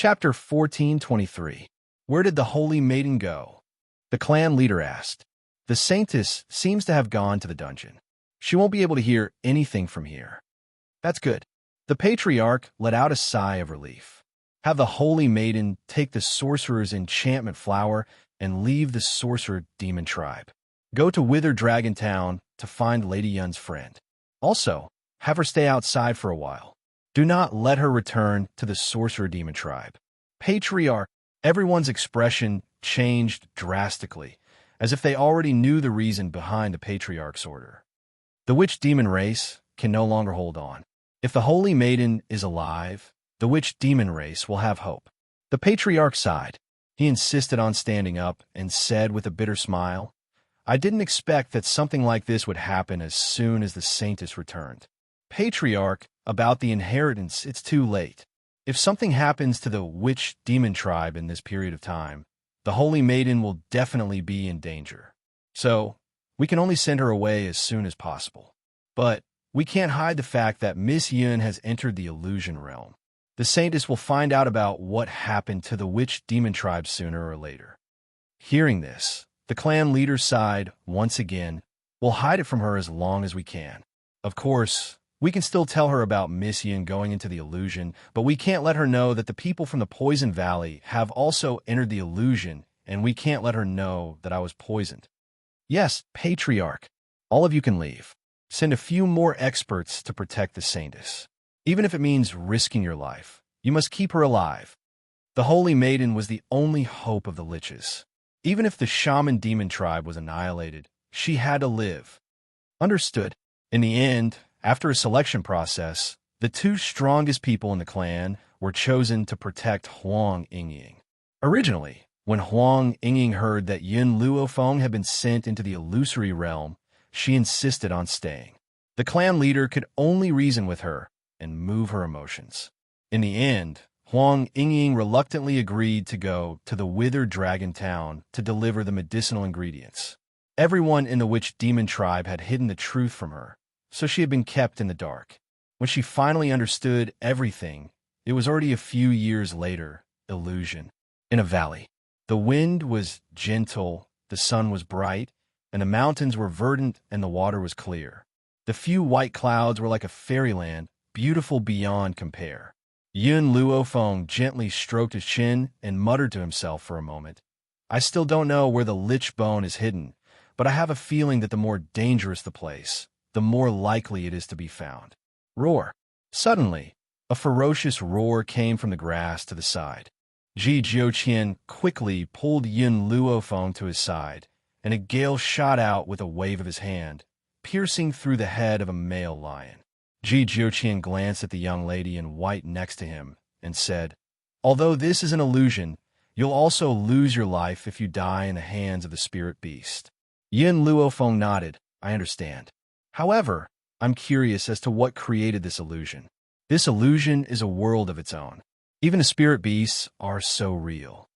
Chapter 1423. Where did the holy maiden go? The clan leader asked. The saintess seems to have gone to the dungeon. She won't be able to hear anything from here. That's good. The patriarch let out a sigh of relief. Have the holy maiden take the sorcerer's enchantment flower and leave the sorcerer demon tribe. Go to Wither Dragon Town to find Lady Yun's friend. Also, have her stay outside for a while. Do not let her return to the sorcerer demon tribe. Patriarch, everyone's expression changed drastically, as if they already knew the reason behind the patriarch's order. The witch demon race can no longer hold on. If the holy maiden is alive, the witch demon race will have hope. The patriarch sighed. He insisted on standing up and said with a bitter smile, I didn't expect that something like this would happen as soon as the saintess returned. Patriarch, about the inheritance, it's too late. If something happens to the witch demon tribe in this period of time, the holy maiden will definitely be in danger. So, we can only send her away as soon as possible. But we can't hide the fact that Miss Yun has entered the illusion realm. The saintess will find out about what happened to the witch demon tribe sooner or later. Hearing this, the clan leader sighed once again. We'll hide it from her as long as we can. Of course, we can still tell her about Miss Yun going into the illusion, but we can't let her know that the people from the Poison Valley have also entered the illusion, and we can't let her know that I was poisoned. Yes, Patriarch, all of you can leave. Send a few more experts to protect the saintess. Even if it means risking your life, you must keep her alive. The Holy Maiden was the only hope of the Liches. Even if the shaman demon tribe was annihilated, she had to live. Understood. In the end, after a selection process, the two strongest people in the clan were chosen to protect Huang Yingying. Originally, when Huang Yingying heard that Yun Luofeng had been sent into the illusory realm, she insisted on staying. The clan leader could only reason with her and move her emotions. In the end, Huang Yingying reluctantly agreed to go to the Wither Dragon Town to deliver the medicinal ingredients. Everyone in the witch demon tribe had hidden the truth from her, so she had been kept in the dark. When she finally understood everything, it was already a few years later. Illusion. In a valley. The wind was gentle, the sun was bright, and the mountains were verdant and the water was clear. The few white clouds were like a fairyland, beautiful beyond compare. Yun Luofeng gently stroked his chin and muttered to himself for a moment. I still don't know where the lich bone is hidden, but I have a feeling that the more dangerous the place, the more likely it is to be found. Roar. Suddenly, a ferocious roar came from the grass to the side. Ji Jiuqian quickly pulled Yun Luofeng to his side, and a gale shot out with a wave of his hand, piercing through the head of a male lion. Ji Jiuqian glanced at the young lady in white next to him and said, Although this is an illusion, you'll also lose your life if you die in the hands of the spirit beast. Yun Luofeng nodded. I understand. However, I'm curious as to what created this illusion. This illusion is a world of its own. Even the spirit beasts are so real.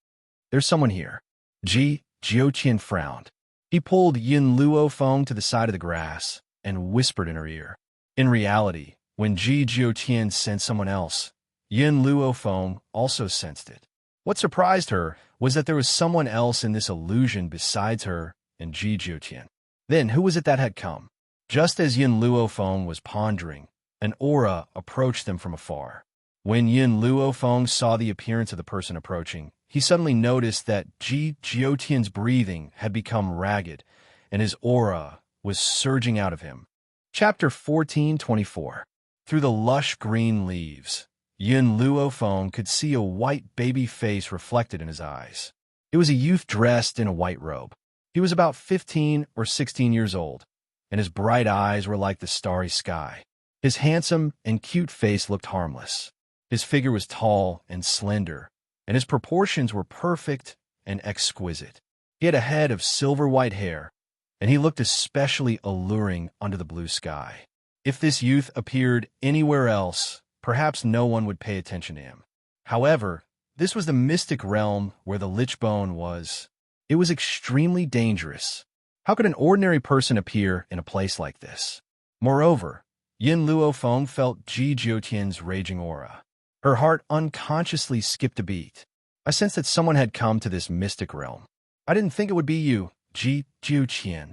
There's someone here. Ji Jiuqian frowned. He pulled Yun Luofeng to the side of the grass and whispered in her ear. In reality, when Ji Jiuqian sensed someone else, Yun Luofeng also sensed it. What surprised her was that there was someone else in this illusion besides her and Ji Jiuqian. Then who was it that had come? Just as Yun Luofeng was pondering, an aura approached them from afar. When Yun Luofeng saw the appearance of the person approaching, he suddenly noticed that Ji Jiuqian's breathing had become ragged, and his aura was surging out of him. Chapter 1424. Through the lush green leaves, Yun Luofeng could see a white baby face reflected in his eyes. It was a youth dressed in a white robe. He was about 15 or 16 years old, and his bright eyes were like the starry sky. His handsome and cute face looked harmless. His figure was tall and slender, and his proportions were perfect and exquisite. He had a head of silver-white hair, and he looked especially alluring under the blue sky. If this youth appeared anywhere else, perhaps no one would pay attention to him. However, this was the mystic realm where the lich bone was. It was extremely dangerous. How could an ordinary person appear in a place like this? Moreover, Yun Luofeng felt Ji Jiuqian's raging aura. Her heart unconsciously skipped a beat. I sensed that someone had come to this mystic realm. I didn't think it would be you, Ji Qian.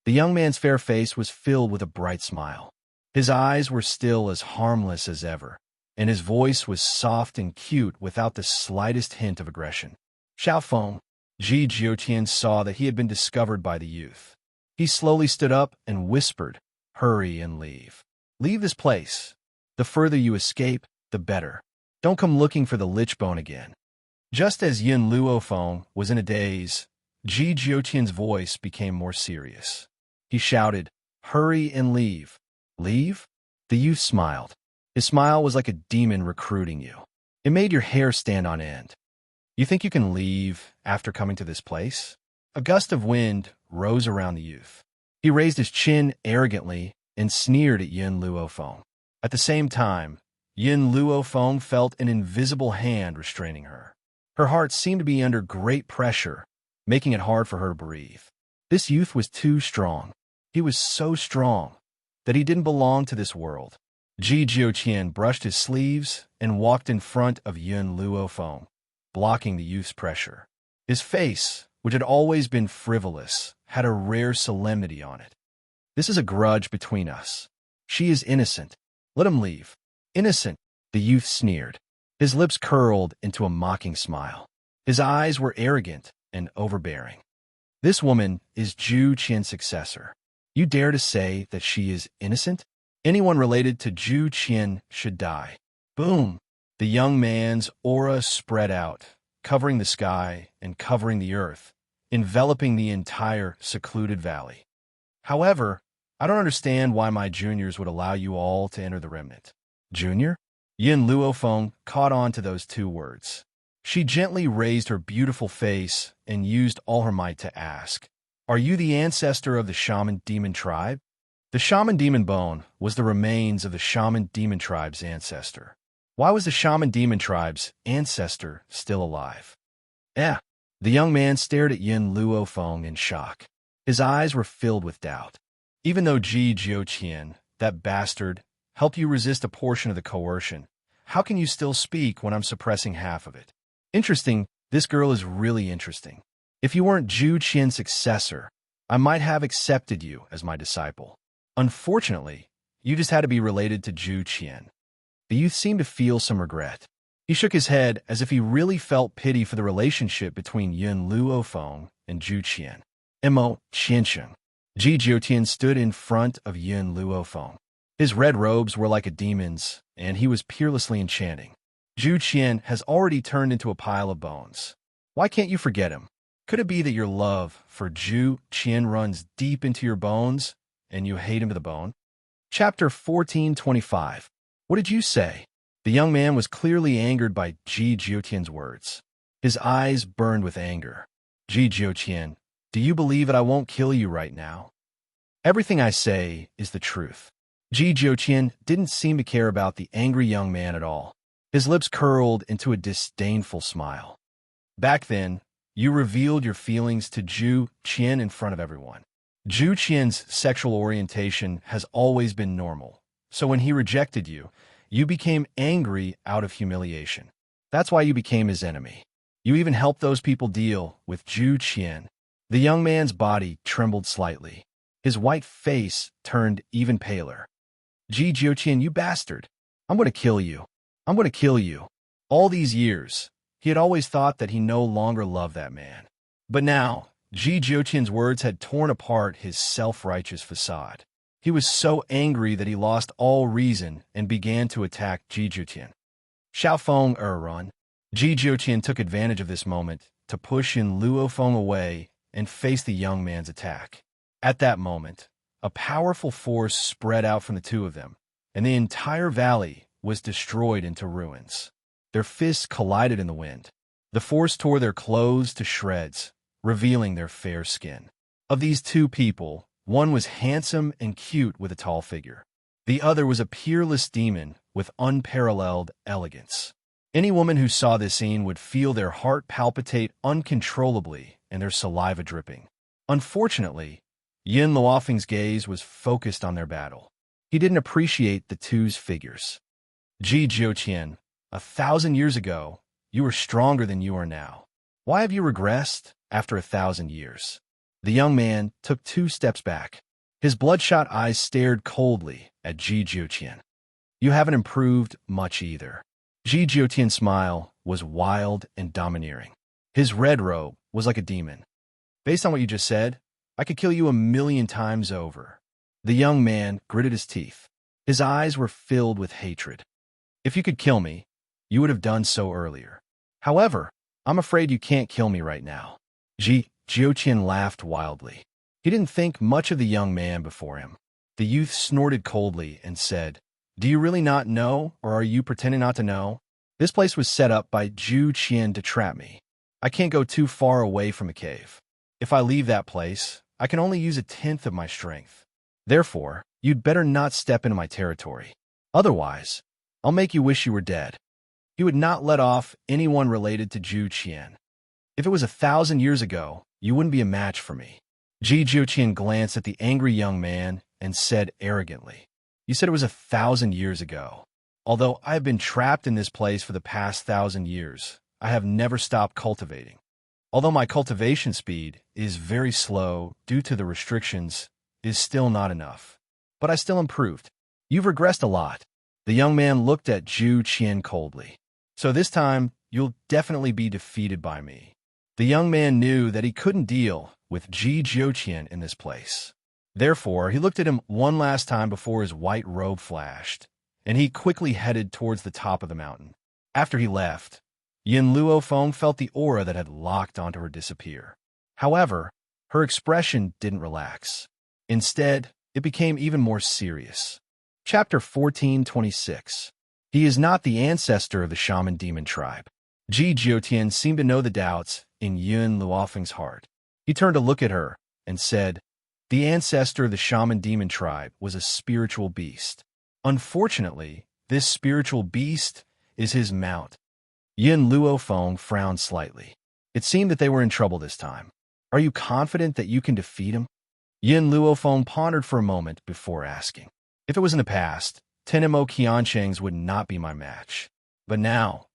The young man's fair face was filled with a bright smile. His eyes were still as harmless as ever, and his voice was soft and cute without the slightest hint of aggression. Xiaofeng. Ji Qian saw that he had been discovered by the youth. He slowly stood up and whispered, "Hurry and leave. Leave this place. The further you escape, the better. Don't come looking for the lich bone again." Just as Yin Luofeng was in a daze, Ji Qian's voice became more serious. He shouted, "Hurry and leave." "Leave?" The youth smiled. His smile was like a demon recruiting you. It made your hair stand on end. "You think you can leave after coming to this place?" A gust of wind rose around the youth. He raised his chin arrogantly and sneered at Yin Luofeng. At the same time, Yin Luofeng felt an invisible hand restraining her. Her heart seemed to be under great pressure, making it hard for her to breathe. This youth was too strong. He was so strong that he didn't belong to this world. Ji Qian brushed his sleeves and walked in front of Yin Luofeng, blocking the youth's pressure. His face, which had always been frivolous, had a rare solemnity on it. "This is a grudge between us. She is innocent. Let him leave." "Innocent?" the youth sneered. His lips curled into a mocking smile. His eyes were arrogant and overbearing. "This woman is Zhu Qian's successor. You dare to say that she is innocent? Anyone related to Zhu Qian should die." Boom! The young man's aura spread out, covering the sky and covering the earth, enveloping the entire secluded valley. "However, I don't understand why my juniors would allow you all to enter the remnant." "Junior?" Yin Luofeng caught on to those two words. She gently raised her beautiful face and used all her might to ask, "Are you the ancestor of the shaman demon tribe?" The shaman demon bone was the remains of the shaman demon tribe's ancestor. Why was the shaman demon tribe's ancestor still alive? The young man stared at Yin Luofeng in shock. His eyes were filled with doubt. "Even though Ji Qian, that bastard, helped you resist a portion of the coercion, how can you still speak when I'm suppressing half of it?" "Interesting. This girl is really interesting. If you weren't Zhu Qian's successor, I might have accepted you as my disciple. Unfortunately, you just had to be related to Zhu Qian." The youth seemed to feel some regret. He shook his head as if he really felt pity for the relationship between Yin Luofeng and Zhu Qian. Mo Qiansheng. Ji Qian stood in front of Yin Luofeng. His red robes were like a demon's, and he was peerlessly enchanting. "Zhu Qian has already turned into a pile of bones. Why can't you forget him? Could it be that your love for Zhu Qian runs deep into your bones, and you hate him to the bone?" Chapter 14:25. "What did you say?" The young man was clearly angered by Ji Qian's words. His eyes burned with anger. "Ji Qian, do you believe that I won't kill you right now?" "Everything I say is the truth." Ji Qian didn't seem to care about the angry young man at all. His lips curled into a disdainful smile. "Back then, you revealed your feelings to Zhu Qian in front of everyone. Zhu Qian's sexual orientation has always been normal, so when he rejected you, you became angry out of humiliation. That's why you became his enemy. You even helped those people deal with Zhu Qian." The young man's body trembled slightly. His white face turned even paler. "Ji Qian, you bastard! I'm going to kill you. I'm going to kill you." All these years, he had always thought that he no longer loved that man. But now, Ji Qian's words had torn apart his self-righteous facade. He was so angry that he lost all reason and began to attack Ji Qian. "Xiaofeng run." Ji Qian took advantage of this moment to push Yin Luofeng away and face the young man's attack. At that moment, a powerful force spread out from the two of them, and the entire valley was destroyed into ruins. Their fists collided in the wind. The force tore their clothes to shreds, revealing their fair skin. Of these two people, one was handsome and cute with a tall figure. The other was a peerless demon with unparalleled elegance. Any woman who saw this scene would feel their heart palpitate uncontrollably and their saliva dripping. Unfortunately, Yin Luofeng's gaze was focused on their battle. He didn't appreciate the two's figures. "Ji Qian, 1,000 years ago, you were stronger than you are now. Why have you regressed after 1,000 years? The young man took 2 steps back. His bloodshot eyes stared coldly at Ji Jiutian. You haven't improved much either. Ji Jiutian's smile was wild and domineering. His red robe was like a demon. Based on what you just said, I could kill you 1,000,000 times over. The young man gritted his teeth. His eyes were filled with hatred. If you could kill me, you would have done so earlier. However, I'm afraid you can't kill me right now. Ji Jiutian laughed wildly. He didn't think much of the young man before him. The youth snorted coldly and said, Do you really not know, or are you pretending not to know? This place was set up by Zhu Qian to trap me. I can't go too far away from a cave. If I leave that place, I can only use 1/10 of my strength. Therefore, you'd better not step into my territory. Otherwise, I'll make you wish you were dead. He would not let off anyone related to Zhu Qian. If it was 1,000 years ago, you wouldn't be a match for me. Ji Jiutian glanced at the angry young man and said arrogantly, You said it was 1,000 years ago. Although I have been trapped in this place for the past 1,000 years, I have never stopped cultivating. Although my cultivation speed is very slow due to the restrictions, it is still not enough. But I still improved. You've regressed a lot. The young man looked at Zhu Qian coldly. So this time, you'll definitely be defeated by me. The young man knew that he couldn't deal with Ji Jiutian in this place. Therefore, he looked at him one last time before his white robe flashed, and he quickly headed towards the top of the mountain. After he left, Yin Luofeng felt the aura that had locked onto her disappear. However, her expression didn't relax. Instead, it became even more serious. Chapter 14:26. He is not the ancestor of the shaman demon tribe. Ji Jiutian seemed to know the doubts in Yin Luofeng's heart. He turned to look at her and said, The ancestor of the shaman demon tribe was a spiritual beast. Unfortunately, this spiritual beast is his mount. Yin Luofeng frowned slightly. It seemed that they were in trouble this time. Are you confident that you can defeat him? Yin Luofeng pondered for a moment before asking. If it was in the past, Tenemo Qiansheng's would not be my match. But now,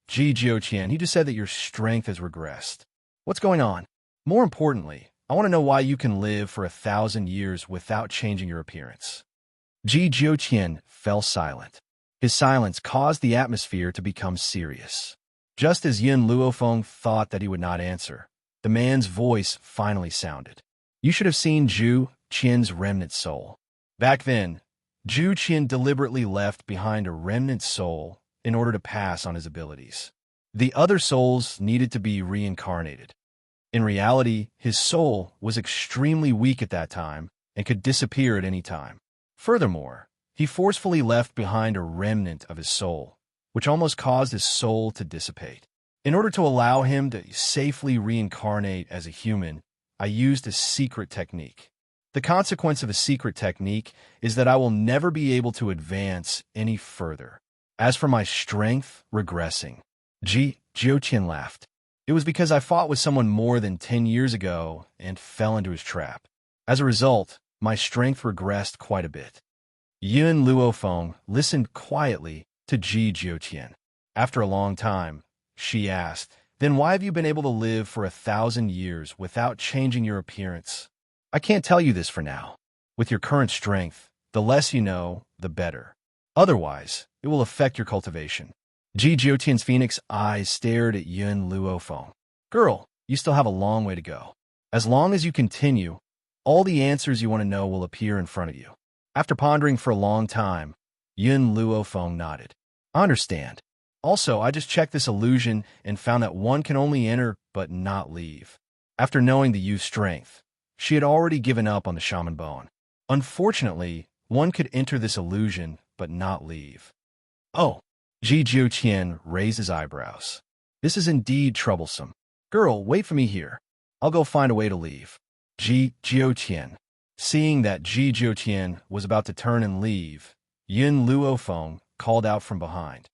Ji Jiutian, he just said that your strength has regressed. What's going on? More importantly, I want to know why you can live for 1,000 years without changing your appearance. Ji Jiutian fell silent. His silence caused the atmosphere to become serious. Just as Yin Luofeng thought that he would not answer, the man's voice finally sounded. You should have seen Zhu Qian's remnant soul. Back then, Zhu Qian deliberately left behind a remnant soul in order to pass on his abilities. The other souls needed to be reincarnated. In reality, his soul was extremely weak at that time and could disappear at any time. Furthermore, he forcefully left behind a remnant of his soul, which almost caused his soul to dissipate. In order to allow him to safely reincarnate as a human, I used a secret technique. The consequence of a secret technique is that I will never be able to advance any further. As for my strength regressing, Ji Jiutian laughed. It was because I fought with someone more than 10 years ago and fell into his trap. As a result, my strength regressed quite a bit. Yin Luofeng listened quietly to Ji Jiutian. After a long time, she asked, Then why have you been able to live for 1,000 years without changing your appearance? I can't tell you this for now. With your current strength, the less you know, the better. Otherwise, it will affect your cultivation. Ji Jiutian's phoenix eyes stared at Yin Luofeng. Girl, you still have a long way to go. As long as you continue, all the answers you want to know will appear in front of you. After pondering for a long time, Yin Luofeng nodded. I understand. Also, I just checked this illusion and found that one can only enter but not leave. After knowing the youth's strength, she had already given up on the shaman bone. Unfortunately, one could enter this illusion but not leave. Oh, Ji Jiutian raised his eyebrows. This is indeed troublesome. Girl, wait for me here. I'll go find a way to leave. Ji Jiutian. Seeing that Ji Jiutian was about to turn and leave, Yin Luofeng called out from behind.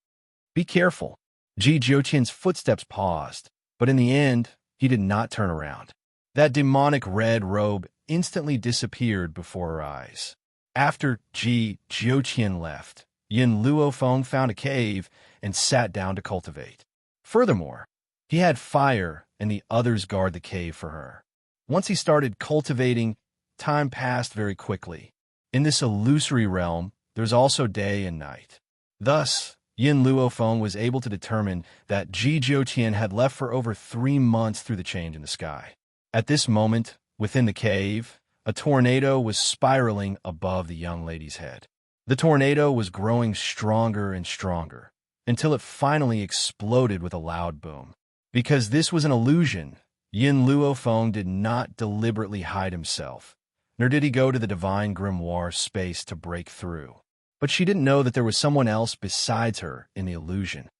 Be careful. Ji Jiutian's footsteps paused, but in the end, he did not turn around. That demonic red robe instantly disappeared before her eyes. After Ji Jiutian left, Yin Luofeng found a cave and sat down to cultivate. Furthermore, he had fire and the others guard the cave for her. Once he started cultivating, time passed very quickly. In this illusory realm, there's also day and night. Thus, Yin Luofeng was able to determine that Ji Jiuqian had left for over 3 months through the change in the sky. At this moment, within the cave, a tornado was spiraling above the young lady's head. The tornado was growing stronger and stronger, until it finally exploded with a loud boom. Because this was an illusion, Yin Luofeng did not deliberately hide himself, nor did he go to the divine grimoire space to break through. But she didn't know that there was someone else besides her in the illusion.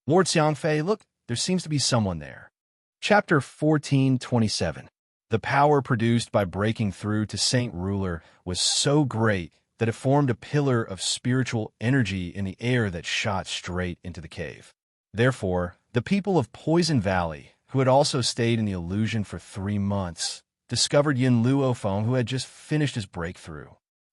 Lord Xiangfei, look, there seems to be someone there. Chapter 1427. The power produced by breaking through to Saint Ruler was so great that it formed a pillar of spiritual energy in the air that shot straight into the cave. Therefore, the people of Poison Valley, who had also stayed in the illusion for 3 months, discovered Yin Luofeng, who had just finished his breakthrough.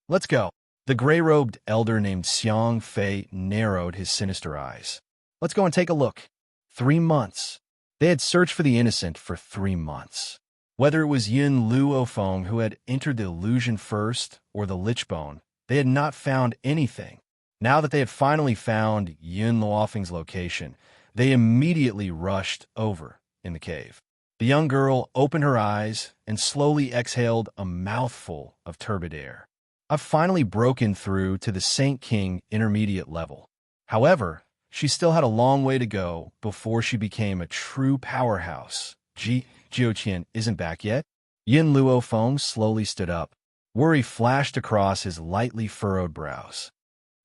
Let's go. The gray-robed elder named Xiang Fei narrowed his sinister eyes. Let's go and take a look. 3 months. They had searched for the innocent for 3 months. Whether it was Yin Luofeng who had entered the illusion first or the Lichbone, they had not found anything. Now that they had finally found Yin Luofeng's location, they immediately rushed over in the cave. The young girl opened her eyes and slowly exhaled a mouthful of turbid air. I've finally broken through to the Saint King intermediate level. However, she still had a long way to go before she became a true powerhouse. Ji Jiuqian isn't back yet? Yin Luofeng slowly stood up. Worry flashed across his lightly furrowed brows.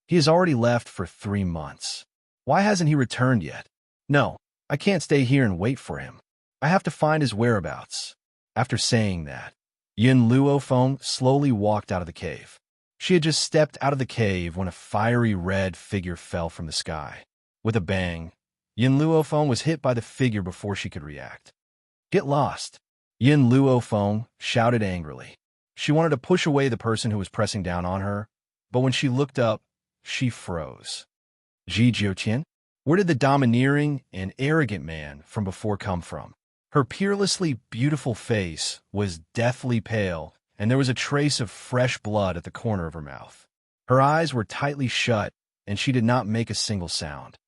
He has already left for 3 months. Why hasn't he returned yet? No, I can't stay here and wait for him. I have to find his whereabouts. After saying that, Yin Luofeng slowly walked out of the cave. She had just stepped out of the cave when a fiery red figure fell from the sky. With a bang, Yin Luofeng was hit by the figure before she could react. Get lost! Yin Luofeng shouted angrily. She wanted to push away the person who was pressing down on her, but when she looked up, she froze. Ji Jiuqian? Where did the domineering and arrogant man from before come from? Her peerlessly beautiful face was deathly pale, and there was a trace of fresh blood at the corner of her mouth. Her eyes were tightly shut, and she did not make a single sound.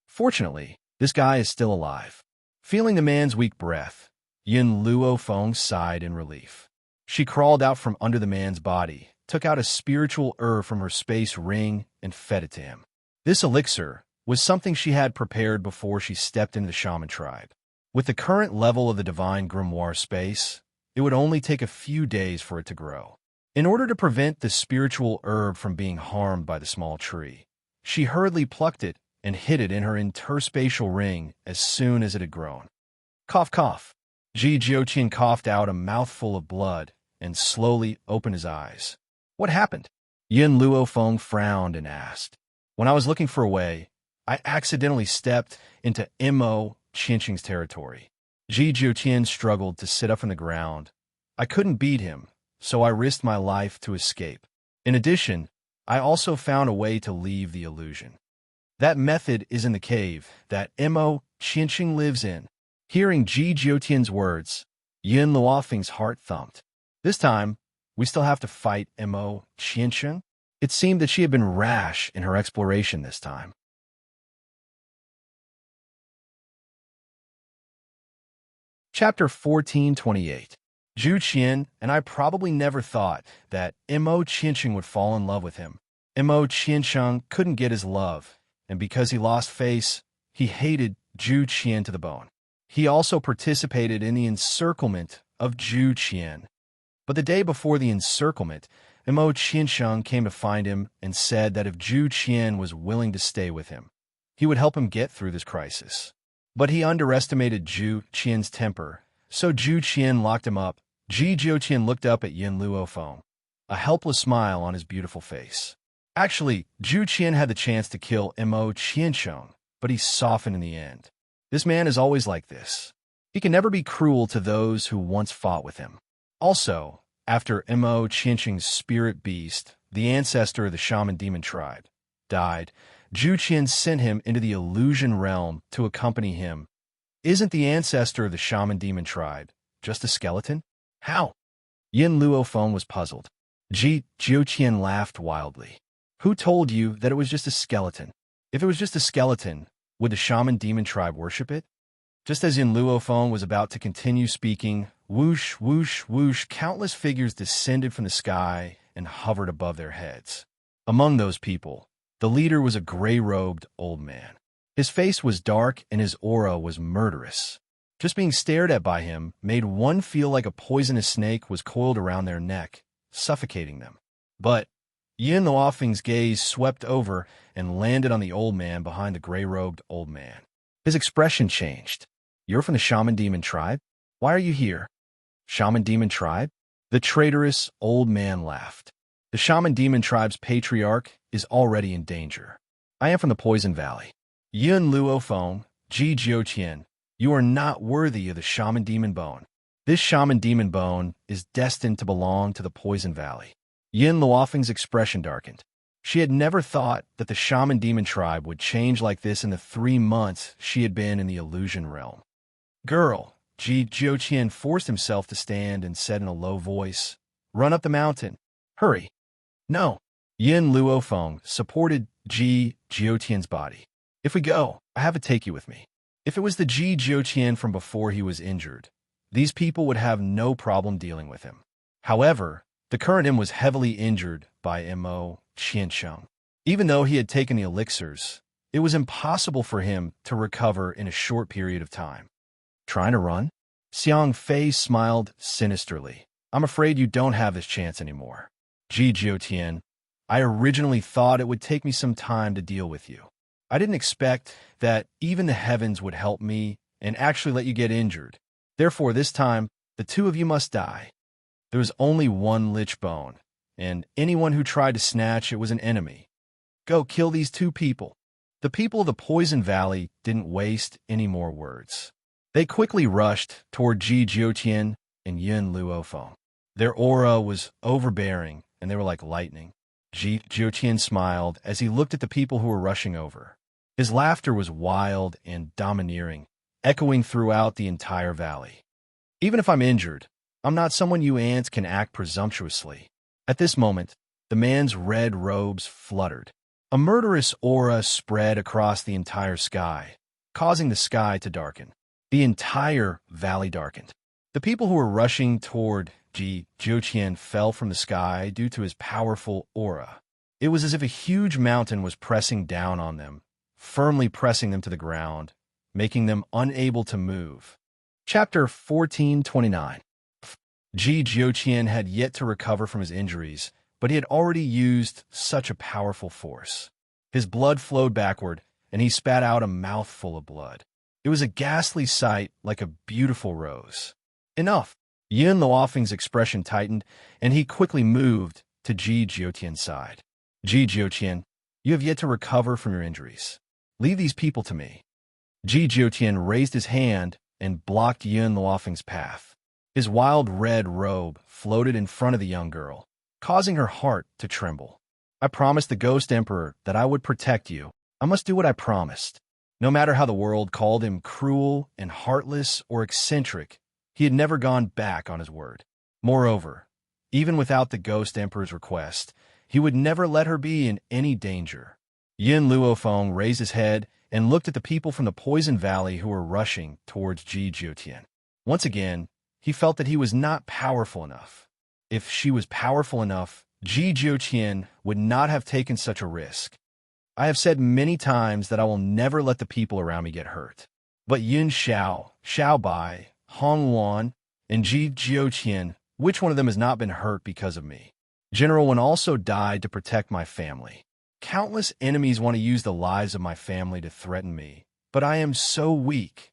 Fortunately, this guy is still alive. Feeling the man's weak breath, Yin Luofeng sighed in relief. She crawled out from under the man's body, took out a spiritual herb from her space ring, and fed it to him. This elixir was something she had prepared before she stepped into the shaman tribe. With the current level of the divine grimoire space, it would only take a few days for it to grow. In order to prevent the spiritual herb from being harmed by the small tree, she hurriedly plucked it and hid it in her interspatial ring as soon as it had grown. Cough, cough. Ji Jiuqian coughed out a mouthful of blood and slowly opened his eyes. What happened? Yin Luofeng frowned and asked. When I was looking for a way, I accidentally stepped into Mo Qinqing's territory. Ji Jiuqian struggled to sit up from the ground. I couldn't beat him, so I risked my life to escape. In addition, I also found a way to leave the illusion. That method is in the cave that Mo Qinqing lives in. Hearing Ji Jiuqian's words, Yin Luofeng's heart thumped. This time, we still have to fight Mo Qinqing? It seemed that she had been rash in her exploration this time. Chapter 1428. Zhu Qian and I probably never thought that Mo Qinqing would fall in love with him. Mo Qinqing couldn't get his love, and because he lost face, he hated Zhu Qian to the bone. He also participated in the encirclement of Zhu Qian. But the day before the encirclement, Mo Qinqing came to find him and said that if Zhu Qian was willing to stay with him, he would help him get through this crisis. But he underestimated Zhu Qian's temper, so Zhu Qian locked him up. Ji Jiuqian looked up at Yin Luofeng, a helpless smile on his beautiful face. Actually, Zhu Qian had the chance to kill Mo Qinqing, but he softened in the end. This man is always like this. He can never be cruel to those who once fought with him. Also, after Mo Qinqing's spirit beast, the ancestor of the shaman demon tribe, died, Zhu Qian sent him into the illusion realm to accompany him. Isn't the ancestor of the shaman demon tribe just a skeleton? How? Yin Luofeng was puzzled. Zhu Qian laughed wildly. Who told you that it was just a skeleton? If it was just a skeleton, would the shaman demon tribe worship it? Just as Yin Luofeng was about to continue speaking, whoosh, whoosh, whoosh, countless figures descended from the sky and hovered above their heads. Among those people, the leader was a gray-robed old man. His face was dark and his aura was murderous. Just being stared at by him made one feel like a poisonous snake was coiled around their neck, suffocating them. But Yin Luofeng's gaze swept over and landed on the old man behind the gray-robed old man. His expression changed. You're from the shaman demon tribe? Why are you here? Shaman demon tribe? The traitorous old man laughed. The shaman demon tribe's patriarch is already in danger. I am from the Poison Valley. Yin Luofeng, Ji Jiuqian, you are not worthy of the shaman demon bone. This shaman demon bone is destined to belong to the Poison Valley. Yin Luofeng's expression darkened. She had never thought that the shaman demon tribe would change like this in the 3 months she had been in the illusion realm. Girl, Ji Jiuqian forced himself to stand and said in a low voice, run up the mountain. Hurry. No. Yin Luofeng supported Ji Jiuqian's body. If we go, I have to take you with me. If it was the Ji Jiuqian from before he was injured, these people would have no problem dealing with him. However, the current him was heavily injured by Mo Qiansheng. Even though he had taken the elixirs, it was impossible for him to recover in a short period of time. Trying to run? Xiang Fei smiled sinisterly. I'm afraid you don't have this chance anymore. Ji Jiuqian, I originally thought it would take me some time to deal with you. I didn't expect that even the heavens would help me and actually let you get injured. Therefore, this time, the 2 of you must die. There was only one lich bone, and anyone who tried to snatch it was an enemy. Go kill these 2 people. The people of the Poison Valley didn't waste any more words. They quickly rushed toward Ji Jiuqian and Yin Luofeng. Their aura was overbearing, and they were like lightning. Ji Jiuqian smiled as he looked at the people who were rushing over. His laughter was wild and domineering, echoing throughout the entire valley. Even if I'm injured, I'm not someone you ants can act presumptuously. At this moment, the man's red robes fluttered. A murderous aura spread across the entire sky, causing the sky to darken. The entire valley darkened. The people who were rushing toward Ji Jiuqian fell from the sky due to his powerful aura. It was as if a huge mountain was pressing down on them, firmly pressing them to the ground, making them unable to move. Chapter 1429. Ji Jiuqian had yet to recover from his injuries, but he had already used such a powerful force. His blood flowed backward, and he spat out a mouthful of blood. It was a ghastly sight, like a beautiful rose. Enough! Yin Luofeng's expression tightened, and he quickly moved to Ji Jiuqian's side. Ji Jiuqian, you have yet to recover from your injuries. Leave these people to me. Ji Jiuqian raised his hand and blocked Yin Luofeng's path. His wild red robe floated in front of the young girl, causing her heart to tremble. I promised the Ghost Emperor that I would protect you. I must do what I promised. No matter how the world called him cruel and heartless or eccentric, he had never gone back on his word. Moreover, even without the Ghost Emperor's request, he would never let her be in any danger. Yin Luofeng raised his head and looked at the people from the Poison Valley who were rushing towards Ji Jiuqian. Once again, he felt that he was not powerful enough. If she was powerful enough, Ji Jiuqian would not have taken such a risk. I have said many times that I will never let the people around me get hurt. But Yin Xiao, Xiao Bai, Hong Wan, and Ji Jiuqian, which one of them has not been hurt because of me? General Wen also died to protect my family. Countless enemies want to use the lives of my family to threaten me, but I am so weak.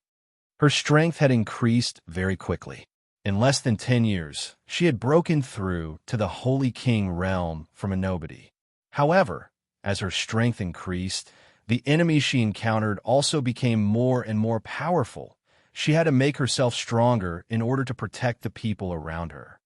Her strength had increased very quickly. In less than 10 years, she had broken through to the Holy King realm from a nobody. However, as her strength increased, the enemies she encountered also became more and more powerful. She had to make herself stronger in order to protect the people around her.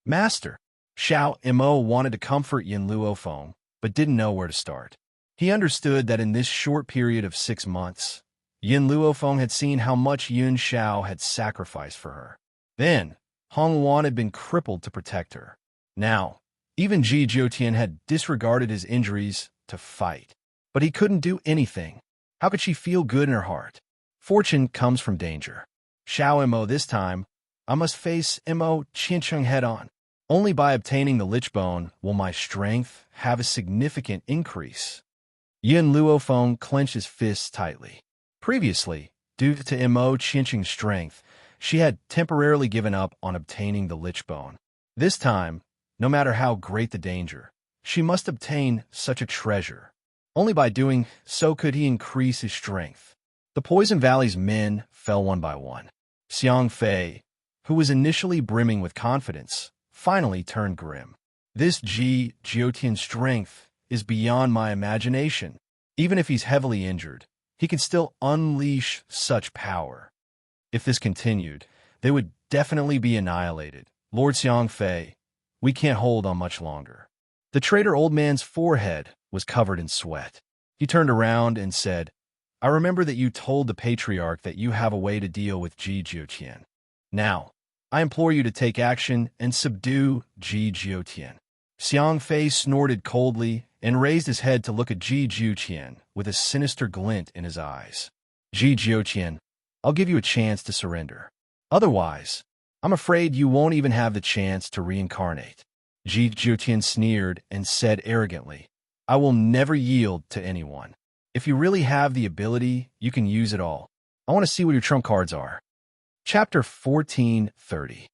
Master, Xiao Mo wanted to comfort Yin Luofeng, but didn't know where to start. He understood that in this short period of 6 months, Yin Luofeng had seen how much Yun Xiao had sacrificed for her. Then, Hong Wan had been crippled to protect her. Now, even Ji Jiutian had disregarded his injuries to fight. But he couldn't do anything. How could she feel good in her heart? Fortune comes from danger. Xiao Mo this time, I must face Mo Qincheng head-on. Only by obtaining the lich bone will my strength have a significant increase. Yin Luofeng clenched his fists tightly. Previously, due to Mo Qincheng's strength, she had temporarily given up on obtaining the lich bone. This time, no matter how great the danger, she must obtain such a treasure. Only by doing so could he increase his strength. The Poison Valley's men fell one by one. Xiang Fei, who was initially brimming with confidence, finally turned grim. This Ji Jiutian's strength is beyond my imagination. Even if he's heavily injured, he can still unleash such power. If this continued, they would definitely be annihilated. Lord Xiang Fei, we can't hold on much longer. The traitor old man's forehead was covered in sweat. He turned around and said, I remember that you told the patriarch that you have a way to deal with Ji Jiutian. Now, I implore you to take action and subdue Ji Jiutian. Xiang Fei snorted coldly and raised his head to look at Ji Jiutian with a sinister glint in his eyes. Ji Jiutian, I'll give you a chance to surrender. Otherwise, I'm afraid you won't even have the chance to reincarnate. Ji Jiutian sneered and said arrogantly, I will never yield to anyone. If you really have the ability, you can use it all. I want to see what your trump cards are. Chapter 14:30.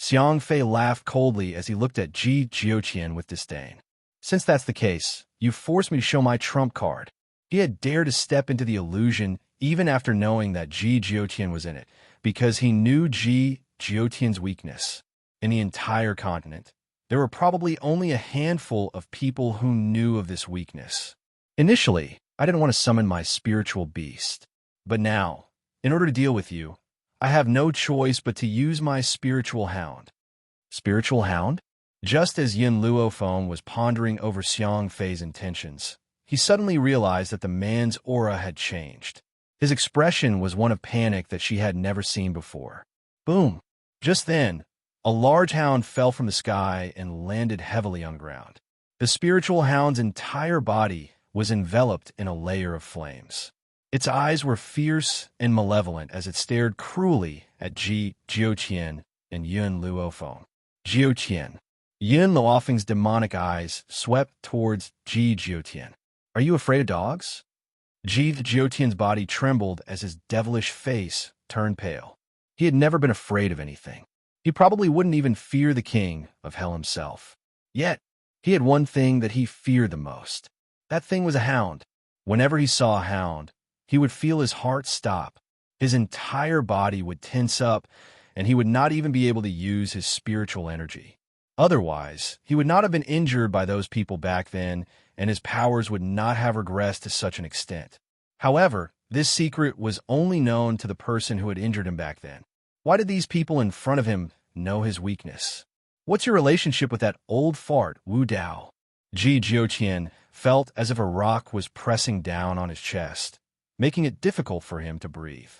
Xiang Fei laughed coldly as he looked at Ji Jiutian with disdain. Since that's the case, you forced me to show my trump card. He had dared to step into the illusion even after knowing that Ji Jiutian was in it, because he knew Ji Jiutian's weakness. In the entire continent, there were probably only a handful of people who knew of this weakness. Initially, I didn't want to summon my spiritual beast. But now, in order to deal with you, I have no choice but to use my spiritual hound. Spiritual hound? Just as Yin Luofeng was pondering over Xiang Fei's intentions, he suddenly realized that the man's aura had changed. His expression was one of panic that she had never seen before. Boom! Just then, a large hound fell from the sky and landed heavily on the ground. The spiritual hound's entire body was enveloped in a layer of flames. Its eyes were fierce and malevolent as it stared cruelly at Ji Jiutian and Yin Luofeng. Jiutian. Yin Luofeng's demonic eyes swept towards Ji Jiutian. Are you afraid of dogs? Ji Jiutian's body trembled as his devilish face turned pale. He had never been afraid of anything. He probably wouldn't even fear the king of hell himself. Yet, he had one thing that he feared the most. That thing was a hound. Whenever he saw a hound, he would feel his heart stop. His entire body would tense up, and he would not even be able to use his spiritual energy. Otherwise, he would not have been injured by those people back then, and his powers would not have regressed to such an extent. However, this secret was only known to the person who had injured him back then. Why did these people in front of him know his weakness? What's your relationship with that old fart, Wu Dao? Ji Jiutian felt as if a rock was pressing down on his chest, making it difficult for him to breathe.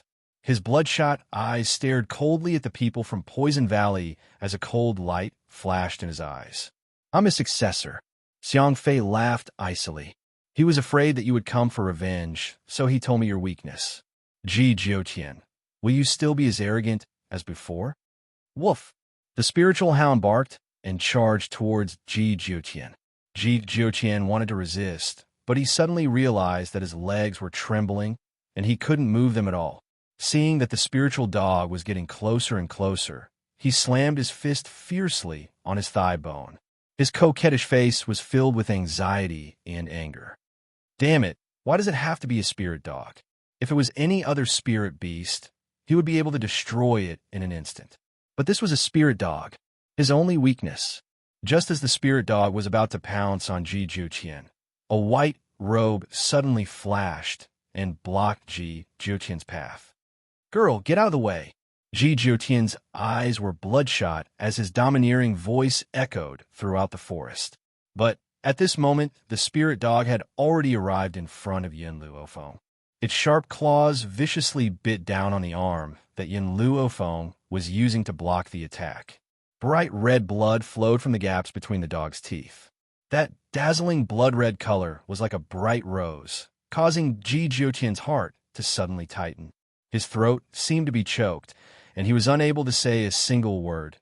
His bloodshot eyes stared coldly at the people from Poison Valley as a cold light flashed in his eyes. I'm his successor. Xiang Fei laughed icily. He was afraid that you would come for revenge, so he told me your weakness. Ji Jiutian, will you still be as arrogant as before? Woof! The spiritual hound barked and charged towards Ji Jiutian. Ji Jiutian wanted to resist, but he suddenly realized that his legs were trembling and he couldn't move them at all. Seeing that the spiritual dog was getting closer and closer, he slammed his fist fiercely on his thigh bone. His coquettish face was filled with anxiety and anger. Damn it, why does it have to be a spirit dog? If it was any other spirit beast, he would be able to destroy it in an instant. But this was a spirit dog, his only weakness. Just as the spirit dog was about to pounce on Ji Jiutian, a white robe suddenly flashed and blocked Ji Jiutian's path. Girl, get out of the way. Ji Jiutian's eyes were bloodshot as his domineering voice echoed throughout the forest. But At this moment, the spirit dog had already arrived in front of Yin Luofeng. Its sharp claws viciously bit down on the arm that Yin Luofeng was using to block the attack. Bright red blood flowed from the gaps between the dog's teeth. That dazzling blood-red color was like a bright rose, causing Ji Jiuqian's heart to suddenly tighten. His throat seemed to be choked, and he was unable to say a single word.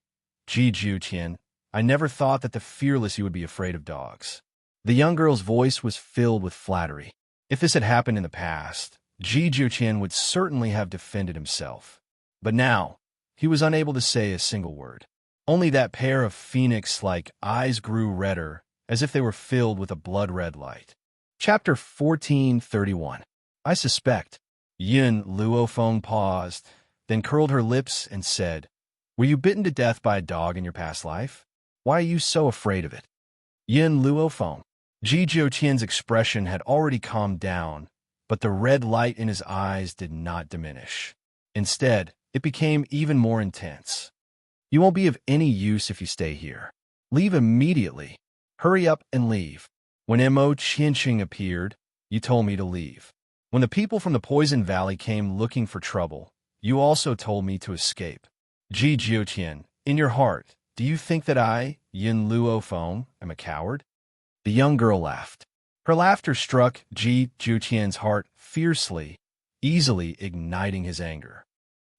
Ji Jiuqian, I never thought that the fearless you would be afraid of dogs. The young girl's voice was filled with flattery. If this had happened in the past, Ji Jiuqian would certainly have defended himself. But now, he was unable to say a single word. Only that pair of phoenix-like eyes grew redder, as if they were filled with a blood-red light. Chapter 1431. I suspect. Yin Luofeng paused, then curled her lips and said, Were you bitten to death by a dog in your past life? Why are you so afraid of it? Yin Luofeng. Ji Jiuqian's expression had already calmed down, but the red light in his eyes did not diminish. Instead, it became even more intense. You won't be of any use if you stay here. Leave immediately. Hurry up and leave. When Mo Qianqing appeared, you told me to leave. When the people from the Poison Valley came looking for trouble, you also told me to escape. Ji Jiuqian, in your heart, do you think that I, Yin Luofeng, am a coward? The young girl laughed. Her laughter struck Ji Jiuqian's heart fiercely, easily igniting his anger.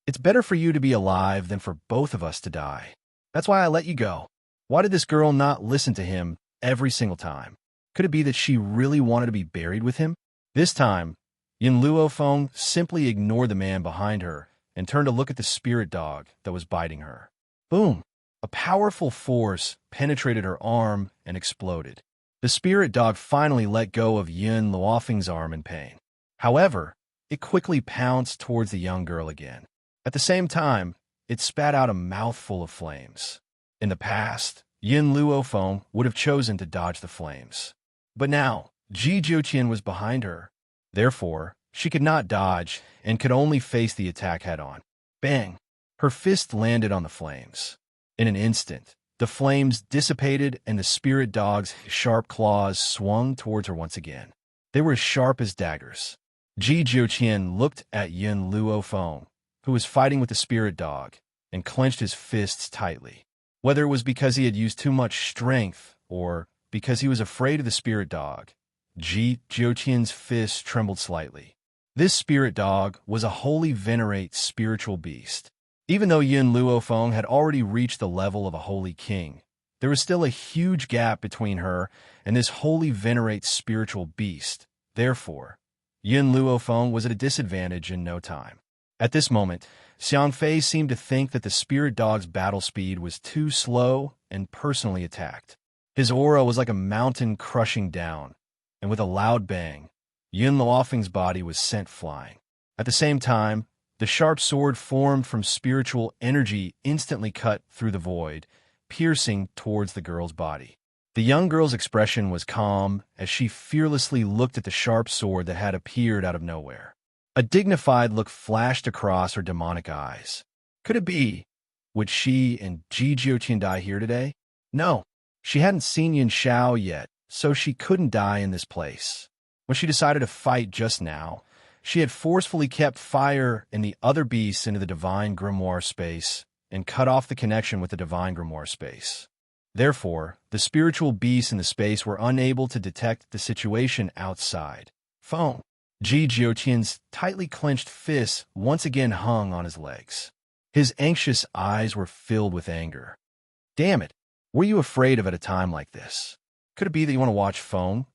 It's better for you to be alive than for both of us to die. That's why I let you go. Why did this girl not listen to him every single time? Could it be that she really wanted to be buried with him? This time, Yin Luofeng simply ignored the man behind her and turned to look at the spirit dog that was biting her. Boom! A powerful force penetrated her arm and exploded. The spirit dog finally let go of Yin Luofeng's arm in pain. However, it quickly pounced towards the young girl again. At the same time, it spat out a mouthful of flames. In the past, Yin Luofeng would have chosen to dodge the flames. But now, Ji Jiuqian was behind her. Therefore, she could not dodge and could only face the attack head-on. Bang! Her fist landed on the flames. In an instant, the flames dissipated and the spirit dog's sharp claws swung towards her once again. They were as sharp as daggers. Ji Jiuqian looked at Yin Luofeng, who was fighting with the spirit dog, and clenched his fists tightly. Whether it was because he had used too much strength or because he was afraid of the spirit dog, Ji Jiuqian's fist trembled slightly. This spirit dog was a wholly venerate spiritual beast. Even though Yin Luofeng had already reached the level of a holy king, there was still a huge gap between her and this wholly venerate spiritual beast. Therefore, Yin Luofeng was at a disadvantage in no time. At this moment, Xiang Fei seemed to think that the spirit dog's battle speed was too slow and personally attacked. His aura was like a mountain crushing down, and with a loud bang, Yin Luofeng's body was sent flying. At the same time, the sharp sword formed from spiritual energy instantly cut through the void, piercing towards the girl's body. The young girl's expression was calm as she fearlessly looked at the sharp sword that had appeared out of nowhere. A dignified look flashed across her demonic eyes. Could it be? Would she and Ji Jiuqian die here today? No, she hadn't seen Yin Shao yet, so she couldn't die in this place. When she decided to fight just now, she had forcefully kept fire and the other beasts into the divine grimoire space and cut off the connection with the divine grimoire space. Therefore, the spiritual beasts in the space were unable to detect the situation outside. Phone. Ji Jiuqian's tightly clenched fists once again hung on his legs. His anxious eyes were filled with anger. Damn it! Were you afraid of at a time like this? Could it be that you want to watch Feng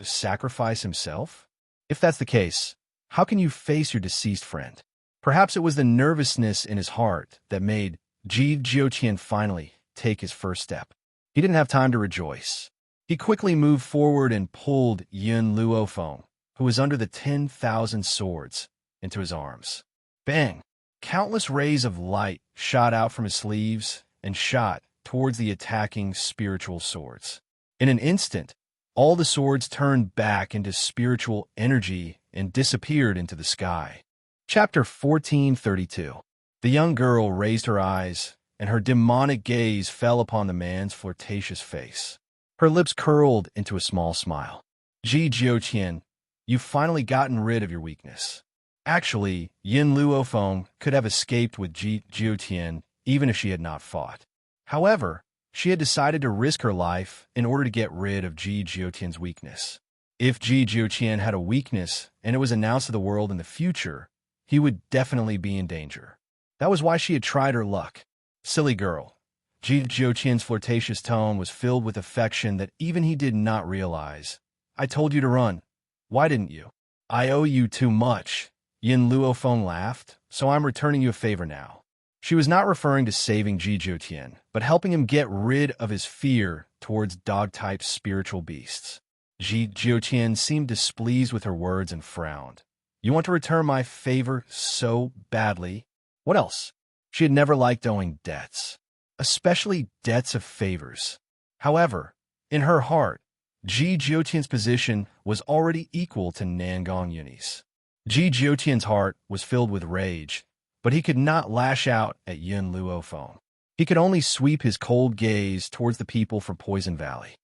sacrifice himself? If that's the case, how can you face your deceased friend? Perhaps it was the nervousness in his heart that made Ji Jiuqian finally take his first step. He didn't have time to rejoice. He quickly moved forward and pulled Yin Luofeng, who was under the 10,000 swords, into his arms. Bang! Countless rays of light shot out from his sleeves and shot towards the attacking spiritual swords. In an instant, all the swords turned back into spiritual energy and disappeared into the sky. Chapter 1432. The young girl raised her eyes, and her demonic gaze fell upon the man's flirtatious face. Her lips curled into a small smile. Ji Jiutian, you've finally gotten rid of your weakness. Actually, Yin Luofeng could have escaped with Ji Jiutian even if she had not fought. However, she had decided to risk her life in order to get rid of Ji Jiutian's weakness. If Ji Jiutian had a weakness and it was announced to the world in the future, he would definitely be in danger. That was why she had tried her luck. Silly girl. Ji Jiutian's flirtatious tone was filled with affection that even he did not realize. I told you to run. Why didn't you? I owe you too much. Yin Luofeng laughed, so I'm returning you a favor now. She was not referring to saving Ji Jiutian, but helping him get rid of his fear towards dog-type spiritual beasts. Ji Jiutian seemed displeased with her words and frowned. You want to return my favor so badly? What else? She had never liked owing debts, especially debts of favors. However, in her heart, Ji Jiutian's position was already equal to Nangong Yunni's. Ji Jiutian's heart was filled with rage, but he could not lash out at Yin Luofeng. He could only sweep his cold gaze towards the people from Poison Valley.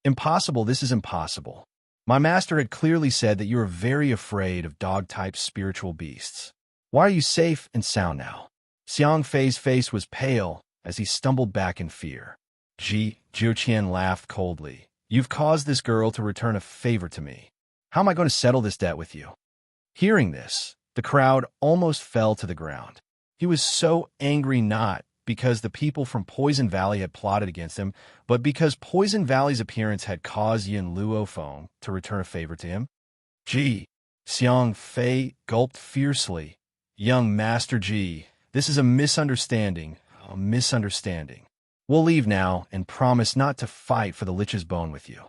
Impossible, this is impossible. My master had clearly said that you are very afraid of dog-type spiritual beasts. Why are you safe and sound now? Xiang Fei's face was pale as he stumbled back in fear. Ji Jiutian laughed coldly. You've caused this girl to return a favor to me. How am I going to settle this debt with you? Hearing this, the crowd almost fell to the ground. He was so angry not because the people from Poison Valley had plotted against him, but because Poison Valley's appearance had caused Yin Luofeng to return a favor to him. Ji, Xiang Fei gulped fiercely. Young Master Ji, this is a misunderstanding, a misunderstanding. We'll leave now and promise not to fight for the Lich's bone with you.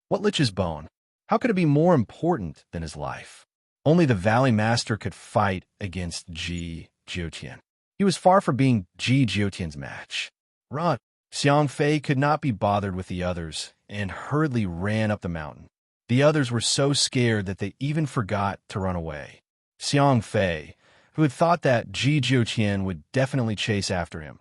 What Lich's bone? How could it be more important than his life? Only the Valley Master could fight against Ji Jiutian. He was far from being Ji Jiutian's match. Run! Xiang Fei could not be bothered with the others and hurriedly ran up the mountain. The others were so scared that they even forgot to run away. Xiang Fei, who had thought that Ji Jiutian would definitely chase after him,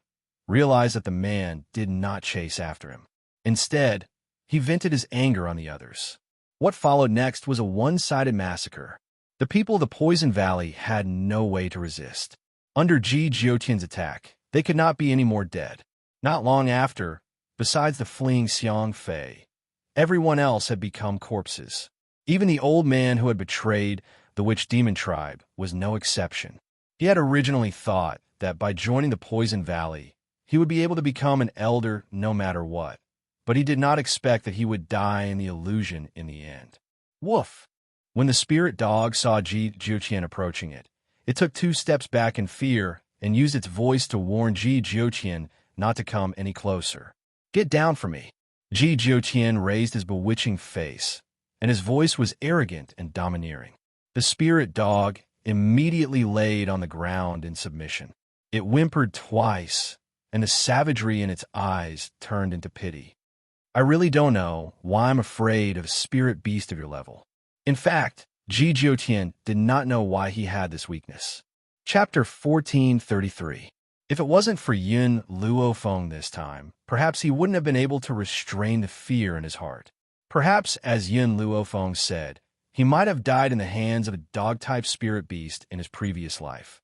realized that the man did not chase after him. Instead, he vented his anger on the others. What followed next was a one-sided massacre. The people of the Poison Valley had no way to resist. Under Ji Jiutian's attack, they could not be any more dead. Not long after, besides the fleeing Xiang Fei, everyone else had become corpses. Even the old man who had betrayed the Witch Demon tribe was no exception. He had originally thought that by joining the Poison Valley, he would be able to become an elder no matter what, but he did not expect that he would die in the illusion in the end. Woof! When the spirit dog saw Ji Jiutian approaching it, it took 2 steps back in fear and used its voice to warn Ji Jiutian not to come any closer. Get down from me! Ji Jiutian raised his bewitching face, and his voice was arrogant and domineering. The spirit dog immediately laid on the ground in submission. It whimpered twice, and the savagery in its eyes turned into pity. I really don't know why I'm afraid of a spirit beast of your level. In fact, Ji Jiutian did not know why he had this weakness. Chapter 1433. If it wasn't for Yin Luofeng this time, perhaps he wouldn't have been able to restrain the fear in his heart. Perhaps, as Yin Luofeng said, he might have died in the hands of a dog-type spirit beast in his previous life.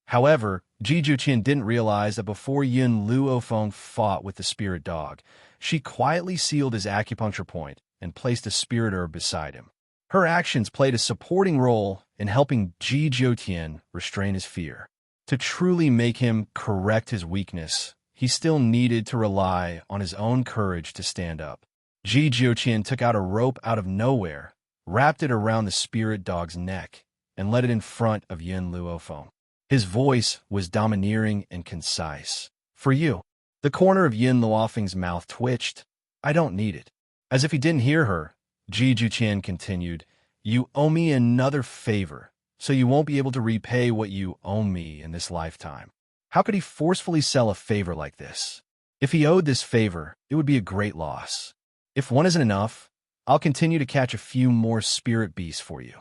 However, Ji Jiutian didn't realize that before Yin Luofeng fought with the spirit dog, she quietly sealed his acupuncture point and placed a spirit herb beside him. Her actions played a supporting role in helping Ji Jiutian restrain his fear. To truly make him correct his weakness, he still needed to rely on his own courage to stand up. Ji Jiutian took out a rope out of nowhere, wrapped it around the spirit dog's neck, and led it in front of Yin Luofeng. His voice was domineering and concise. For you. The corner of Yin Luofeng's mouth twitched. I don't need it. As if he didn't hear her, Ji Jiutian continued, You owe me another favor, so you won't be able to repay what you owe me in this lifetime. How could he forcefully sell a favor like this? If he owed this favor, it would be a great loss. If one isn't enough, I'll continue to catch a few more spirit beasts for you.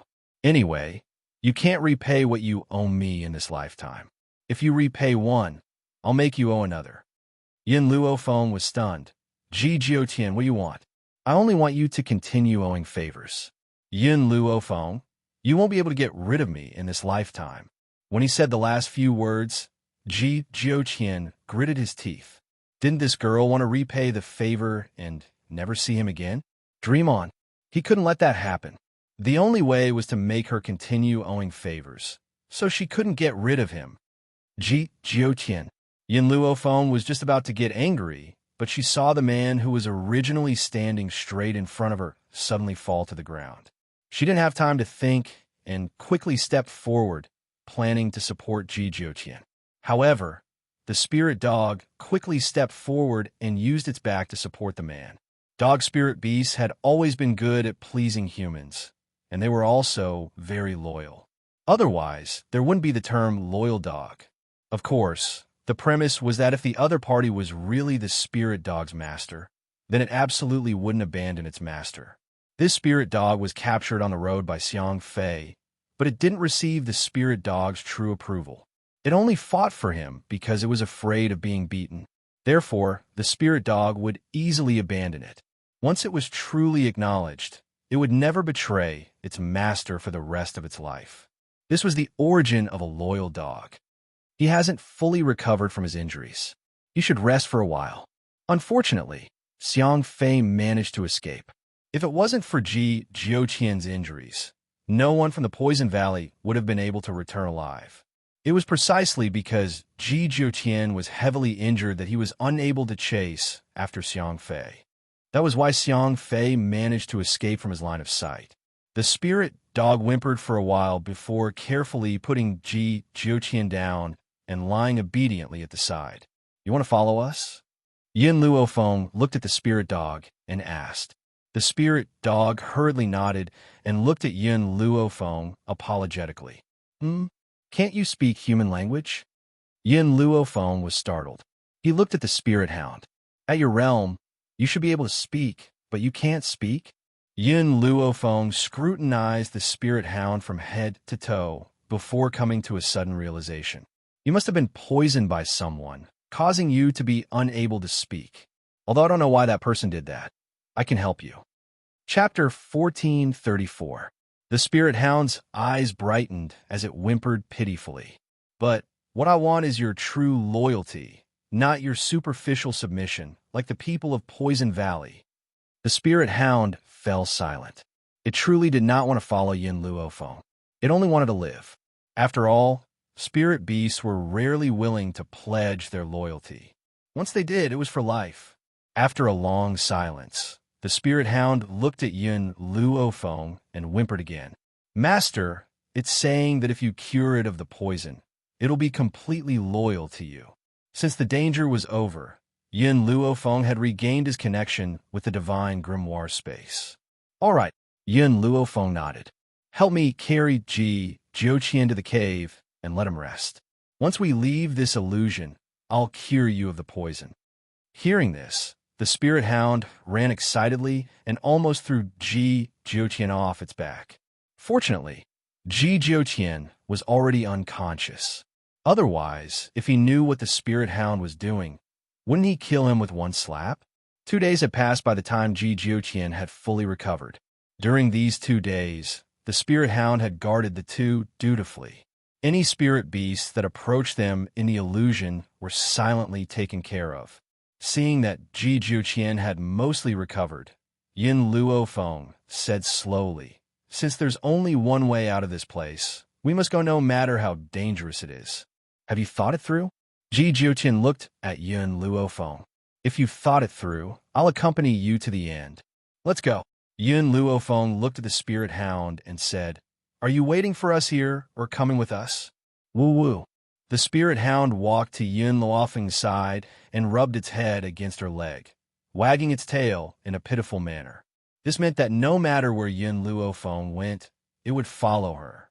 Anyway, you can't repay what you owe me in this lifetime. If you repay one, I'll make you owe another. Yin Luofeng was stunned. Ji Jiutian, what do you want? I only want you to continue owing favors. Yin Luo Feng, you won't be able to get rid of me in this lifetime. When he said the last few words, Ji Jiuqian gritted his teeth. Didn't this girl want to repay the favor and never see him again? Dream on. He couldn't let that happen. The only way was to make her continue owing favors, so she couldn't get rid of him. Ji Jiuqian. Yin Luo Feng was just about to get angry, but she saw the man who was originally standing straight in front of her suddenly fall to the ground. She didn't have time to think and quickly stepped forward, planning to support Ji Jiuqian. However, the spirit dog quickly stepped forward and used its back to support the man. Dog spirit beasts had always been good at pleasing humans, and they were also very loyal. Otherwise, there wouldn't be the term loyal dog. Of course, the premise was that if the other party was really the spirit dog's master, then it absolutely wouldn't abandon its master. This spirit dog was captured on the road by Xiang Fei, but it didn't receive the spirit dog's true approval. It only fought for him because it was afraid of being beaten. Therefore, the spirit dog would easily abandon it. Once it was truly acknowledged, it would never betray its master for the rest of its life. This was the origin of a loyal dog. He hasn't fully recovered from his injuries. You should rest for a while. Unfortunately, Xiang Fei managed to escape. If it wasn't for Ji Jiuqian's injuries, no one from the Poison Valley would have been able to return alive. It was precisely because Ji Jiuqian was heavily injured that he was unable to chase after Xiang Fei. That was why Xiang Fei managed to escape from his line of sight. The spirit dog whimpered for a while before carefully putting Ji Jiuqian down and lying obediently at the side. You want to follow us? Yin Luo Feng looked at the spirit dog and asked. The spirit dog hurriedly nodded and looked at Yin Luo Feng apologetically. Can't you speak human language? Yin Luo Feng was startled. He looked at the spirit hound. At your realm, you should be able to speak, but you can't speak? Yin Luo Feng scrutinized the spirit hound from head to toe before coming to a sudden realization. You must have been poisoned by someone, causing you to be unable to speak. Although I don't know why that person did that. I can help you. Chapter 1434. The spirit hound's eyes brightened as it whimpered pitifully. But what I want is your true loyalty, not your superficial submission, like the people of Poison Valley. The spirit hound fell silent. It truly did not want to follow Yin Luo Feng. It only wanted to live. After all, spirit beasts were rarely willing to pledge their loyalty. Once they did, it was for life. After a long silence, the spirit hound looked at Yin Luo Feng and whimpered again. Master, it's saying that if you cure it of the poison, it'll be completely loyal to you. Since the danger was over, Yin Luo Feng had regained his connection with the divine grimoire space. All right, Yin Luo Feng nodded. Help me carry Ji Jiuqian to the cave and let him rest. Once we leave this illusion, I'll cure you of the poison. Hearing this, the spirit hound ran excitedly and almost threw Ji Jiuqian off its back. Fortunately, Ji Jiuqian was already unconscious. Otherwise, if he knew what the spirit hound was doing, wouldn't he kill him with one slap? 2 days had passed by the time Ji Jiuqian had fully recovered. During these 2 days, the spirit hound had guarded the two dutifully. Any spirit beasts that approached them in the illusion were silently taken care of. Seeing that Ji Jiuqian had mostly recovered, Yin Luo Feng said slowly, Since there's only one way out of this place, we must go no matter how dangerous it is. Have you thought it through? Ji Jiuqian looked at Yin Luo Feng. If you've thought it through, I'll accompany you to the end. Let's go. Yin Luo Feng looked at the spirit hound and said, Are you waiting for us here or coming with us? Woo woo. The spirit hound walked to Yin Luo Feng's side and rubbed its head against her leg, wagging its tail in a pitiful manner. This meant that no matter where Yin Luo Feng went, it would follow her.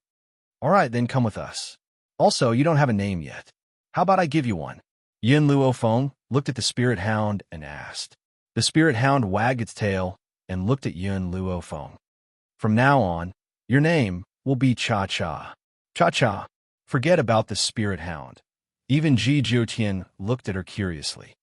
All right, then come with us. Also, you don't have a name yet. How about I give you one? Yin Luo Feng looked at the spirit hound and asked. The spirit hound wagged its tail and looked at Yin Luo Feng. From now on, your name will be Cha-Cha. Cha-Cha. Forget about the spirit hound. Even Ji Jiuqian looked at her curiously.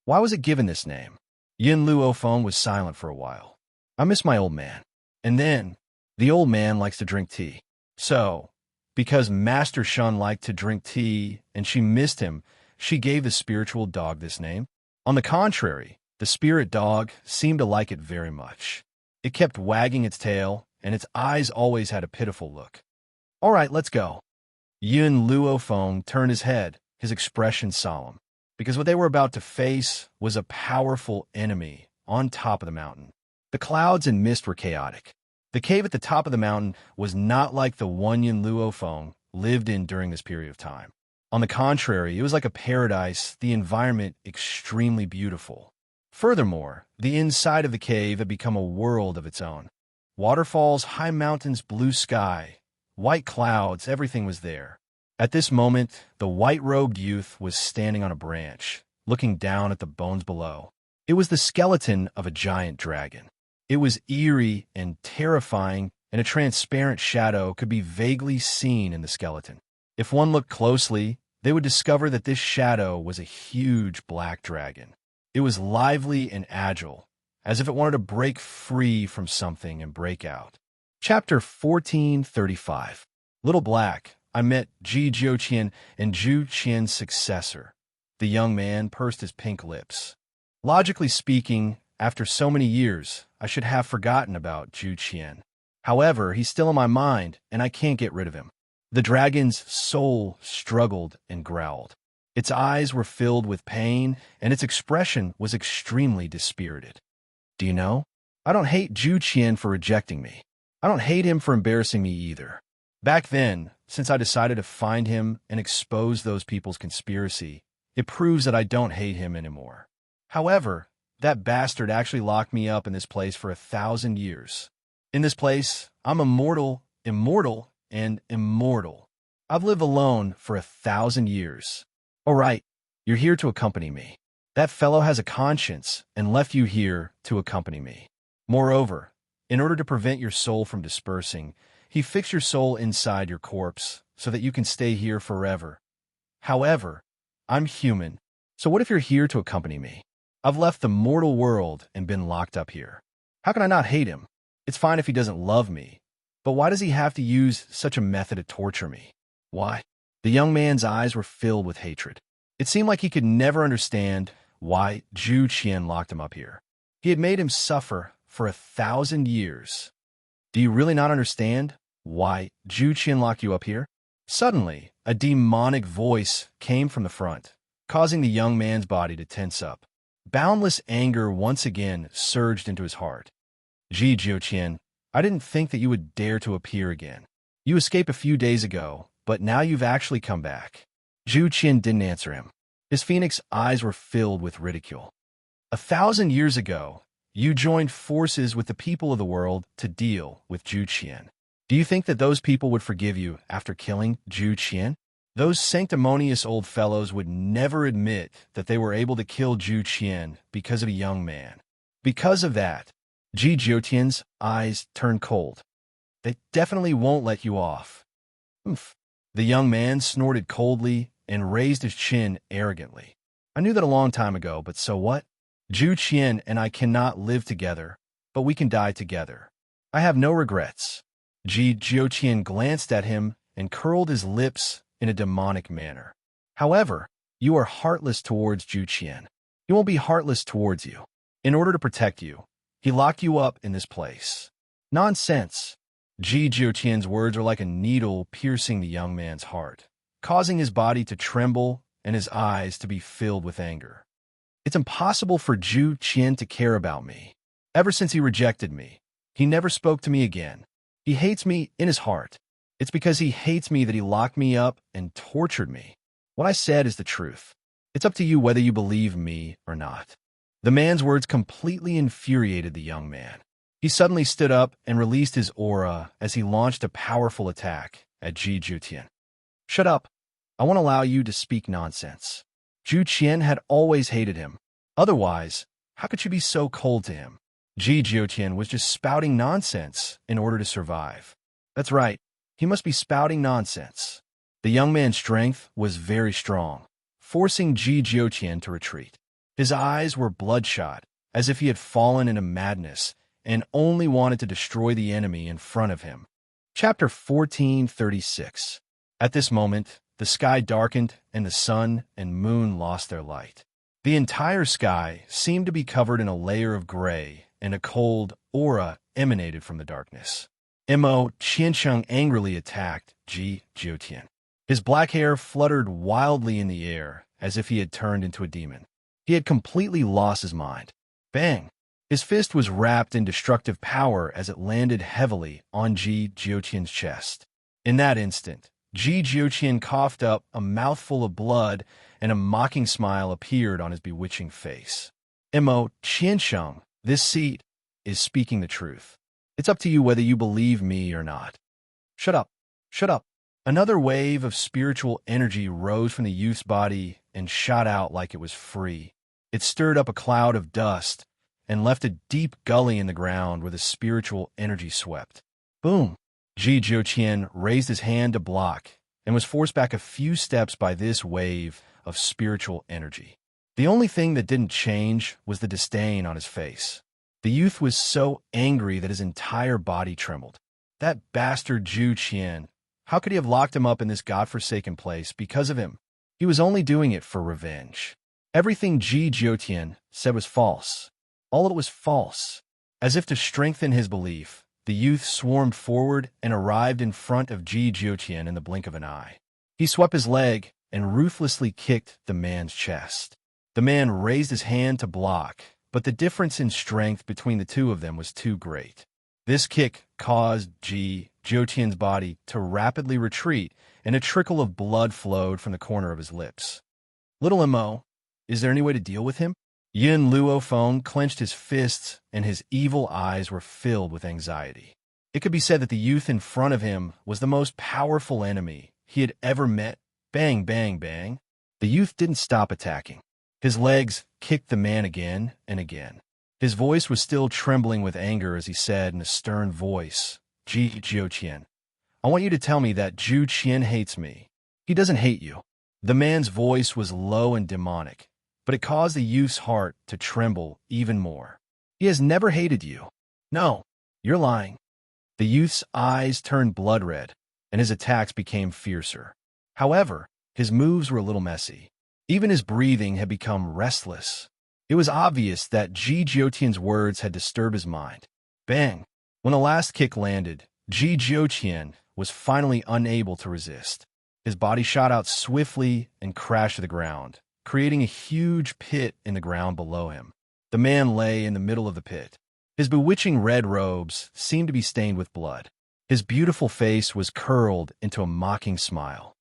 Why was it given this name? Yin Luo Feng was silent for a while. I miss my old man. And then, the old man likes to drink tea. So, because Master Shun liked to drink tea and she missed him, she gave the spiritual dog this name. On the contrary, the spirit dog seemed to like it very much. It kept wagging its tail, and its eyes always had a pitiful look. All right, let's go. Yun Luofeng turned his head, his expression solemn, because what they were about to face was a powerful enemy on top of the mountain. The clouds and mist were chaotic. The cave at the top of the mountain was not like the one Yun Luofeng lived in during this period of time. On the contrary, it was like a paradise, the environment extremely beautiful. Furthermore, the inside of the cave had become a world of its own. Waterfalls, high mountains, blue sky, white clouds, everything was there. At this moment, the white-robed youth was standing on a branch, looking down at the bones below. It was the skeleton of a giant dragon. It was eerie and terrifying, and a transparent shadow could be vaguely seen in the skeleton. If one looked closely, they would discover that this shadow was a huge black dragon. It was lively and agile, as if it wanted to break free from something and break out. Chapter 1435. Little Black, I met Ji Jiuqian and Zhu Qian's successor. The young man pursed his pink lips. Logically speaking, after so many years, I should have forgotten about Zhu Qian. However, he's still in my mind, and I can't get rid of him. The dragon's soul struggled and growled. Its eyes were filled with pain, and its expression was extremely dispirited. Do you know? I don't hate Zhu Qian for rejecting me. I don't hate him for embarrassing me either. Back then, since I decided to find him and expose those people's conspiracy, it proves that I don't hate him anymore. However, that bastard actually locked me up in this place for 1,000 years. In this place, I'm immortal, and immortal. I've lived alone for 1,000 years. All right, you're here to accompany me. That fellow has a conscience and left you here to accompany me. Moreover, in order to prevent your soul from dispersing, he fixed your soul inside your corpse so that you can stay here forever. However, I'm human, so what if you're here to accompany me? I've left the mortal world and been locked up here. How can I not hate him? It's fine if he doesn't love me, but why does he have to use such a method to torture me? Why? The young man's eyes were filled with hatred. It seemed like he could never understand why Zhu Qian locked him up here. He had made him suffer for 1,000 years. Do you really not understand why Zhu Qian locked you up here? Suddenly, a demonic voice came from the front, causing the young man's body to tense up. Boundless anger once again surged into his heart. Ji Jiuqian, I didn't think that you would dare to appear again. You escaped a few days ago, but now you've actually come back. Zhu Qian didn't answer him. His phoenix eyes were filled with ridicule. 1,000 years ago, you joined forces with the people of the world to deal with Zhu Qian. Do you think that those people would forgive you after killing Zhu Qian? Those sanctimonious old fellows would never admit that they were able to kill Zhu Qian because of a young man. Because of that, Ji Jiuqian's eyes turned cold. They definitely won't let you off. Oof. The young man snorted coldly and raised his chin arrogantly. I knew that a long time ago, but so what? Zhu Qian and I cannot live together, but we can die together. I have no regrets. Ji Jiuqian glanced at him and curled his lips in a demonic manner. However, you are heartless towards Zhu Qian. He won't be heartless towards you. In order to protect you, he locked you up in this place. Nonsense. Ji Jiuqian's words were like a needle piercing the young man's heart, causing his body to tremble and his eyes to be filled with anger. It's impossible for Zhu Qian to care about me. Ever since he rejected me, he never spoke to me again. He hates me in his heart. It's because he hates me that he locked me up and tortured me. What I said is the truth. It's up to you whether you believe me or not. The man's words completely infuriated the young man. He suddenly stood up and released his aura as he launched a powerful attack at Ji Jiuqian. Shut up. I won't allow you to speak nonsense. Zhu Qian had always hated him. Otherwise, how could you be so cold to him? Ji Jiuqian was just spouting nonsense in order to survive. That's right. He must be spouting nonsense. The young man's strength was very strong, forcing Ji Jiuqian to retreat. His eyes were bloodshot, as if he had fallen into madness, and only wanted to destroy the enemy in front of him. Chapter 1436. At this moment, the sky darkened and the sun and moon lost their light. The entire sky seemed to be covered in a layer of gray, and a cold aura emanated from the darkness. Mo Qiansheng angrily attacked Ji Jiutian. His black hair fluttered wildly in the air as if he had turned into a demon. He had completely lost his mind. Bang! His fist was wrapped in destructive power as it landed heavily on Ji Jiutian's chest. In that instant, Ji Jiutian coughed up a mouthful of blood, and a mocking smile appeared on his bewitching face. Mo Qiansheng, this seed is speaking the truth. It's up to you whether you believe me or not. Shut up. Shut up. Another wave of spiritual energy rose from the youth's body and shot out like it was free. It stirred up a cloud of dust and left a deep gully in the ground where the spiritual energy swept. Boom! Ji Jiutian raised his hand to block and was forced back a few steps by this wave of spiritual energy. The only thing that didn't change was the disdain on his face. The youth was so angry that his entire body trembled. That bastard Zhu Qian, how could he have locked him up in this godforsaken place because of him? He was only doing it for revenge. Everything Ji Jiutian said was false. All of it was false. As if to strengthen his belief, the youth swarmed forward and arrived in front of Ji Jiutian in the blink of an eye. He swept his leg and ruthlessly kicked the man's chest. The man raised his hand to block, but the difference in strength between the two of them was too great. This kick caused Ji Jiutian's body to rapidly retreat, and a trickle of blood flowed from the corner of his lips. Little Mo, is there any way to deal with him? Yin Luofeng clenched his fists, and his evil eyes were filled with anxiety. It could be said that the youth in front of him was the most powerful enemy he had ever met. Bang, bang, bang. The youth didn't stop attacking. His legs kicked the man again and again. His voice was still trembling with anger as he said in a stern voice, Ji Jiutian, I want you to tell me that Zhu Qian hates me. He doesn't hate you. The man's voice was low and demonic, but it caused the youth's heart to tremble even more. He has never hated you. No, you're lying. The youth's eyes turned blood red, and his attacks became fiercer. However, his moves were a little messy. Even his breathing had become restless. It was obvious that Ji Jiutian's words had disturbed his mind. Bang! When the last kick landed, Ji Jiutian was finally unable to resist. His body shot out swiftly and crashed to the ground, creating a huge pit in the ground below him. The man lay in the middle of the pit. His bewitching red robes seemed to be stained with blood. His beautiful face was curled into a mocking smile.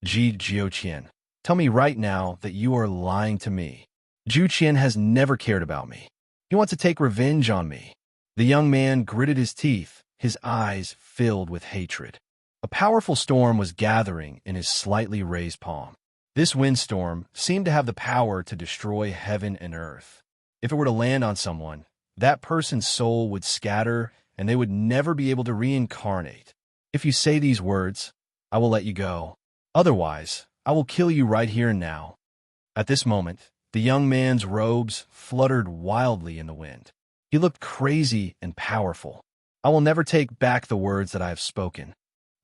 Ji Jiutian, tell me right now that you are lying to me. Zhu Qian has never cared about me. He wants to take revenge on me. The young man gritted his teeth, his eyes filled with hatred. A powerful storm was gathering in his slightly raised palm. This windstorm seemed to have the power to destroy heaven and earth. If it were to land on someone, that person's soul would scatter and they would never be able to reincarnate. If you say these words, I will let you go. Otherwise, I will kill you right here and now. At this moment, the young man's robes fluttered wildly in the wind. He looked crazy and powerful. I will never take back the words that I have spoken.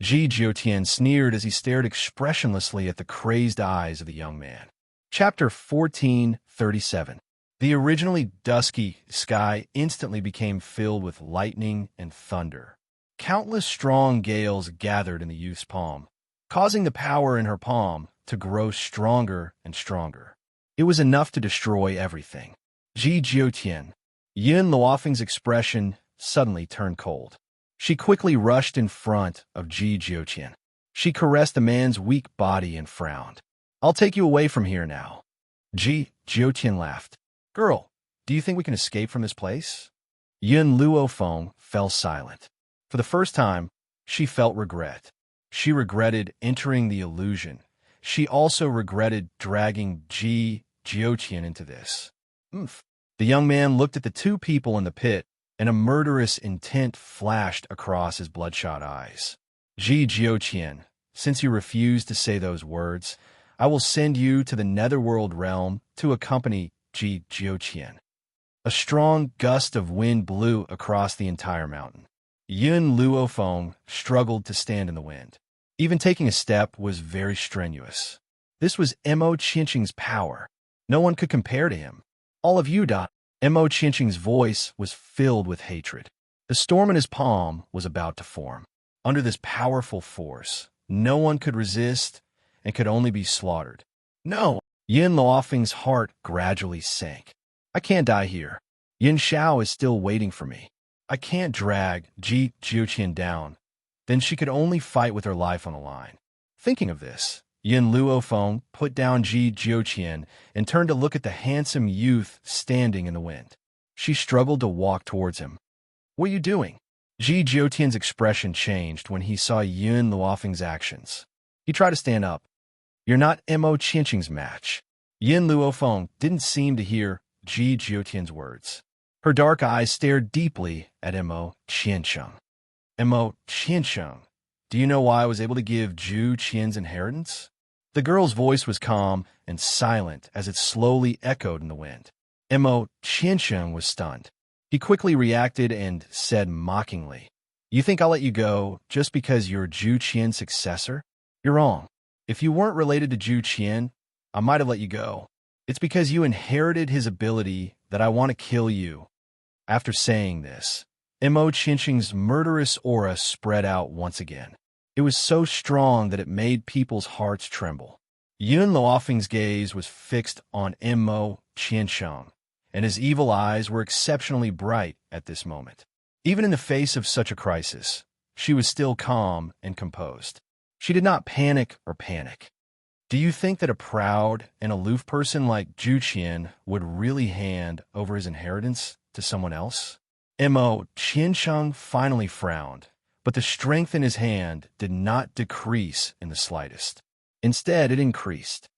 Ji Jiutian sneered as he stared expressionlessly at the crazed eyes of the young man. Chapter 1437. The originally dusky sky instantly became filled with lightning and thunder. Countless strong gales gathered in the youth's palm, causing the power in her palm to grow stronger and stronger. It was enough to destroy everything. Ji Jiutian, Yin Luofeng's expression suddenly turned cold. She quickly rushed in front of Ji Jiutian. She caressed the man's weak body and frowned. I'll take you away from here now. Ji Jiutian laughed. Girl, do you think we can escape from this place? Yin Luofeng fell silent. For the first time, she felt regret. She regretted entering the illusion. She also regretted dragging Ji Jiutian into this. The young man looked at the two people in the pit, and a murderous intent flashed across his bloodshot eyes. Ji Jiutian, since you refuse to say those words, I will send you to the netherworld realm to accompany Ji Jiutian. A strong gust of wind blew across the entire mountain. Yun Luofeng struggled to stand in the wind. Even taking a step was very strenuous. This was Mo Qinqing's power. No one could compare to him. All of you. Mo Qinqing's voice was filled with hatred. The storm in his palm was about to form. Under this powerful force, no one could resist and could only be slaughtered. No! Yin Luofeng's heart gradually sank. I can't die here. Yin Xiao is still waiting for me. I can't drag Ji Jiuqian down. Then she could only fight with her life on the line. Thinking of this, Yin Luofeng put down Ji Jiuqian and turned to look at the handsome youth standing in the wind. She struggled to walk towards him. What are you doing? Ji Jiuqian's expression changed when he saw Yin Luofeng's actions. He tried to stand up. You're not Mo Qinqing's match. Yin Luofeng didn't seem to hear Ji Jiuqian's words. Her dark eyes stared deeply at Mo Qinqing. Mo Qinqing, do you know why I was able to give Zhu Qian's inheritance? The girl's voice was calm and silent as it slowly echoed in the wind. Mo Qinqing was stunned. He quickly reacted and said mockingly, You think I'll let you go just because you're Zhu Qian's successor? You're wrong. If you weren't related to Zhu Qian, I might have let you go. It's because you inherited his ability that I want to kill you. After saying this, Mo Qinqing's murderous aura spread out once again. It was so strong that it made people's hearts tremble. Yun Luofeng's gaze was fixed on Mo Qinqing, and his evil eyes were exceptionally bright at this moment. Even in the face of such a crisis, she was still calm and composed. She did not panic or panic. Do you think that a proud and aloof person like Zhu Qian would really hand over his inheritance to someone else? Mo Qinqing finally frowned, but the strength in his hand did not decrease in the slightest. Instead, it increased.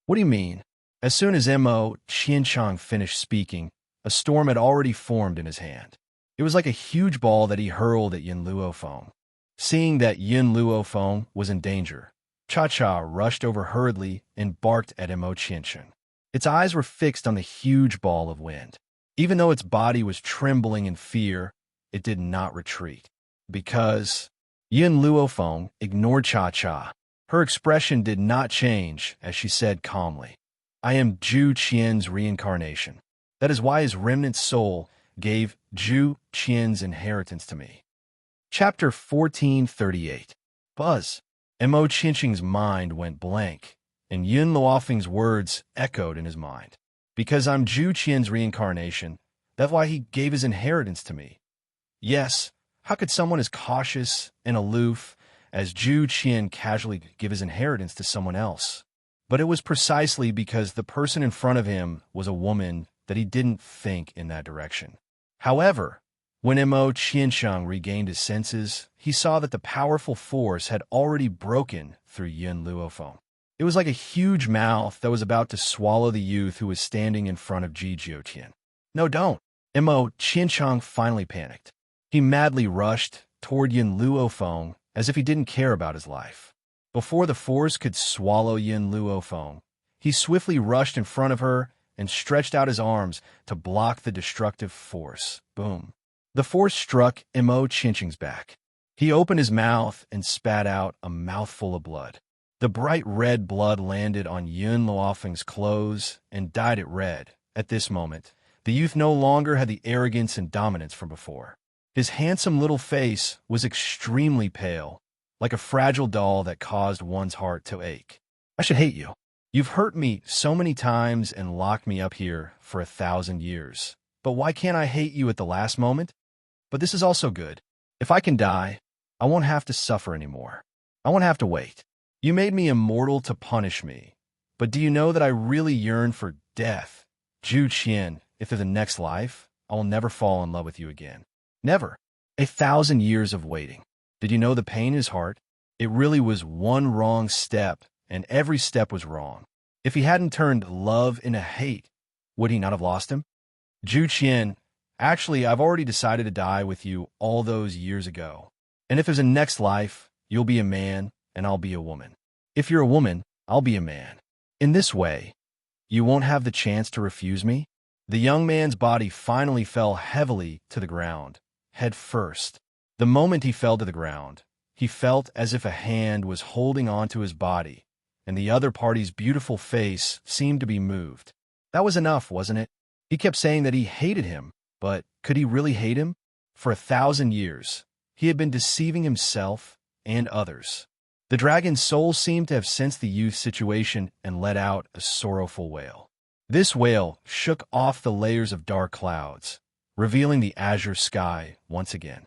What do you mean? As soon as Mo Qinqing finished speaking, a storm had already formed in his hand. It was like a huge ball that he hurled at Yin Luofeng. Seeing that Yin Luofeng was in danger, Cha-Cha rushed over hurriedly and barked at Mo Qinqing. Its eyes were fixed on the huge ball of wind. Even though its body was trembling in fear, it did not retreat. Because Yin Luofeng ignored Cha-Cha. Her expression did not change as she said calmly, I am Zhu Qian's reincarnation. That is why his remnant soul gave Zhu Qian's inheritance to me. Chapter 1438. Buzz. Mo Qinqing's mind went blank, and Yin Luofeng's words echoed in his mind. Because I'm Zhu Qian's reincarnation, that's why he gave his inheritance to me. Yes, how could someone as cautious and aloof as Zhu Qian casually give his inheritance to someone else? But it was precisely because the person in front of him was a woman that he didn't think in that direction. However, when Mo Qinqing regained his senses, he saw that the powerful force had already broken through Yin Luofeng. It was like a huge mouth that was about to swallow the youth who was standing in front of Ji Jiuqian. No, don't. Mo Qinqing finally panicked. He madly rushed toward Yin Luofeng as if he didn't care about his life. Before the force could swallow Yin Luofeng, he swiftly rushed in front of her and stretched out his arms to block the destructive force. Boom. The force struck Mo Qinqing's back. He opened his mouth and spat out a mouthful of blood. The bright red blood landed on Yun Luofeng's clothes and dyed it red. At this moment, the youth no longer had the arrogance and dominance from before. His handsome little face was extremely pale, like a fragile doll that caused one's heart to ache. I should hate you. You've hurt me so many times and locked me up here for 1,000 years. But why can't I hate you at the last moment? But this is also good. If I can die, I won't have to suffer anymore. I won't have to wait. You made me immortal to punish me. But do you know that I really yearn for death? Zhu Qian, if there's a next life, I will never fall in love with you again. Never. 1,000 years of waiting. Did you know the pain in his heart? It really was one wrong step, and every step was wrong. If he hadn't turned love into hate, would he not have lost him? Zhu Qian, actually, I've already decided to die with you all those years ago. And if there's a next life, you'll be a man, and I'll be a woman. If you're a woman, I'll be a man. In this way, you won't have the chance to refuse me? The young man's body finally fell heavily to the ground, head first. The moment he fell to the ground, he felt as if a hand was holding onto his body, and the other party's beautiful face seemed to be moved. That was enough, wasn't it? He kept saying that he hated him, but could he really hate him? For 1,000 years, he had been deceiving himself and others. The dragon's soul seemed to have sensed the youth's situation and let out a sorrowful wail. This wail shook off the layers of dark clouds, revealing the azure sky once again.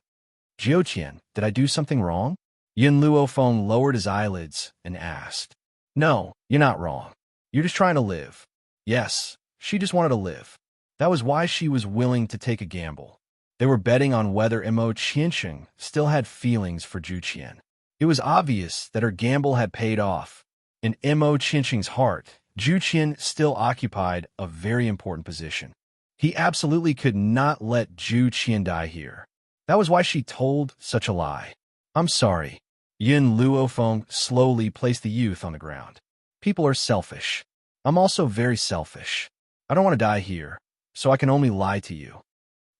Jiuqian, did I do something wrong? Yin Luofeng lowered his eyelids and asked. No, you're not wrong. You're just trying to live. Yes, she just wanted to live. That was why she was willing to take a gamble. They were betting on whether Mo Qiansheng still had feelings for Jiuqian. It was obvious that her gamble had paid off. In Mo Qiansheng's heart, Jiuqian still occupied a very important position. He absolutely could not let Jiuqian die here. That was why she told such a lie. I'm sorry. Yin Luofeng slowly placed the youth on the ground. People are selfish. I'm also very selfish. I don't want to die here, so I can only lie to you.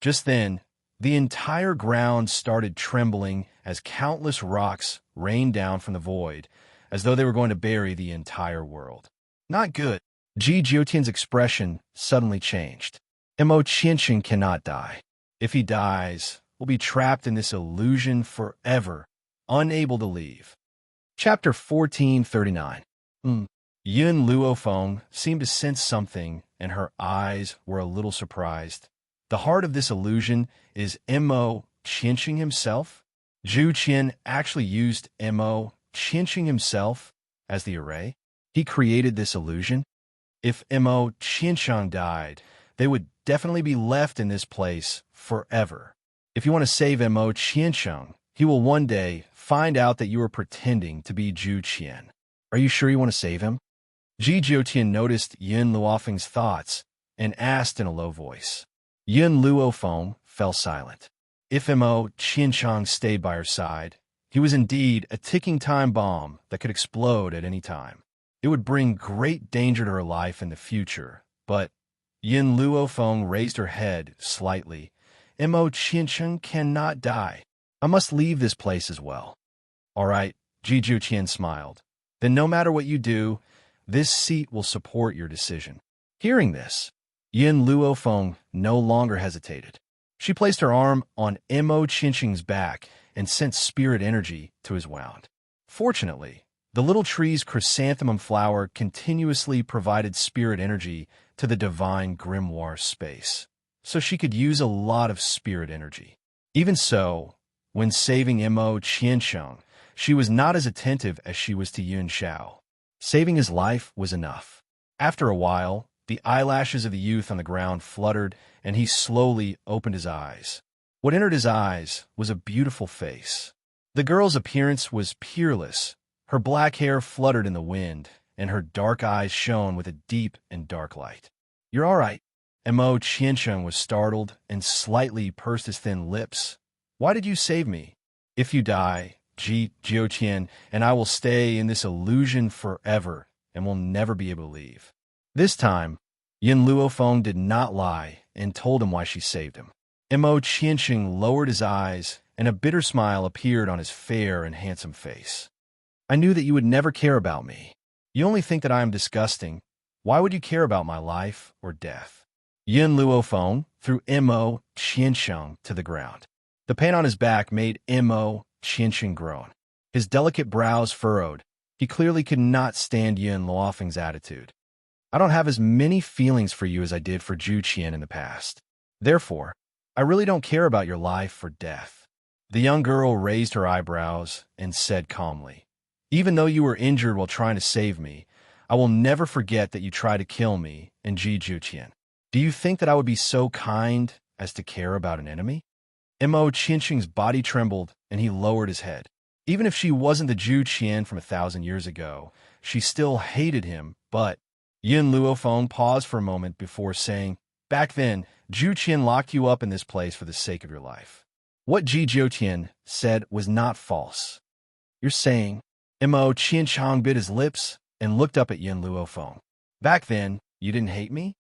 Just then, the entire ground started trembling as countless rocks rained down from the void, as though they were going to bury the entire world. Not good. Ji Jiutian's expression suddenly changed. Mo Qiansheng cannot die. If he dies, we'll be trapped in this illusion forever, unable to leave. Chapter 1439. Yun Luofeng seemed to sense something, and her eyes were a little surprised. The heart of this illusion is Mo Qiansheng himself? Zhu Qian actually used Mo Qiansheng himself as the array? He created this illusion? If Mo Qiansheng died, they would definitely be left in this place forever. If you want to save Mo Qiansheng, he will one day find out that you are pretending to be Zhu Qian. Are you sure you want to save him? Ji Jiutian noticed Yin Luofeng's thoughts and asked in a low voice. Yin Luofeng fell silent. If Mo Qiansheng stayed by her side, he was indeed a ticking time bomb that could explode at any time. It would bring great danger to her life in the future, but Yin Luofeng raised her head slightly. Mo Qiansheng cannot die. I must leave this place as well. All right, Ji Jiutian smiled. Then no matter what you do, this seat will support your decision. Hearing this, Yin Luofeng no longer hesitated. She placed her arm on Mo Qiansheng's back and sent spirit energy to his wound. Fortunately, the little tree's chrysanthemum flower continuously provided spirit energy to the divine grimoire space, so she could use a lot of spirit energy. Even so, when saving Mo Qiansheng, she was not as attentive as she was to Yun Xiao. Saving his life was enough. After a while, the eyelashes of the youth on the ground fluttered, and he slowly opened his eyes. What entered his eyes was a beautiful face. The girl's appearance was peerless. Her black hair fluttered in the wind, and her dark eyes shone with a deep and dark light. You're all right. Mo Qiansheng was startled and slightly pursed his thin lips. Why did you save me? If you die, Ji Jiutian and I will stay in this illusion forever and will never be able to leave. This time, Yin Luofeng did not lie and told him why she saved him. Mo Qiansheng lowered his eyes, and a bitter smile appeared on his fair and handsome face. I knew that you would never care about me. You only think that I am disgusting. Why would you care about my life or death? Yin Luofeng threw Mo Qiansheng to the ground. The pain on his back made Mo Qiansheng groan. His delicate brows furrowed. He clearly could not stand Yin Luofeng's attitude. I don't have as many feelings for you as I did for Zhu Qian in the past. Therefore, I really don't care about your life or death. The young girl raised her eyebrows and said calmly, Even though you were injured while trying to save me, I will never forget that you tried to kill me and Ji Jiutian. Do you think that I would be so kind as to care about an enemy? Mo Qiansheng's body trembled, and he lowered his head. Even if she wasn't the Zhu Qian from 1,000 years ago, she still hated him, but Yin Luofeng paused for a moment before saying, Back then, Zhu Qian locked you up in this place for the sake of your life. What Ji Jiutian said was not false. You're saying, Mo Qiansheng bit his lips and looked up at Yin Luofeng. Back then, you didn't hate me?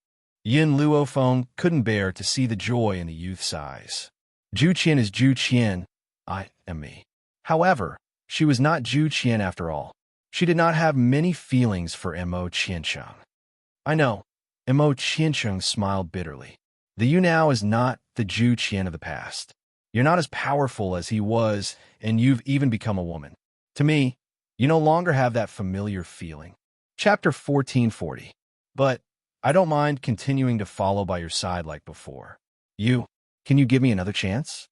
Yin Luofeng couldn't bear to see the joy in the youth's eyes. Zhu Qian is Zhu Qian. I am me. However, she was not Zhu Qian after all. She did not have many feelings for Mo Qiancheng. I know. Mo Qiancheng smiled bitterly. The you now is not the Zhu Qian of the past. You're not as powerful as he was, and you've even become a woman. To me, you no longer have that familiar feeling. Chapter 1440. But I don't mind continuing to follow by your side like before. Can you give me another chance?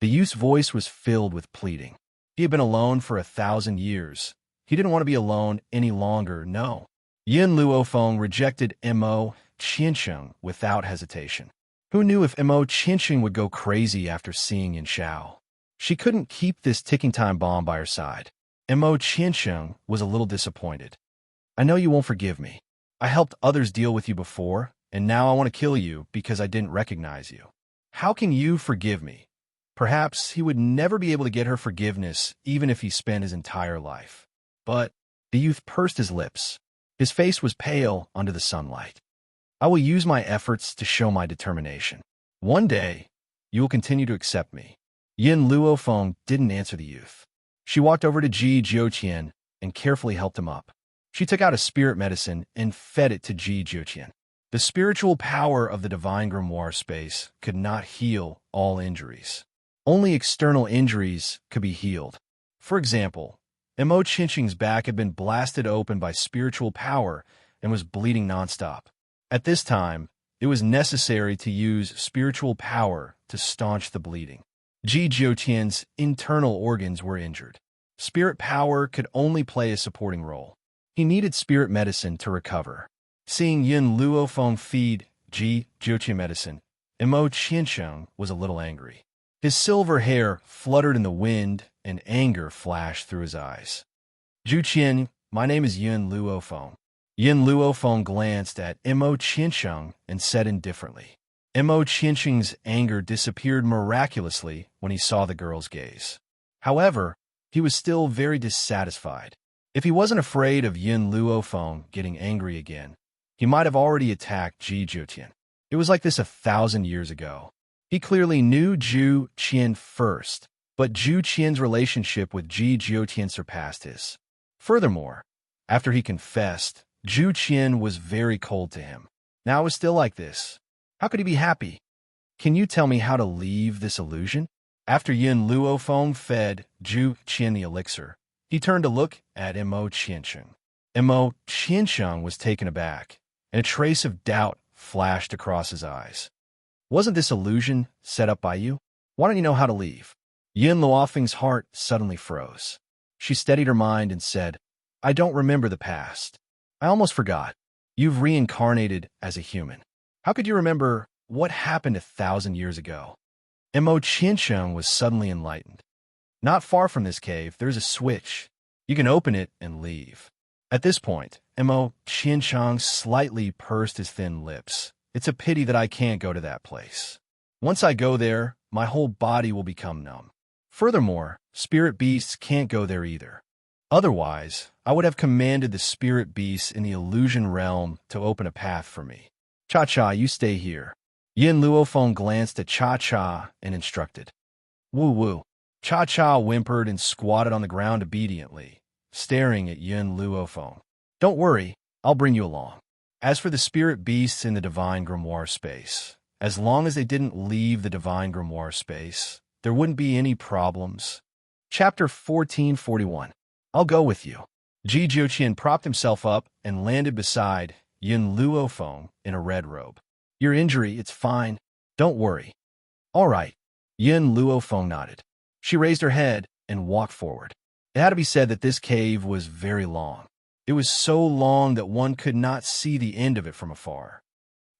The youth's voice was filled with pleading. He had been alone for 1,000 years. He didn't want to be alone any longer, no. Yin Luofeng rejected Mo Qiancheng without hesitation. Who knew if Mo Qiancheng would go crazy after seeing Yin Xiao? She couldn't keep this ticking time bomb by her side. Mo Qiancheng was a little disappointed. I know you won't forgive me. I helped others deal with you before, and now I want to kill you because I didn't recognize you. How can you forgive me? Perhaps he would never be able to get her forgiveness even if he spent his entire life. But the youth pursed his lips. His face was pale under the sunlight. I will use my efforts to show my determination. One day, you will continue to accept me. Yin Luofeng didn't answer the youth. She walked over to Ji Jiuqian and carefully helped him up. She took out a spirit medicine and fed it to Ji Jiuqian. The spiritual power of the divine grimoire space could not heal all injuries. Only external injuries could be healed. For example, Mo Qiancheng's back had been blasted open by spiritual power and was bleeding nonstop. At this time, it was necessary to use spiritual power to staunch the bleeding. Ji Jiuqian's internal organs were injured. Spirit power could only play a supporting role. He needed spirit medicine to recover. Seeing Yin Luofeng feed Ji Jiuqian medicine, Mo Qiancheng was a little angry. His silver hair fluttered in the wind and anger flashed through his eyes. Zhu Qian, my name is Yin Luofeng. Yin Luofeng glanced at Mo Qiancheng and said indifferently. Mo Qiancheng's anger disappeared miraculously when he saw the girl's gaze. However, he was still very dissatisfied. If he wasn't afraid of Yin Luofeng getting angry again, he might have already attacked Ji Jiuqian. It was like this 1,000 years ago. He clearly knew Zhu Qian first, but Zhu Qian's relationship with Ji Jiuqian surpassed his. Furthermore, after he confessed, Zhu Qian was very cold to him. Now it was still like this. How could he be happy? Can you tell me how to leave this illusion? After Yin Luofeng fed Zhu Qian the elixir, he turned to look at Mo Qiancheng. Mo Qiancheng was taken aback, and a trace of doubt flashed across his eyes. Wasn't this illusion set up by you? Why don't you know how to leave? Yin Luofeng's heart suddenly froze. She steadied her mind and said, I don't remember the past. I almost forgot. You've reincarnated as a human. How could you remember what happened 1,000 years ago? Mo Qiancheng was suddenly enlightened. Not far from this cave, there's a switch. You can open it and leave. At this point, Mo Qiancheng slightly pursed his thin lips. It's a pity that I can't go to that place. Once I go there, my whole body will become numb. Furthermore, spirit beasts can't go there either. Otherwise, I would have commanded the spirit beasts in the illusion realm to open a path for me. Cha-Cha, you stay here. Yin Luofeng glanced at Cha-Cha and instructed. Woo-woo. Cha-Cha whimpered and squatted on the ground obediently, staring at Yin Luofeng. Don't worry, I'll bring you along. As for the spirit beasts in the divine grimoire space, as long as they didn't leave the divine grimoire space, there wouldn't be any problems. Chapter 1441. I'll go with you. Ji Jiuqian propped himself up and landed beside Yin Luofeng in a red robe. Your injury, it's fine. Don't worry. All right. Yin Luofeng nodded. She raised her head and walked forward. It had to be said that this cave was very long. It was so long that one could not see the end of it from afar.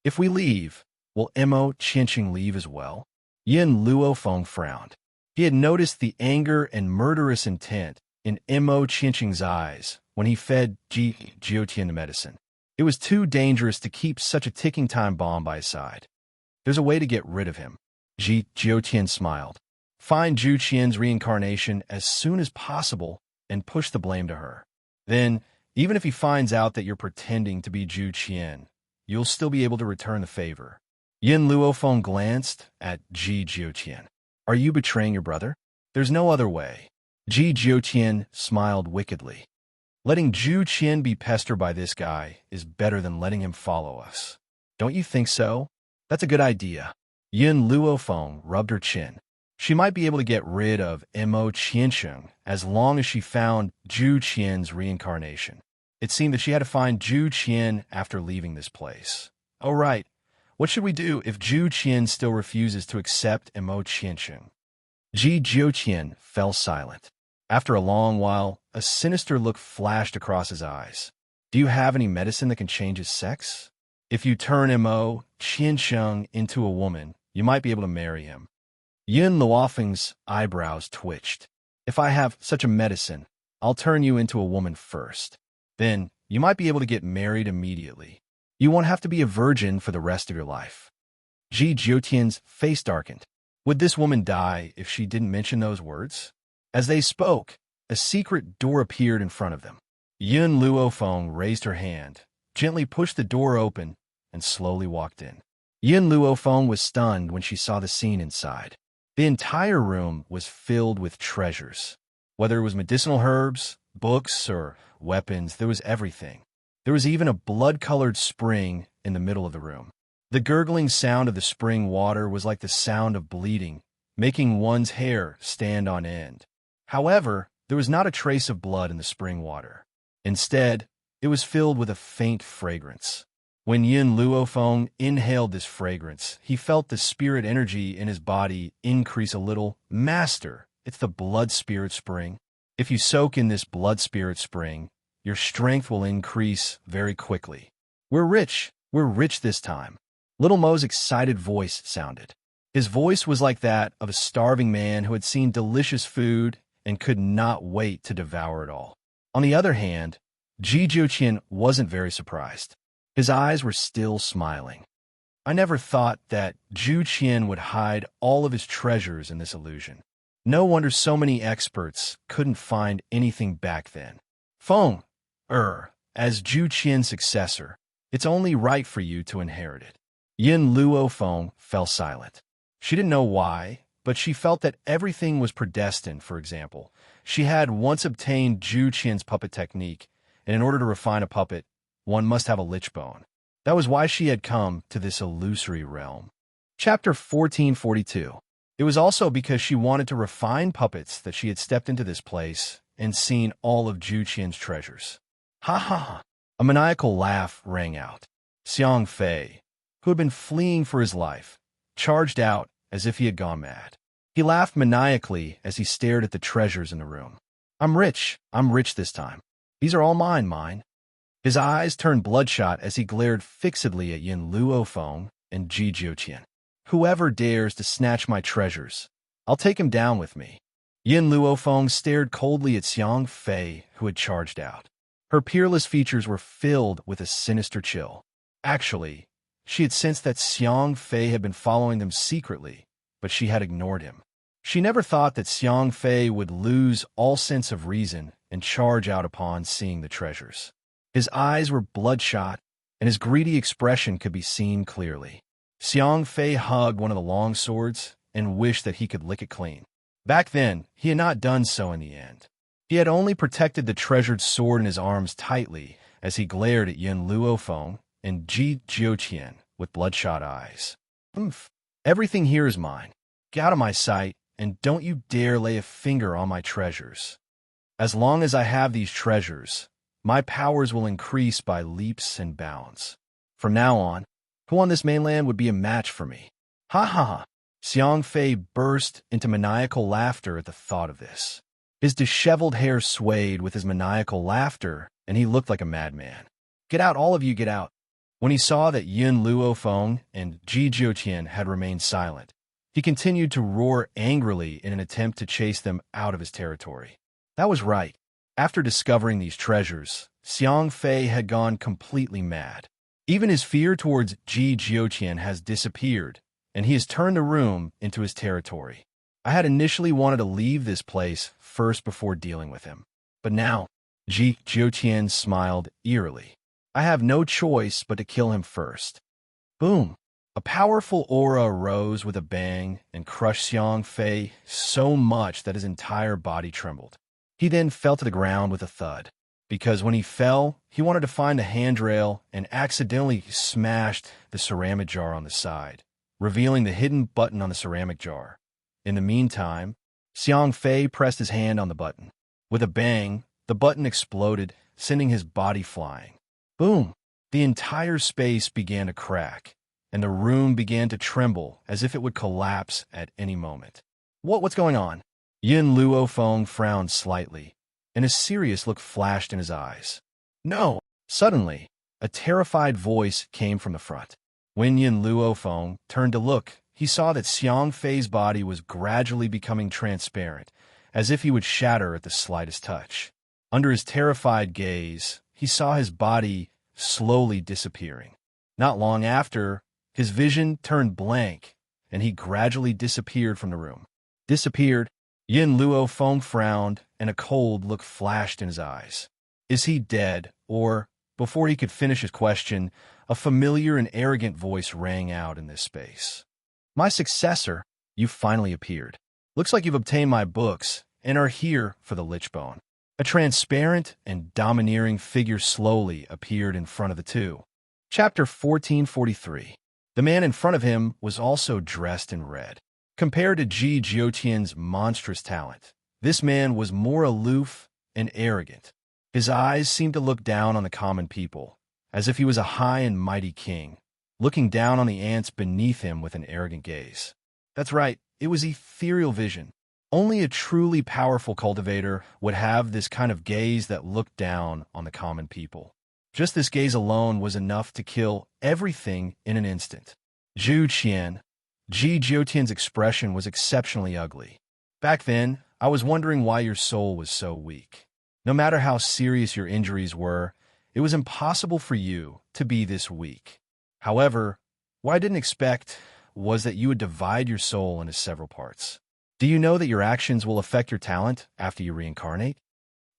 If we leave, will Mo Qiancheng leave as well? Yin Luofeng frowned. He had noticed the anger and murderous intent in Mo Qiancheng's eyes when he fed Ji Jiuqian the medicine. It was too dangerous to keep such a ticking time bomb by his side. There's a way to get rid of him. Ji Jiuqian smiled. Find Zhu Qian's reincarnation as soon as possible and push the blame to her. Then, even if he finds out that you're pretending to be Zhu Qian, you'll still be able to return the favor. Yin Luofeng glanced at Ji Jiuqian. Are you betraying your brother? There's no other way. Ji Jiuqian smiled wickedly. Letting Zhu Qian be pestered by this guy is better than letting him follow us. Don't you think so? That's a good idea. Yin Luofeng rubbed her chin. She might be able to get rid of Mo Qiansheng as long as she found Zhu Qian's reincarnation. It seemed that she had to find Zhu Qian after leaving this place. Oh, right. What should we do if Zhu Qian still refuses to accept Mo Qiansheng? Ji Jiuqian fell silent. After a long while, a sinister look flashed across his eyes. Do you have any medicine that can change his sex? If you turn Mo Qiansheng into a woman, you might be able to marry him. Yin Luofeng's eyebrows twitched. If I have such a medicine, I'll turn you into a woman first. Then, you might be able to get married immediately. You won't have to be a virgin for the rest of your life. Ji Jiutian's face darkened. Would this woman die if she didn't mention those words? As they spoke, a secret door appeared in front of them. Yin Luofeng raised her hand, gently pushed the door open, and slowly walked in. Yin Luofeng was stunned when she saw the scene inside. The entire room was filled with treasures. Whether it was medicinal herbs, books, or weapons, there was everything. There was even a blood-colored spring in the middle of the room. The gurgling sound of the spring water was like the sound of bleeding, making one's hair stand on end. However, there was not a trace of blood in the spring water. Instead, it was filled with a faint fragrance. When Yin Luofeng inhaled this fragrance, he felt the spirit energy in his body increase a little. Master, it's the blood spirit spring. If you soak in this blood spirit spring, your strength will increase very quickly. We're rich this time. Little Mo's excited voice sounded. His voice was like that of a starving man who had seen delicious food and could not wait to devour it all. On the other hand, Ji Jiuqian wasn't very surprised. His eyes were still smiling. I never thought that Zhu Qian would hide all of his treasures in this illusion. No wonder so many experts couldn't find anything back then. Feng, as Zhu Qian's successor, it's only right for you to inherit it. Yin Luofeng fell silent. She didn't know why, but she felt that everything was predestined. For example, she had once obtained Zhu Qian's puppet technique, and in order to refine a puppet, one must have a lich bone. That was why she had come to this illusory realm. Chapter 1442. It was also because she wanted to refine puppets that she had stepped into this place and seen all of Zhu Qian's treasures. Ha ha ha! A maniacal laugh rang out. Xiang Fei, who had been fleeing for his life, charged out as if he had gone mad. He laughed maniacally as he stared at the treasures in the room. I'm rich this time. These are all mine. His eyes turned bloodshot as he glared fixedly at Yin Luofeng and Ji Jiuqian. Whoever dares to snatch my treasures, I'll take him down with me. Yin Luofeng stared coldly at Xiang Fei, who had charged out. Her peerless features were filled with a sinister chill. Actually, she had sensed that Xiang Fei had been following them secretly, but she had ignored him. She never thought that Xiang Fei would lose all sense of reason and charge out upon seeing the treasures. His eyes were bloodshot, and his greedy expression could be seen clearly. Xiang Fei hugged one of the long swords and wished that he could lick it clean. Back then, he had not done so in the end. He had only protected the treasured sword in his arms tightly as he glared at Yin Luofeng and Ji Jiuqian with bloodshot eyes. Everything here is mine. Get out of my sight, and don't you dare lay a finger on my treasures. As long as I have these treasures, my powers will increase by leaps and bounds. From now on, who on this mainland would be a match for me? Ha ha ha! Xiang Fei burst into maniacal laughter at the thought of this. His disheveled hair swayed with his maniacal laughter, and he looked like a madman. Get out, all of you, get out! When he saw that Yin Luofeng and Ji Jiuqian had remained silent, he continued to roar angrily in an attempt to chase them out of his territory. That was right. After discovering these treasures, Xiang Fei had gone completely mad. Even his fear towards Ji Jiuqian has disappeared, and he has turned the room into his territory. I had initially wanted to leave this place first before dealing with him. But now, Ji Jiuqian smiled eerily. I have no choice but to kill him first. Boom! A powerful aura arose with a bang and crushed Xiang Fei so much that his entire body trembled. He then fell to the ground with a thud, because when he fell, he wanted to find a handrail and accidentally smashed the ceramic jar on the side, revealing the hidden button on the ceramic jar. In the meantime, Xiang Fei pressed his hand on the button. With a bang, the button exploded, sending his body flying. Boom! The entire space began to crack, and the room began to tremble as if it would collapse at any moment. What's going on? Yin Luofeng frowned slightly, and a serious look flashed in his eyes. No! Suddenly, a terrified voice came from the front. When Yin Luofeng turned to look, he saw that Xiang Fei's body was gradually becoming transparent, as if he would shatter at the slightest touch. Under his terrified gaze, he saw his body slowly disappearing. Not long after, his vision turned blank, and he gradually disappeared from the room. Disappeared? Yin Luofeng frowned, and a cold look flashed in his eyes. Is he dead? Or, before he could finish his question, a familiar and arrogant voice rang out in this space. My successor, you finally appeared. Looks like you've obtained my books, and are here for the Lichbone. A transparent and domineering figure slowly appeared in front of the two. Chapter 1443. The man in front of him was also dressed in red. Compared to Ji Jiotian's monstrous talent, this man was more aloof and arrogant. His eyes seemed to look down on the common people, as if he was a high and mighty king, looking down on the ants beneath him with an arrogant gaze. That's right, it was ethereal vision. Only a truly powerful cultivator would have this kind of gaze that looked down on the common people. Just this gaze alone was enough to kill everything in an instant. Zhu Qian. Ji Jiotian's expression was exceptionally ugly. Back then, I was wondering why your soul was so weak. No matter how serious your injuries were, it was impossible for you to be this weak. However, what I didn't expect was that you would divide your soul into several parts. Do you know that your actions will affect your talent after you reincarnate?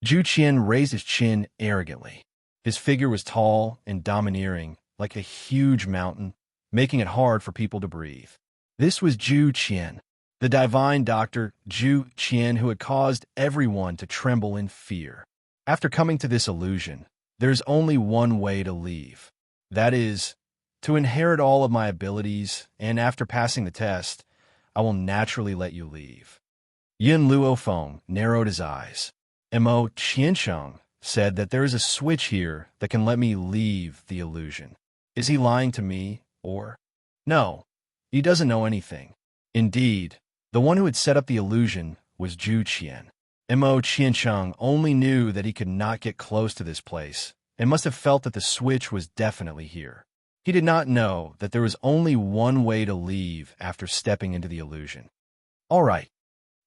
Zhu Qian raised his chin arrogantly. His figure was tall and domineering, like a huge mountain, making it hard for people to breathe. This was Zhu Qian, the divine doctor Zhu Qian who had caused everyone to tremble in fear. After coming to this illusion, there's only one way to leave. That is, to inherit all of my abilities, and after passing the test, I will naturally let you leave. Yin Luofeng narrowed his eyes. Mo Qiansheng said that there is a switch here that can let me leave the illusion. Is he lying to me, or? No, he doesn't know anything. Indeed, the one who had set up the illusion was Zhu Qian. Mo Qiansheng only knew that he could not get close to this place, and must have felt that the switch was definitely here. He did not know that there was only one way to leave after stepping into the illusion. All right.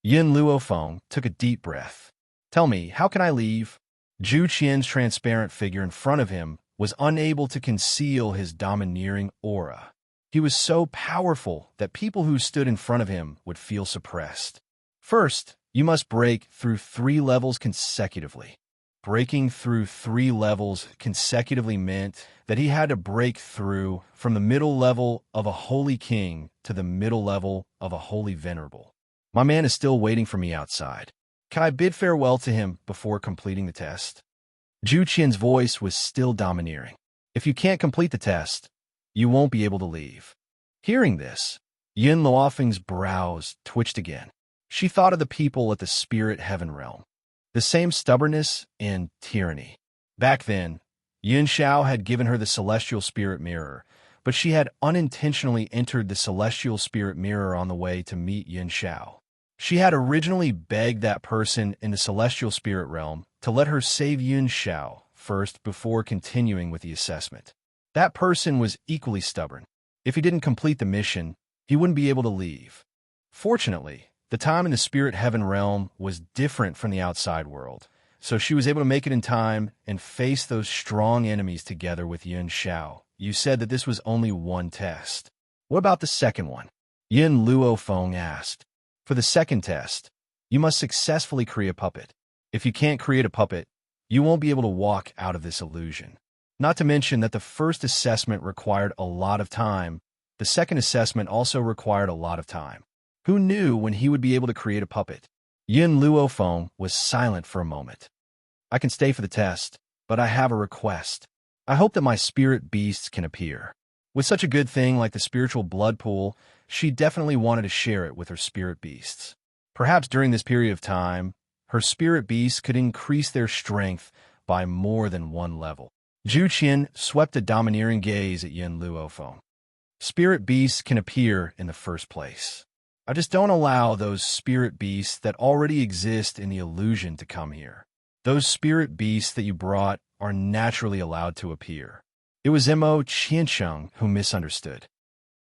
Yin Luofeng took a deep breath. Tell me, how can I leave? Zhu Qian's transparent figure in front of him was unable to conceal his domineering aura. He was so powerful that people who stood in front of him would feel suppressed. First, you must break through 3 levels consecutively. Breaking through 3 levels consecutively meant that he had to break through from the middle level of a holy king to the middle level of a holy venerable. My man is still waiting for me outside. Can I bid farewell to him before completing the test? Zhu Qian's voice was still domineering. If you can't complete the test, you won't be able to leave. Hearing this, Yin Luofeng's brows twitched again. She thought of the people at the spirit heaven realm. The same stubbornness and tyranny. Back then, Yin Xiao had given her the celestial spirit mirror, but she had unintentionally entered the celestial spirit mirror on the way to meet Yin Xiao. She had originally begged that person in the celestial spirit realm to let her save Yin Xiao first before continuing with the assessment. That person was equally stubborn. If he didn't complete the mission, he wouldn't be able to leave. Fortunately, the time in the spirit heaven realm was different from the outside world, so she was able to make it in time and face those strong enemies together with Yin Xiao. You said that this was only one test. What about the second one? Yin Luofeng asked. For the second test, you must successfully create a puppet. If you can't create a puppet, you won't be able to walk out of this illusion. Not to mention that the first assessment required a lot of time. The second assessment also required a lot of time. Who knew when he would be able to create a puppet? Yin Luofeng was silent for a moment. I can stay for the test, but I have a request. I hope that my spirit beasts can appear. With such a good thing like the spiritual blood pool, she definitely wanted to share it with her spirit beasts. Perhaps during this period of time, her spirit beasts could increase their strength by more than one level. Zhu Qian swept a domineering gaze at Yin Luofeng. Spirit beasts can appear in the first place. I just don't allow those spirit beasts that already exist in the illusion to come here. Those spirit beasts that you brought are naturally allowed to appear. It was Mo Qiansheng who misunderstood.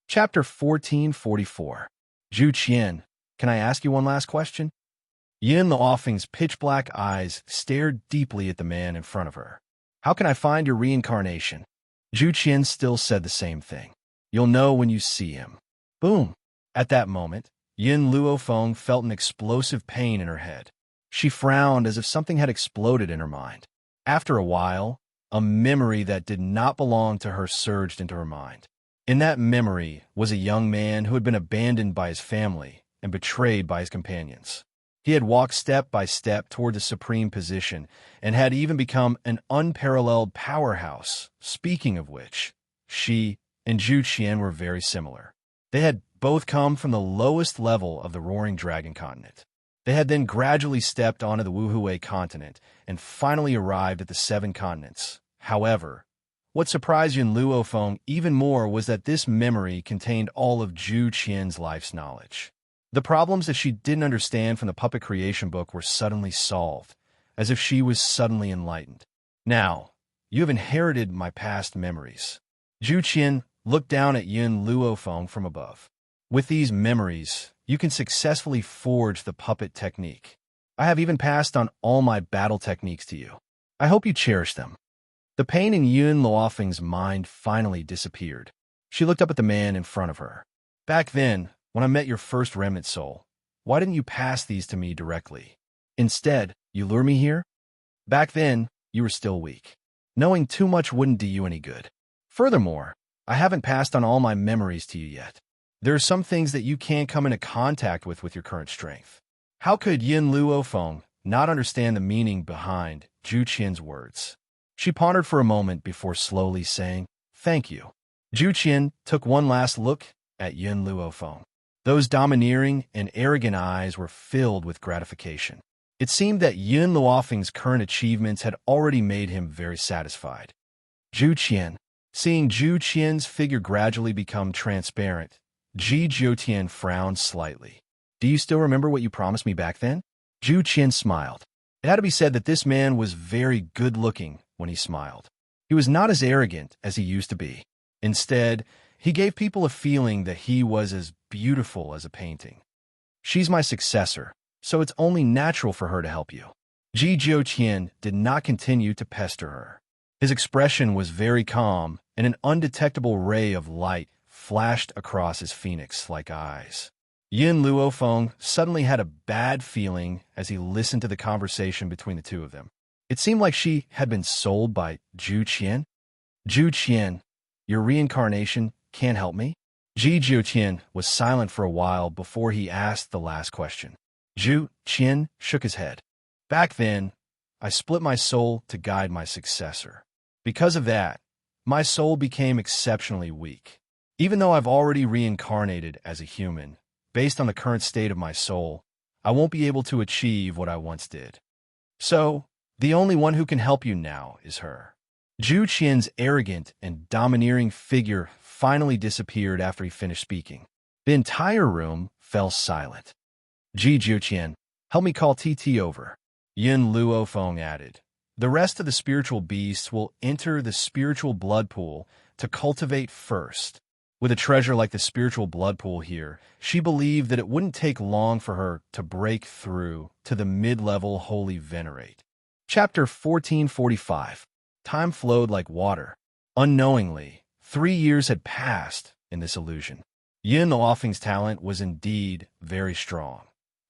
Chapter 1444. Zhu Qian, can I ask you one last question? Yin Luofeng's pitch-black eyes stared deeply at the man in front of her. How can I find your reincarnation? Zhu Qian still said the same thing. You'll know when you see him. Boom! At that moment, Yin Luofeng felt an explosive pain in her head. She frowned as if something had exploded in her mind. After a while, a memory that did not belong to her surged into her mind. In that memory was a young man who had been abandoned by his family and betrayed by his companions. He had walked step by step toward the supreme position and had even become an unparalleled powerhouse, speaking of which, she and Zhu Qian were very similar. They had both come from the lowest level of the Roaring Dragon continent. They had then gradually stepped onto the Wuhui continent and finally arrived at the seven continents. However, what surprised Yin Luofeng even more was that this memory contained all of Zhu Qian's life's knowledge. The problems that she didn't understand from the puppet creation book were suddenly solved, as if she was suddenly enlightened. Now, you have inherited my past memories. Zhu Qian looked down at Yin Luofeng from above. With these memories, you can successfully forge the puppet technique. I have even passed on all my battle techniques to you. I hope you cherish them. The pain in Yin Luofeng's mind finally disappeared. She looked up at the man in front of her. Back then, when I met your first remnant soul, why didn't you pass these to me directly? Instead, you lure me here? Back then, you were still weak. Knowing too much wouldn't do you any good. Furthermore, I haven't passed on all my memories to you yet. There are some things that you can't come into contact with your current strength. How could Yin Luofeng not understand the meaning behind Zhu Qian's words? She pondered for a moment before slowly saying, "Thank you." Zhu Qian took one last look at Yin Luofeng. Those domineering and arrogant eyes were filled with gratification. It seemed that Yin Luofeng's current achievements had already made him very satisfied. Zhu Qian. Seeing Zhu Qian's figure gradually become transparent, Ji Jiutian frowned slightly. Do you still remember what you promised me back then? Zhu Qian smiled. It had to be said that this man was very good-looking when he smiled. He was not as arrogant as he used to be. Instead, he gave people a feeling that he was as beautiful as a painting. She's my successor, so it's only natural for her to help you. Ji Jiutian did not continue to pester her. His expression was very calm, and an undetectable ray of light flashed across his phoenix-like eyes. Yin Luofeng suddenly had a bad feeling as he listened to the conversation between the two of them. It seemed like she had been sold by Zhu Qian. Zhu Qian, your reincarnation can't help me? Ji Jiutian was silent for a while before he asked the last question. Zhu Qian shook his head. Back then, I split my soul to guide my successor. Because of that, my soul became exceptionally weak. Even though I've already reincarnated as a human, based on the current state of my soul, I won't be able to achieve what I once did. So, the only one who can help you now is her. Zhu Qian's arrogant and domineering figure finally disappeared after he finished speaking. The entire room fell silent. Ji Jiutian, help me call TT over. Yin Luofeng added. The rest of the spiritual beasts will enter the spiritual blood pool to cultivate first. With a treasure like the spiritual blood pool here, she believed that it wouldn't take long for her to break through to the mid-level holy venerate. Chapter 1445. Time flowed like water. Unknowingly, 3 years had passed in this illusion. Yin Luofeng's talent was indeed very strong.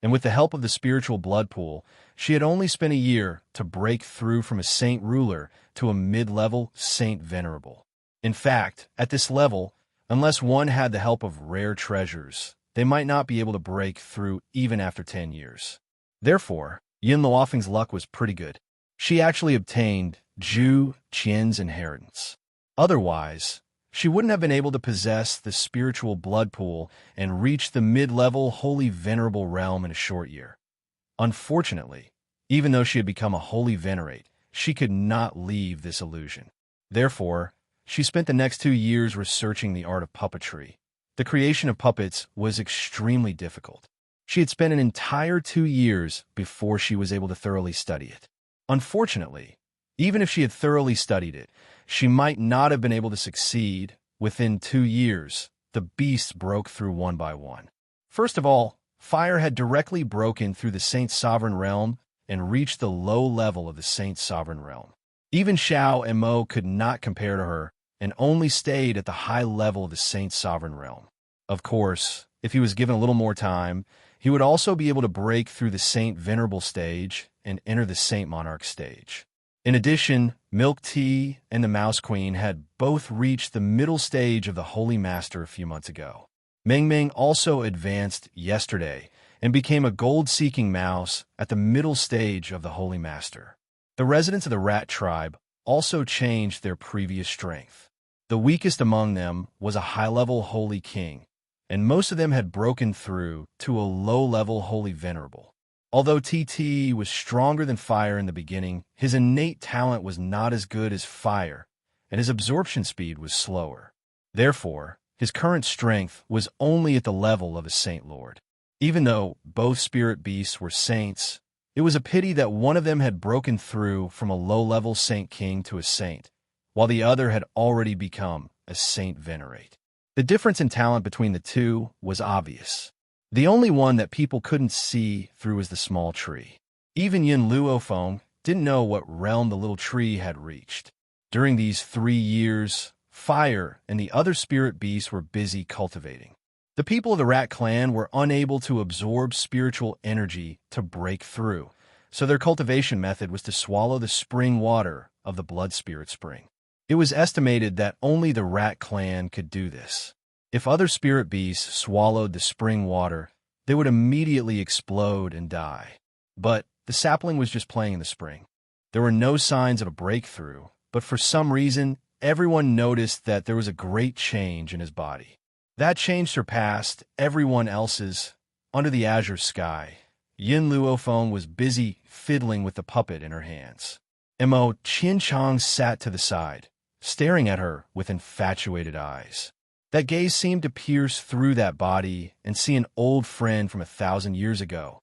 and with the help of the spiritual blood pool, she had only spent a year to break through from a saint ruler to a mid-level saint venerable. In fact, at this level, unless one had the help of rare treasures, they might not be able to break through even after 10 years. Therefore, Yin Luofeng's luck was pretty good. She actually obtained Zhu Qian's inheritance. Otherwise, she wouldn't have been able to possess the spiritual blood pool and reach the mid-level holy venerable realm in a short year. Unfortunately, even though she had become a holy venerate, she could not leave this illusion. Therefore, she spent the next 2 years researching the art of puppetry. The creation of puppets was extremely difficult. She had spent an entire 2 years before she was able to thoroughly study it. Unfortunately, even if she had thoroughly studied it, she might not have been able to succeed. Within 2 years, the beasts broke through one by one. First of all, fire had directly broken through the Saint's sovereign realm and reached the low level of the Saint's sovereign realm. Even Xiao and Mo could not compare to her and only stayed at the high level of the Saint's sovereign realm. Of course, if he was given a little more time, he would also be able to break through the Saint Venerable stage and enter the Saint Monarch stage. In addition, Milk Tea and the Mouse Queen had both reached the middle stage of the Holy Master a few months ago. Meng Meng also advanced yesterday and became a gold-seeking mouse at the middle stage of the Holy Master. The residents of the rat tribe also changed their previous strength. The weakest among them was a high-level Holy King, and most of them had broken through to a low-level Holy Venerable. Although TT was stronger than fire in the beginning, his innate talent was not as good as fire, and his absorption speed was slower. Therefore, his current strength was only at the level of a Saint Lord. Even though both spirit beasts were saints, it was a pity that one of them had broken through from a low-level Saint King to a saint, while the other had already become a Saint Venerate. The difference in talent between the two was obvious. The only one that people couldn't see through was the small tree. Even Yin Luofeng didn't know what realm the little tree had reached. During these 3 years, fire and the other spirit beasts were busy cultivating. The people of the Rat clan were unable to absorb spiritual energy to break through, so their cultivation method was to swallow the spring water of the blood spirit spring. It was estimated that only the Rat clan could do this. If other spirit beasts swallowed the spring water, they would immediately explode and die. But the sapling was just playing in the spring. There were no signs of a breakthrough, but for some reason, everyone noticed that there was a great change in his body. That change surpassed everyone else's. Under the azure sky, Yin Luofeng was busy fiddling with the puppet in her hands. Mo Qianchang sat to the side, staring at her with infatuated eyes. That gaze seemed to pierce through that body and see an old friend from 1,000 years ago.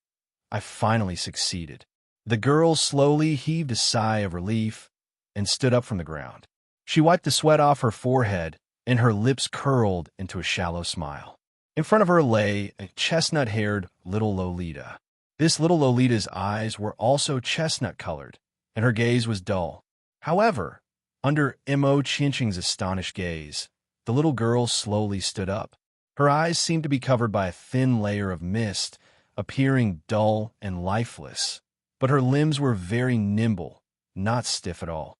I finally succeeded. The girl slowly heaved a sigh of relief and stood up from the ground. She wiped the sweat off her forehead, and her lips curled into a shallow smile. In front of her lay a chestnut-haired little Lolita. This little Lolita's eyes were also chestnut-colored, and her gaze was dull. However, under Mo Qianqing's astonished gaze, the little girl slowly stood up. Her eyes seemed to be covered by a thin layer of mist, appearing dull and lifeless, but her limbs were very nimble, not stiff at all.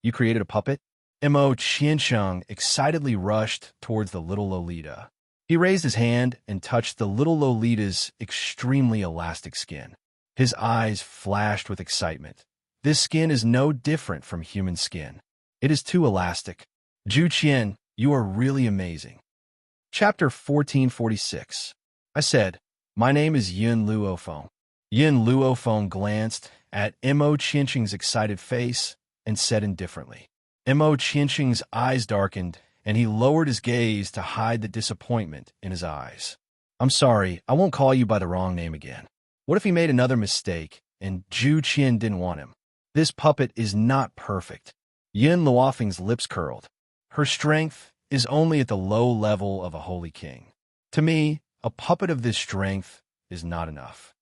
"You created a puppet?" Mo Qiancheng excitedly rushed towards the little Lolita. He raised his hand and touched the little Lolita's extremely elastic skin. His eyes flashed with excitement. This skin is no different from human skin. It is too elastic. Zhu Qian, you are really amazing. Chapter 1446. I said, "My name is Yin Luofeng." Yin Luofeng glanced at Mo Qianqing's excited face and said indifferently. Mo Qianqing's eyes darkened, and he lowered his gaze to hide the disappointment in his eyes. "I'm sorry, I won't call you by the wrong name again. What if he made another mistake, and Zhu Qian didn't want him? This puppet is not perfect." Yin Luofeng's lips curled. Her strength is only at the low level of a holy king. To me, a puppet of this strength is not enough.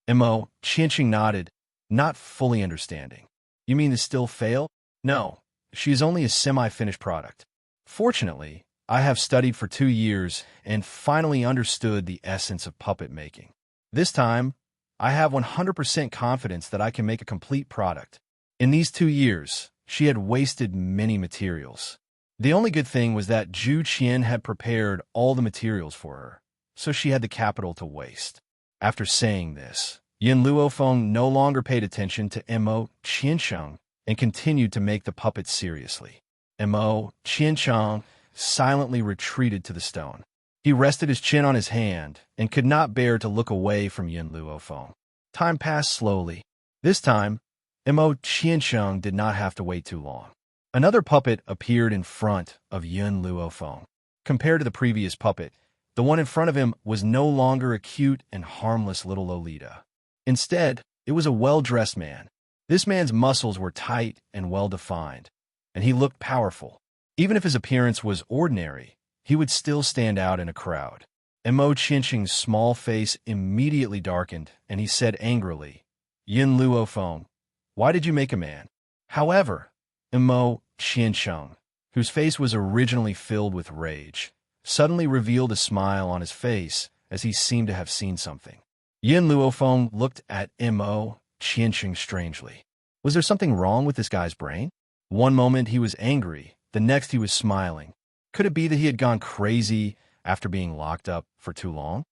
Mo Qianqing nodded, not fully understanding. "You mean to still fail?" "No, she is only a semi-finished product. Fortunately, I have studied for 2 years and finally understood the essence of puppet making. This time, I have 100% confidence that I can make a complete product. In these 2 years, she had wasted many materials. The only good thing was that Zhu Qian had prepared all the materials for her, so she had the capital to waste. After saying this, Yin Luofeng no longer paid attention to Mo Qiansheng and continued to make the puppet seriously. Mo Qiansheng silently retreated to the stone. He rested his chin on his hand and could not bear to look away from Yin Luofeng. Time passed slowly. This time, Mo Qiansheng did not have to wait too long. Another puppet appeared in front of Yin Luofeng. Compared to the previous puppet, the one in front of him was no longer a cute and harmless little Lolita. Instead, it was a well-dressed man. This man's muscles were tight and well-defined, and he looked powerful. Even if his appearance was ordinary, he would still stand out in a crowd. Mo Qiansheng's small face immediately darkened, and he said angrily, "Yin Luofeng, why did you make a man?" However, Mo Qiansheng, whose face was originally filled with rage, suddenly revealed a smile on his face as he seemed to have seen something. Yin Luofeng looked at Mo Qiansheng strangely. Was there something wrong with this guy's brain? One moment he was angry, the next he was smiling. Could it be that he had gone crazy after being locked up for too long?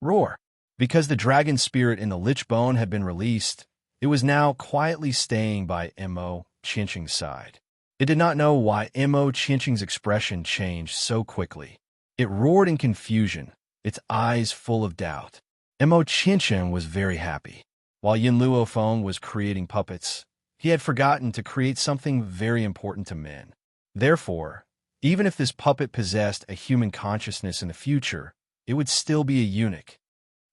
Roar! Because the dragon spirit in the lich bone had been released, it was now quietly staying by Mo Qiansheng's side. It did not know why Mo Qiansheng's expression changed so quickly. It roared in confusion, its eyes full of doubt. Mo Qiansheng was very happy. While Yin Luofeng was creating puppets, he had forgotten to create something very important to men. Therefore, even if this puppet possessed a human consciousness in the future, it would still be a eunuch.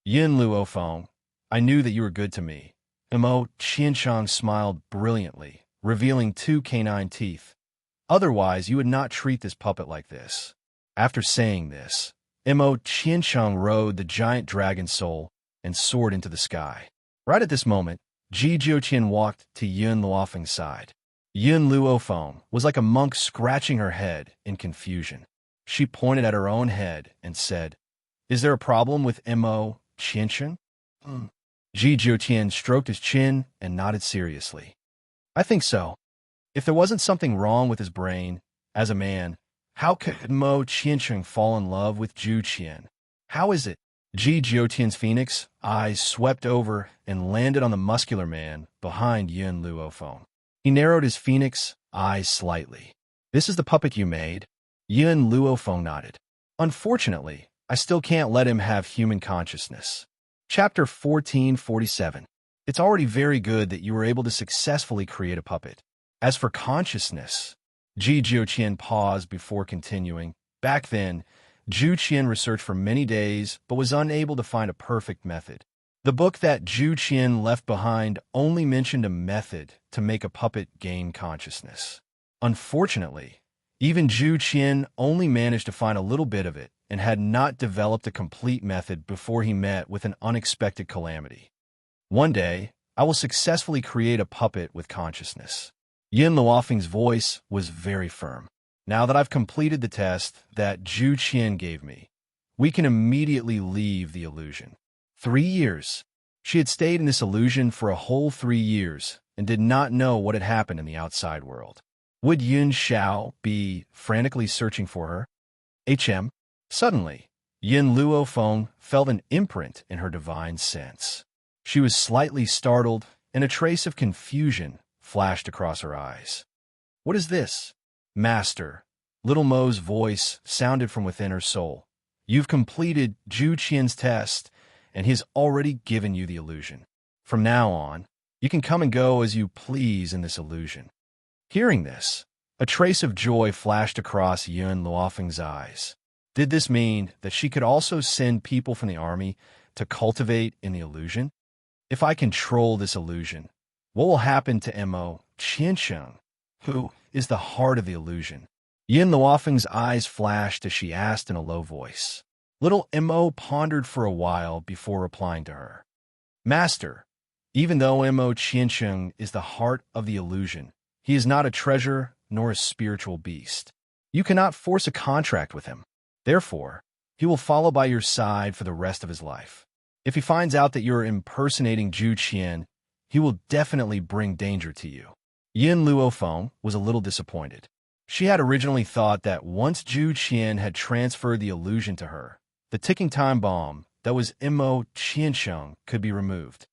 Yin Luofeng, I knew that you were good to me. Mo Qiansheng smiled brilliantly, revealing 2 canine teeth. Otherwise, you would not treat this puppet like this. After saying this, Mo Qiansheng rode the giant dragon soul and soared into the sky. Right at this moment, Ji Jiuqian walked to Yin Luofeng's side. Yin Luofeng was like a monk scratching her head in confusion. She pointed at her own head and said, "Is there a problem with Mo Qiansheng?" Ji Jiuqian stroked his chin and nodded seriously. "I think so. If there wasn't something wrong with his brain, as a man, how could Mo Qiansheng fall in love with Zhu Qian? How is it?" Ji Jiuqian's phoenix eyes swept over and landed on the muscular man behind Yin Luofeng. He narrowed his phoenix eyes slightly. "This is the puppet you made?" Yin Luofeng nodded. "Unfortunately, I still can't let him have human consciousness." Chapter 1447. It's already very good that you were able to successfully create a puppet. As for consciousness, Ji Jiuqian paused before continuing. Back then, Zhu Qian researched for many days but was unable to find a perfect method. The book that Zhu Qian left behind only mentioned a method to make a puppet gain consciousness. Unfortunately, even Zhu Qian only managed to find a little bit of it and had not developed a complete method before he met with an unexpected calamity. One day, I will successfully create a puppet with consciousness. Yin Luofeng's voice was very firm. Now that I've completed the test that Zhu Qian gave me, we can immediately leave the illusion. 3 years. She had stayed in this illusion for a whole 3 years and did not know what had happened in the outside world. Would Yun Xiao be frantically searching for her? Suddenly, Yin Luofeng felt an imprint in her divine sense. She was slightly startled, and a trace of confusion flashed across her eyes. "What is this?" "Master," little Mo's voice sounded from within her soul. "You've completed Zhu Qian's test, and he's already given you the illusion. From now on, you can come and go as you please in this illusion." Hearing this, a trace of joy flashed across Yun Luofeng's eyes. Did this mean that she could also send people from the army to cultivate in the illusion? If I control this illusion, what will happen to Mo Qiansheng, who is the heart of the illusion? Yin Luofeng's eyes flashed as she asked in a low voice. Little Mo pondered for a while before replying to her. "Master, even though Mo Qiansheng is the heart of the illusion, he is not a treasure nor a spiritual beast. You cannot force a contract with him. Therefore, he will follow by your side for the rest of his life. If he finds out that you're impersonating Zhu Qian, he will definitely bring danger to you. Yin Luofeng was a little disappointed. She had originally thought that once Zhu Qian had transferred the illusion to her, the ticking time bomb that was Imo Qiansheng could be removed.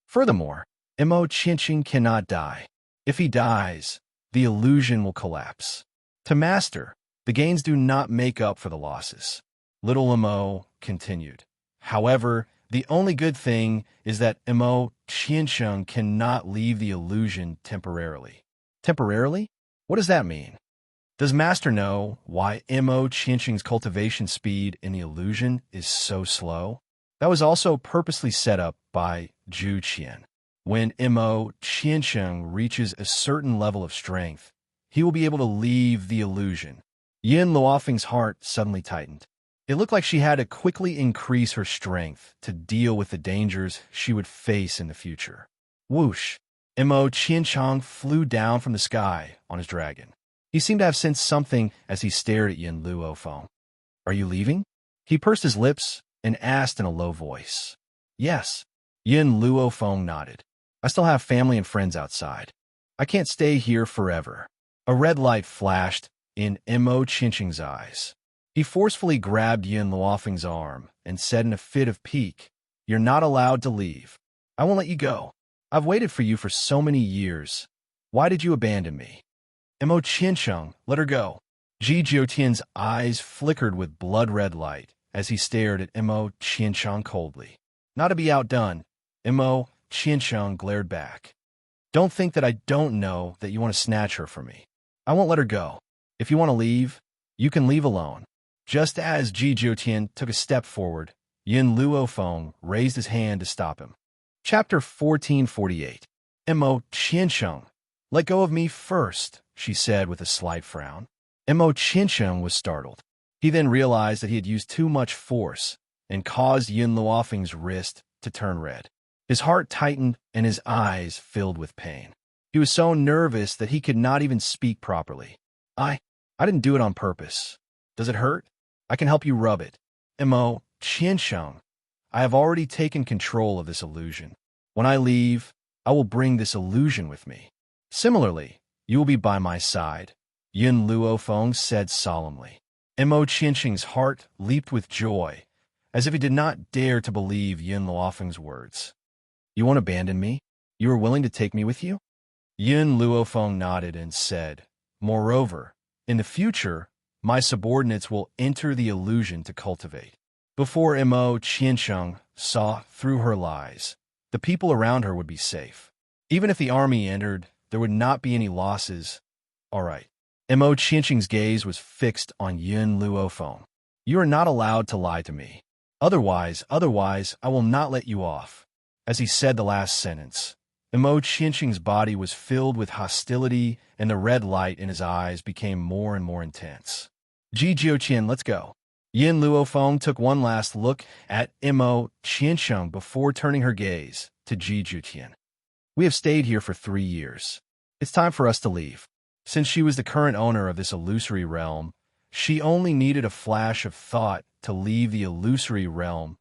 Furthermore, Imo Qiansheng cannot die. If he dies, the illusion will collapse. To master, the gains do not make up for the losses. Little Imo continued. However, the only good thing is that Imo Qiansheng cannot leave the illusion temporarily. Temporarily? What does that mean? Does Master know why Imo Qiansheng's cultivation speed in the illusion is so slow? That was also purposely set up by Zhu Qian. When Imo Qiansheng reaches a certain level of strength, he will be able to leave the illusion. Yin Luofeng's heart suddenly tightened. It looked like she had to quickly increase her strength to deal with the dangers she would face in the future. Whoosh! Imo Qiansheng flew down from the sky on his dragon. He seemed to have sensed something as he stared at Yin Luofeng. Are you leaving? He pursed his lips and asked in a low voice. Yes. Yin Luofeng nodded. I still have family and friends outside. I can't stay here forever. A red light flashed in Imo Qiansheng's eyes. He forcefully grabbed Yin Luofeng's arm and said in a fit of pique, You're not allowed to leave. I won't let you go. I've waited for you for so many years. Why did you abandon me? Imo Qiansheng, let her go. Ji Jiotian's eyes flickered with blood-red light as he stared at Imo Qiansheng coldly. Not to be outdone, Imo Qiansheng glared back. Don't think that I don't know that you want to snatch her from me. I won't let her go. If you want to leave, you can leave alone. Just as Ji Jiotian took a step forward, Yin Luofeng raised his hand to stop him. Chapter 1448. Imo Qiansheng, let go of me first, she said with a slight frown. Imo Qiansheng was startled. He then realized that he had used too much force and caused Yin Luofeng's wrist to turn red. His heart tightened and his eyes filled with pain. He was so nervous that he could not even speak properly. I didn't do it on purpose. Does it hurt? I can help you rub it. Imo Qiansheng, I have already taken control of this illusion. When I leave, I will bring this illusion with me. Similarly, you will be by my side, Yin Luofeng said solemnly. Imo Qiansheng's heart leaped with joy, as if he did not dare to believe Yin Luofeng's words. You won't abandon me? You are willing to take me with you? Yin Luofeng nodded and said, Moreover, in the future, my subordinates will enter the illusion to cultivate. Before Imo Qiansheng saw through her lies, the people around her would be safe. Even if the army entered, there would not be any losses. All right. Imo Qiansheng's gaze was fixed on Yin Luofeng. You are not allowed to lie to me. Otherwise, I will not let you off. As he said the last sentence, Imo Qiansheng's body was filled with hostility, and the red light in his eyes became more and more intense. Ji Jiotian, let's go. Yin Luofeng took one last look at Imo Qiansheng before turning her gaze to Ji Jiotian. We have stayed here for 3 years. It's time for us to leave. Since she was the current owner of this illusory realm, she only needed a flash of thought to leave the illusory realm.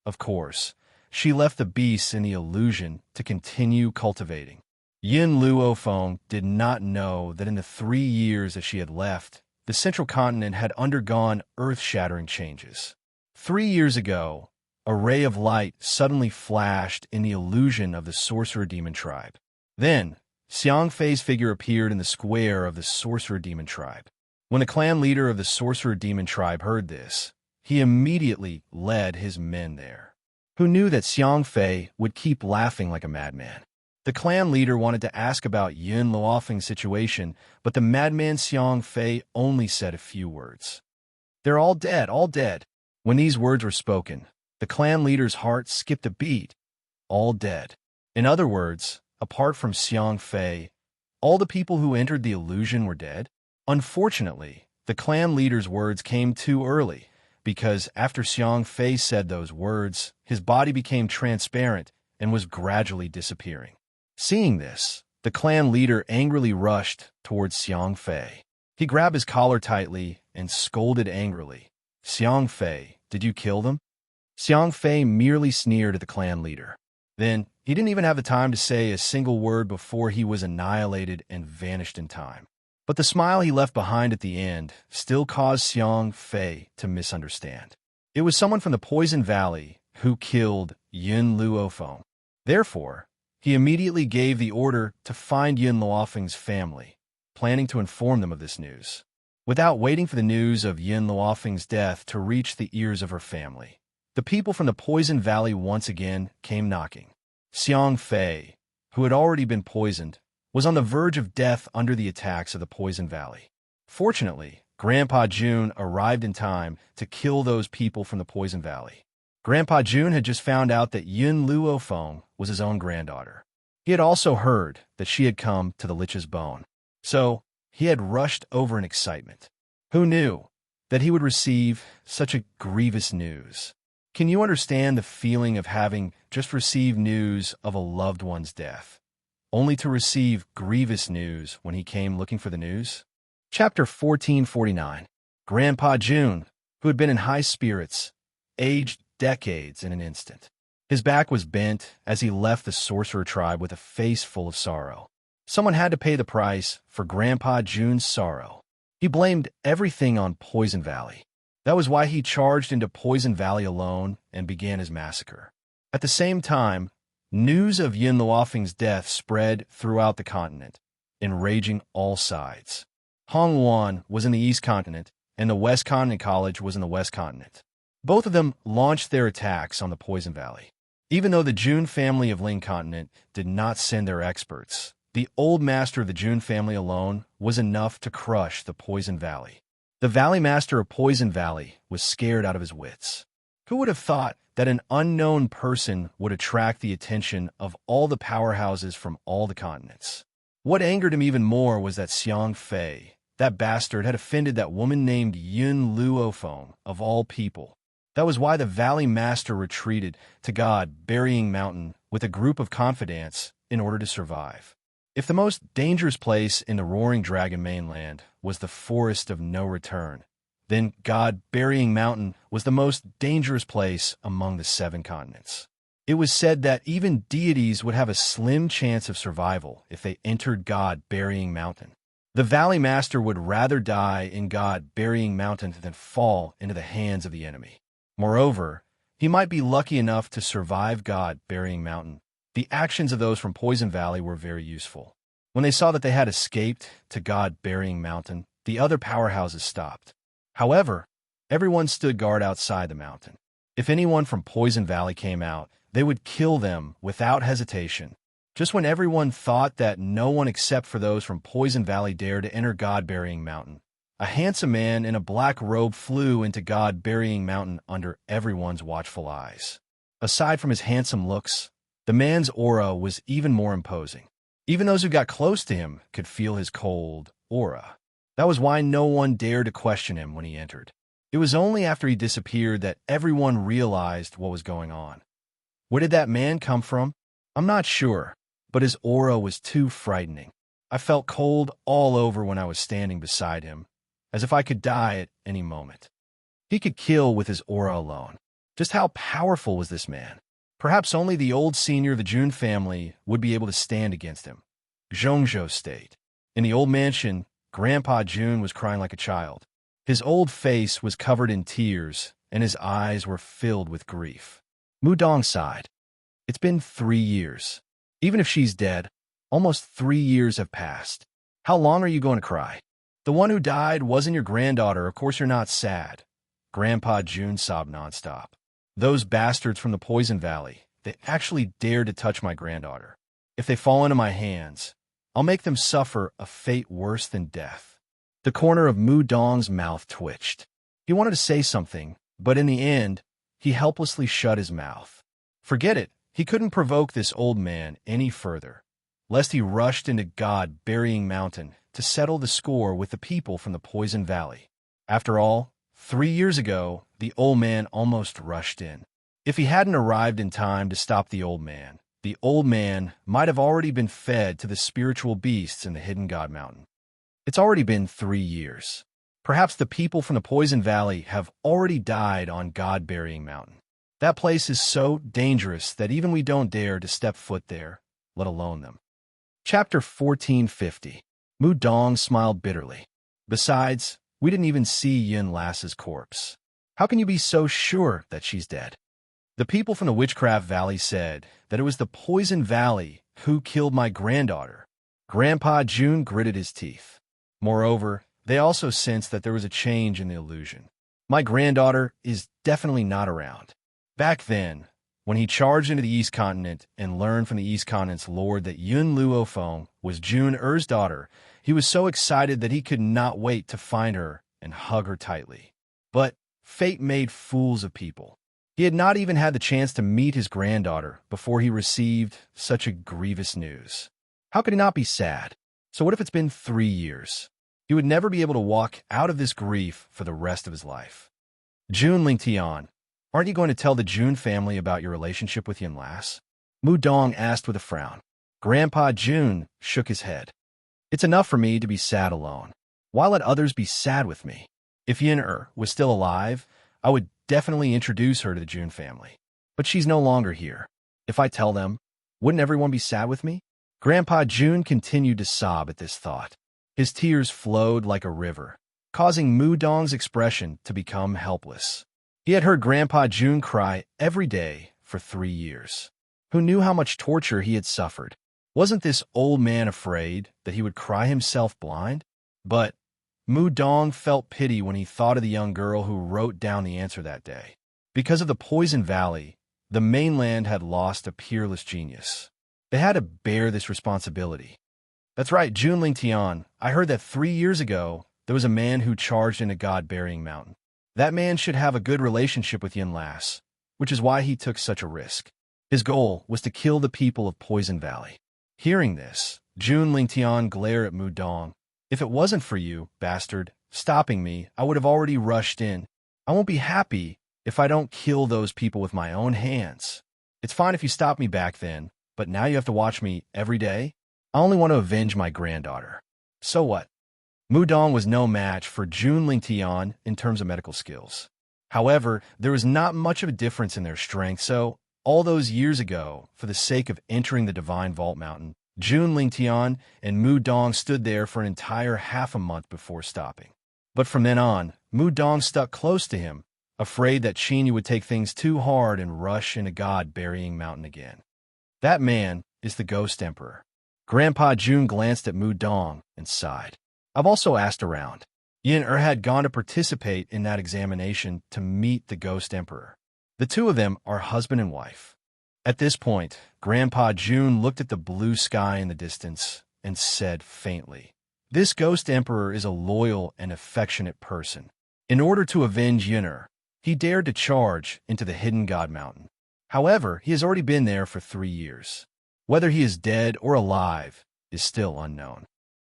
Of course, she left the beasts in the illusion to continue cultivating. Yin Luofeng did not know that in the 3 years that she had left, the central continent had undergone earth-shattering changes. 3 years ago, a ray of light suddenly flashed in the illusion of the Sorcerer Demon Tribe. Then, Xiang Fei's figure appeared in the square of the Sorcerer Demon Tribe. When the clan leader of the Sorcerer Demon Tribe heard this, he immediately led his men there. Who knew that Xiang Fei would keep laughing like a madman? The clan leader wanted to ask about Yin Luofeng's situation, but the madman Xiang Fei only said a few words. They're all dead, all dead. When these words were spoken, the clan leader's heart skipped a beat. All dead. In other words, apart from Xiang Fei, all the people who entered the illusion were dead. Unfortunately, the clan leader's words came too early, because after Xiang Fei said those words, his body became transparent and was gradually disappearing. Seeing this, the clan leader angrily rushed towards Xiang Fei. He grabbed his collar tightly and scolded angrily. Xiang Fei, did you kill them? Xiang Fei merely sneered at the clan leader. Then, he didn't even have the time to say a single word before he was annihilated and vanished in time. But the smile he left behind at the end still caused Xiang Fei to misunderstand. It was someone from the Poison Valley who killed Yun Luofeng. Therefore, he immediately gave the order to find Yun Luofeng's family, planning to inform them of this news. Without waiting for the news of Yun Luofeng's death to reach the ears of her family, the people from the Poison Valley once again came knocking. Xiang Fei, who had already been poisoned, was on the verge of death under the attacks of the Poison Valley. Fortunately, Grandpa Jun arrived in time to kill those people from the Poison Valley. Grandpa Jun had just found out that Yun Luofeng was his own granddaughter. He had also heard that she had come to the Lich's bone. So, he had rushed over in excitement. Who knew that he would receive such a grievous news? Can you understand the feeling of having just received news of a loved one's death, only to receive grievous news when he came looking for the news? Chapter 1449. Grandpa Jun, who had been in high spirits, aged decades in an instant. His back was bent as he left the sorcerer tribe with a face full of sorrow. Someone had to pay the price for Grandpa Jun's sorrow. He blamed everything on Poison Valley. That was why he charged into Poison Valley alone and began his massacre. At the same time, news of Yun Luofeng's death spread throughout the continent, enraging all sides. Hong Wan was in the East Continent, and the West Continent College was in the West Continent. Both of them launched their attacks on the Poison Valley. Even though the Jun family of Ling Continent did not send their experts, the old master of the Jun family alone was enough to crush the Poison Valley. The Valley Master of Poison Valley was scared out of his wits. Who would have thought that an unknown person would attract the attention of all the powerhouses from all the continents? What angered him even more was that Xiang Fei, that bastard, had offended that woman named Yun Luofeng of all people. That was why the Valley Master retreated to God Burying Mountain with a group of confidants in order to survive. If the most dangerous place in the Roaring Dragon mainland was the Forest of No Return, then God Burying Mountain was the most dangerous place among the 7 continents. It was said that even deities would have a slim chance of survival if they entered God Burying Mountain. The Valley Master would rather die in God Burying Mountain than fall into the hands of the enemy. Moreover, he might be lucky enough to survive God Burying Mountain. The actions of those from Poison Valley were very useful. When they saw that they had escaped to God Burying Mountain, the other powerhouses stopped. However, everyone stood guard outside the mountain. If anyone from Poison Valley came out, they would kill them without hesitation. Just when everyone thought that no one except for those from Poison Valley dared to enter God Burying Mountain, a handsome man in a black robe flew into God Burying Mountain under everyone's watchful eyes. Aside from his handsome looks, the man's aura was even more imposing. Even those who got close to him could feel his cold aura. That was why no one dared to question him when he entered. It was only after he disappeared that everyone realized what was going on. Where did that man come from? I'm not sure, but his aura was too frightening. I felt cold all over when I was standing beside him, as if I could die at any moment. He could kill with his aura alone. Just how powerful was this man? Perhaps only the old senior of the Jun family would be able to stand against him. Zhongzhou State. In the old mansion, Grandpa Jun was crying like a child. His old face was covered in tears, and his eyes were filled with grief. Mudong sighed. It's been 3 years. Even if she's dead, almost 3 years have passed. How long are you going to cry? The one who died wasn't your granddaughter. Of course you're not sad. Grandpa Jun sobbed nonstop. Those bastards from the Poison Valley, they actually dared to touch my granddaughter. If they fall into my hands, I'll make them suffer a fate worse than death. The corner of Mu Dong's mouth twitched. He wanted to say something, but in the end, he helplessly shut his mouth. Forget it. He couldn't provoke this old man any further, lest he rushed into God Burying Mountain to settle the score with the people from the Poison Valley. After all, 3 years ago, the old man almost rushed in. If he hadn't arrived in time to stop the old man might have already been fed to the spiritual beasts in the Hidden God Mountain. It's already been 3 years. Perhaps the people from the Poison Valley have already died on God Burying Mountain. That place is so dangerous that even we don't dare to step foot there, let alone them. Chapter 1450. Mu Dong smiled bitterly. Besides, we didn't even see Yin Lass's corpse. How can you be so sure that she's dead? The people from the Witchcraft Valley said that it was the Poison Valley who killed my granddaughter. Grandpa June gritted his teeth. Moreover, they also sensed that there was a change in the illusion. My granddaughter is definitely not around. Back then, when he charged into the East Continent and learned from the East Continent's lord that Yun Luofeng was June Er's daughter, he was so excited that he could not wait to find her and hug her tightly. But fate made fools of people. He had not even had the chance to meet his granddaughter before he received such a grievous news. How could he not be sad? So what if it's been 3 years? He would never be able to walk out of this grief for the rest of his life. June Lingtian, aren't you going to tell the June family about your relationship with Yin Lass? Mu Dong asked with a frown. Grandpa June shook his head. It's enough for me to be sad alone. Why let others be sad with me? If Yin was still alive, I would definitely introduce her to the June family. But she's no longer here. If I tell them, wouldn't everyone be sad with me? Grandpa June continued to sob at this thought. His tears flowed like a river, causing Mu Dong's expression to become helpless. He had heard Grandpa June cry every day for 3 years. Who knew how much torture he had suffered? Wasn't this old man afraid that he would cry himself blind? But Mu Dong felt pity when he thought of the young girl who wrote down the answer that day. Because of the Poison Valley, the mainland had lost a peerless genius. They had to bear this responsibility. That's right, June Lingtian. I heard that 3 years ago, there was a man who charged into God-burying mountain. That man should have a good relationship with Yin Lass, which is why he took such a risk. His goal was to kill the people of Poison Valley. Hearing this, June Lingtian glared at Mu Dong. If it wasn't for you, bastard, stopping me, I would have already rushed in. I won't be happy if I don't kill those people with my own hands. It's fine if you stop me back then, but now you have to watch me every day? I only want to avenge my granddaughter. So what? Mu Dong was no match for June Lingtian in terms of medical skills. However, there was not much of a difference in their strength, so all those years ago, for the sake of entering the Divine Vault Mountain, June Lingtian and Mu Dong stood there for an entire half a month before stopping. But from then on, Mu Dong stuck close to him, afraid that Xinyu would take things too hard and rush into God-burying mountain again. That man is the Ghost Emperor. Grandpa June glanced at Mu Dong and sighed. I've also asked around. Yin had gone to participate in that examination to meet the Ghost Emperor. The two of them are husband and wife. At this point, Grandpa June looked at the blue sky in the distance and said faintly, This Ghost Emperor is a loyal and affectionate person. In order to avenge Yin, he dared to charge into the hidden God Mountain. However, he has already been there for 3 years. Whether he is dead or alive is still unknown.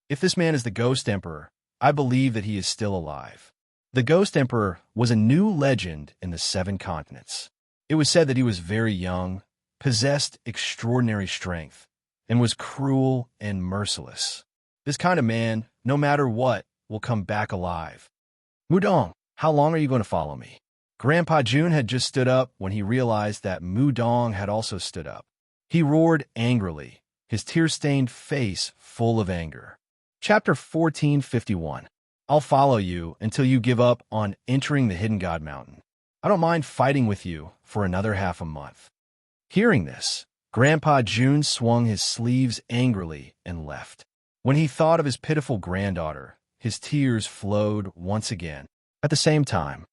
If this man is the Ghost Emperor, I believe that he is still alive. The Ghost Emperor was a new legend in the 7 continents. It was said that he was very young, possessed extraordinary strength, and was cruel and merciless. This kind of man, no matter what, will come back alive. Mu Dong, how long are you going to follow me? Grandpa June had just stood up when he realized that Mu Dong had also stood up. He roared angrily, his tear-stained face full of anger. Chapter 1451. I'll follow you until you give up on entering the Hidden God Mountain. I don't mind fighting with you for another half a month. Hearing this, Grandpa June swung his sleeves angrily and left. When he thought of his pitiful granddaughter, his tears flowed once again. At the same time,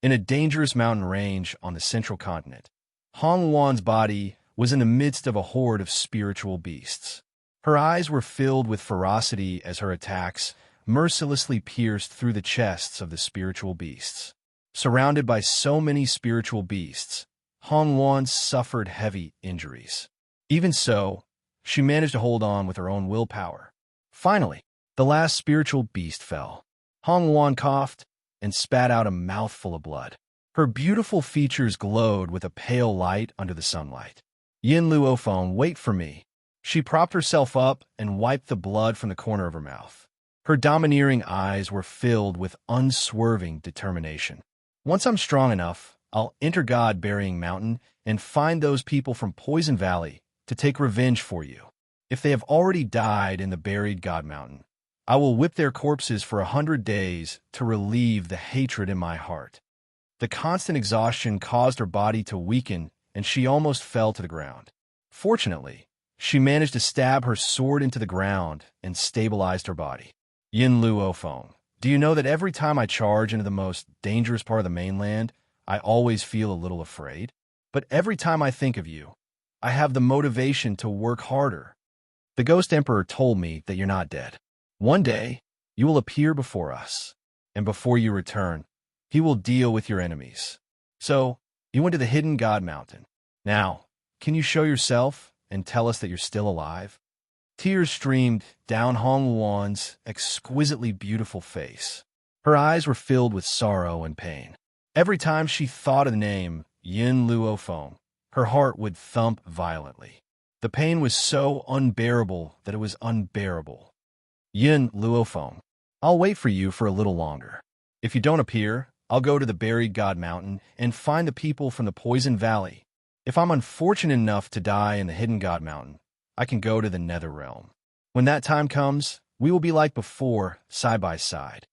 in a dangerous mountain range on the central continent, Hong Luan's body was in the midst of a horde of spiritual beasts. Her eyes were filled with ferocity as her attacks mercilessly pierced through the chests of the spiritual beasts. Surrounded by so many spiritual beasts, Hong Luan suffered heavy injuries. Even so, she managed to hold on with her own willpower. Finally, the last spiritual beast fell. Hong Luan coughed and spat out a mouthful of blood. Her beautiful features glowed with a pale light under the sunlight. Yin Luofeng, wait for me. She propped herself up and wiped the blood from the corner of her mouth. Her domineering eyes were filled with unswerving determination. Once I'm strong enough, I'll enter God Burying Mountain and find those people from Poison Valley to take revenge for you. If they have already died in the buried God Mountain, I will whip their corpses for 100 days to relieve the hatred in my heart. The constant exhaustion caused her body to weaken, and she almost fell to the ground. Fortunately, she managed to stab her sword into the ground and stabilized her body. Yin Luo Feng, do you know that every time I charge into the most dangerous part of the mainland, I always feel a little afraid? But every time I think of you, I have the motivation to work harder. The Ghost Emperor told me that you're not dead. One day, you will appear before us, and before you return, he will deal with your enemies. So, you went to the hidden God Mountain. Now, can you show yourself and tell us that you're still alive? Tears streamed down Hong Wan's exquisitely beautiful face. Her eyes were filled with sorrow and pain. Every time she thought of the name Yin Luo Feng, her heart would thump violently. The pain was so unbearable that it was unbearable. Yin Luo Feng, I'll wait for you for a little longer. If you don't appear, I'll go to the buried God Mountain and find the people from the Poison Valley. If I'm unfortunate enough to die in the hidden God Mountain, I can go to the Nether Realm. When that time comes, we will be like before, side by side.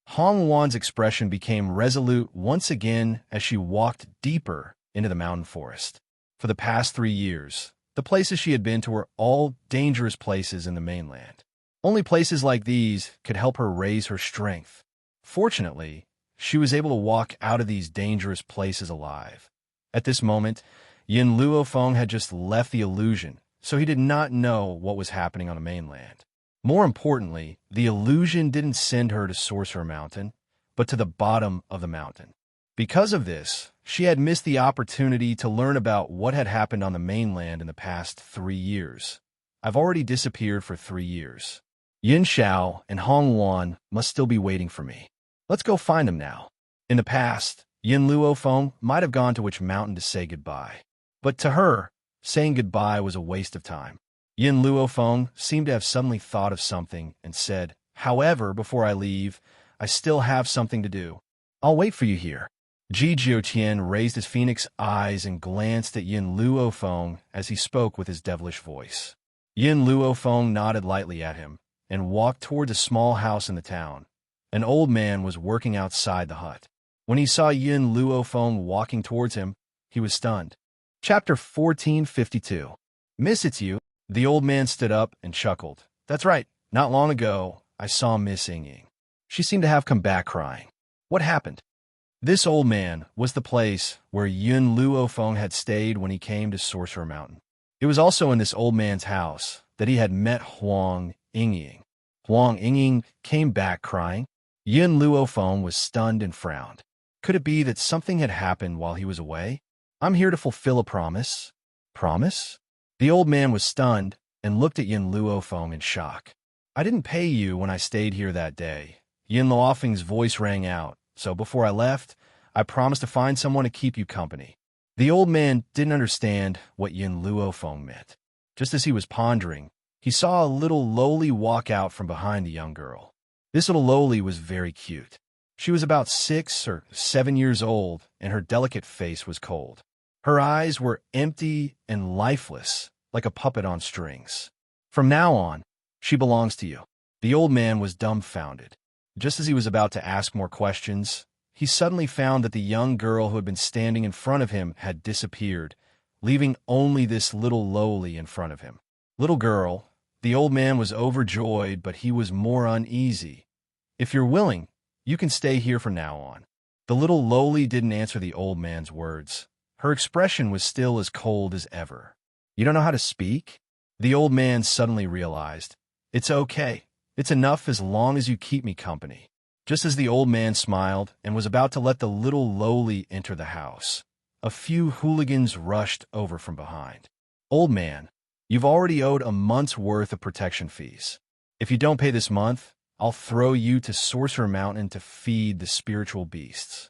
Hong Wan's expression became resolute once again as she walked deeper into the mountain forest. For the past 3 years, the places she had been to were all dangerous places in the mainland. Only places like these could help her raise her strength. Fortunately, she was able to walk out of these dangerous places alive. At this moment, Yin Luo Feng had just left the illusion, so he did not know what was happening on the mainland. More importantly, the illusion didn't send her to Sorcerer Mountain, but to the bottom of the mountain. Because of this, she had missed the opportunity to learn about what had happened on the mainland in the past 3 years. I've already disappeared for 3 years. Yin Xiao and Hong Wan must still be waiting for me. Let's go find them now. In the past, Yin Luo Feng might have gone to which mountain to say goodbye. But to her, saying goodbye was a waste of time. Yin Luo Feng seemed to have suddenly thought of something and said, however, before I leave, I still have something to do. I'll wait for you here. Ji Jiutian raised his phoenix eyes and glanced at Yin Luo Feng as he spoke with his devilish voice. Yin Luo Feng nodded lightly at him and walked toward a small house in the town. An old man was working outside the hut. When he saw Yin Luo Feng walking towards him, he was stunned. Chapter 1452. Miss, it's you. The old man stood up and chuckled. That's right. Not long ago, I saw Miss Ying. She seemed to have come back crying. What happened? This old man was the place where Yin Luo Feng had stayed when he came to Sorcerer Mountain. It was also in this old man's house that he had met Huang Yingying. Huang Yingying came back crying. Yin Luo Feng was stunned and frowned. Could it be that something had happened while he was away? I'm here to fulfill a promise. Promise? The old man was stunned and looked at Yin Luo Feng in shock. I didn't pay you when I stayed here that day. Yin Luo Feng's voice rang out, so before I left, I promised to find someone to keep you company. The old man didn't understand what Yin Luo Feng meant. Just as he was pondering, he saw a little lowly walk out from behind the young girl. This little lowly was very cute. She was about 6 or 7 years old, and her delicate face was cold. Her eyes were empty and lifeless, like a puppet on strings. From now on, she belongs to you. The old man was dumbfounded. Just as he was about to ask more questions, he suddenly found that the young girl who had been standing in front of him had disappeared, leaving only this little lowly in front of him. Little girl, the old man was overjoyed, but he was more uneasy. If you're willing, you can stay here from now on. The little lowly didn't answer the old man's words. Her expression was still as cold as ever. You don't know how to speak? The old man suddenly realized. It's okay. It's enough as long as you keep me company. Just as the old man smiled and was about to let the little lowly enter the house, a few hooligans rushed over from behind. Old man, you've already owed a month's worth of protection fees. If you don't pay this month, I'll throw you to Sorcerer Mountain to feed the spiritual beasts.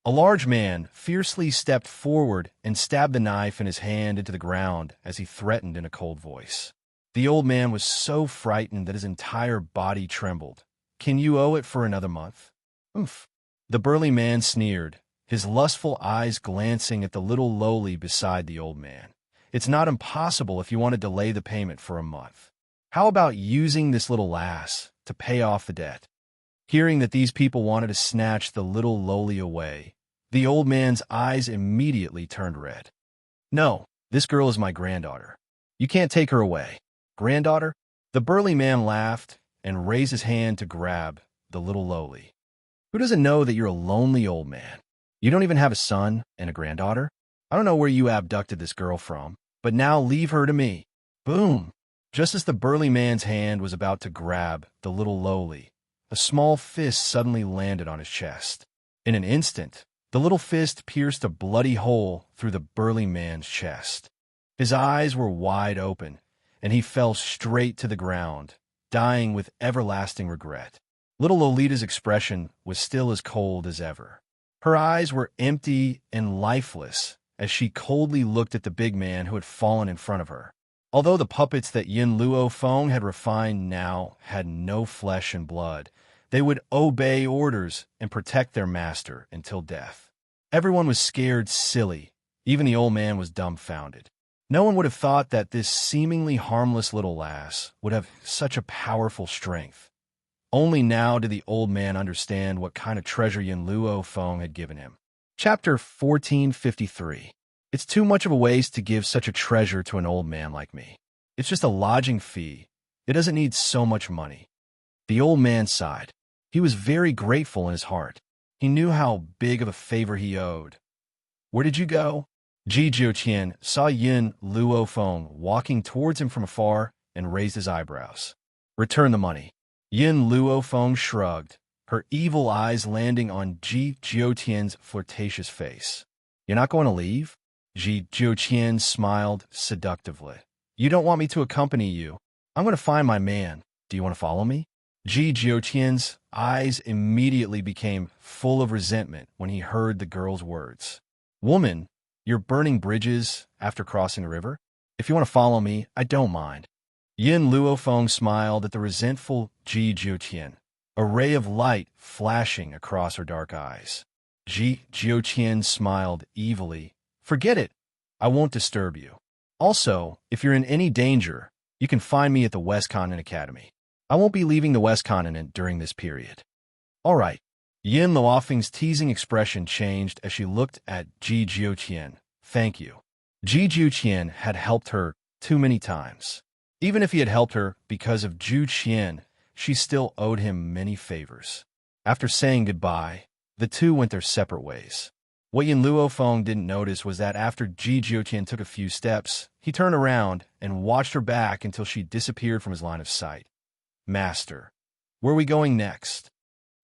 A large man fiercely stepped forward and stabbed the knife in his hand into the ground as he threatened in a cold voice. The old man was so frightened that his entire body trembled. Can you owe it for another month? Oomph. The burly man sneered, his lustful eyes glancing at the little lowly beside the old man. "It's not impossible if you want to delay the payment for a month. How about using this little lass to pay off the debt?" Hearing that these people wanted to snatch the little lowly away, the old man's eyes immediately turned red. "No, this girl is my granddaughter. You can't take her away." "Granddaughter?" The burly man laughed and raised his hand to grab the little lowly. "Who doesn't know that you're a lonely old man? You don't even have a son and a granddaughter? I don't know where you abducted this girl from, but now leave her to me." Boom! Just as the burly man's hand was about to grab the little lowly, a small fist suddenly landed on his chest. In an instant, the little fist pierced a bloody hole through the burly man's chest. His eyes were wide open, and he fell straight to the ground, dying with everlasting regret. Little Lolita's expression was still as cold as ever. Her eyes were empty and lifeless as she coldly looked at the big man who had fallen in front of her. Although the puppets that Yin Luo Feng had refined now had no flesh and blood, they would obey orders and protect their master until death. Everyone was scared silly. Even the old man was dumbfounded. No one would have thought that this seemingly harmless little lass would have such a powerful strength. Only now did the old man understand what kind of treasure Yin Luo Feng had given him. Chapter 1453. It's too much of a waste to give such a treasure to an old man like me. It's just a lodging fee. It doesn't need so much money. The old man sighed. He was very grateful in his heart. He knew how big of a favor he owed. "Where did you go?" Ji Jiuqian saw Yin Luo Feng walking towards him from afar and raised his eyebrows. "Return the money." Yin Luo Feng shrugged, her evil eyes landing on Ji Jiuqian's flirtatious face. "You're not going to leave?" Ji Jiuqian smiled seductively. "You don't want me to accompany you. I'm going to find my man. Do you want to follow me?" Ji Jiuqian's eyes immediately became full of resentment when he heard the girl's words. "Woman, you're burning bridges after crossing the river? If you want to follow me, I don't mind." Yin Luo Feng smiled at the resentful Ji Jiuqian, a ray of light flashing across her dark eyes. Ji Jiuqian smiled evilly. "Forget it. I won't disturb you. Also, if you're in any danger, you can find me at the West Continent Academy. I won't be leaving the West Continent during this period." "All right." Yin Luofeng's teasing expression changed as she looked at Ji Jiuqian. "Thank you." Ji Jiuqian had helped her too many times. Even if he had helped her because of Zhu Qian, she still owed him many favors. After saying goodbye, the two went their separate ways. What Yin Luo Feng didn't notice was that after Ji Jiuqian took a few steps, he turned around and watched her back until she disappeared from his line of sight. "Master, where are we going next?"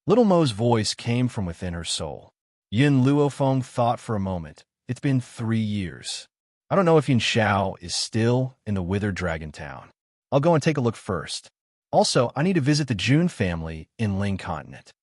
Little Mo's voice came from within her soul. Yin Luo Feng thought for a moment. "It's been 3 years. I don't know if Yin Xiao is still in the Withered Dragon Town. I'll go and take a look first. Also, I need to visit the Jun family in Ling Continent."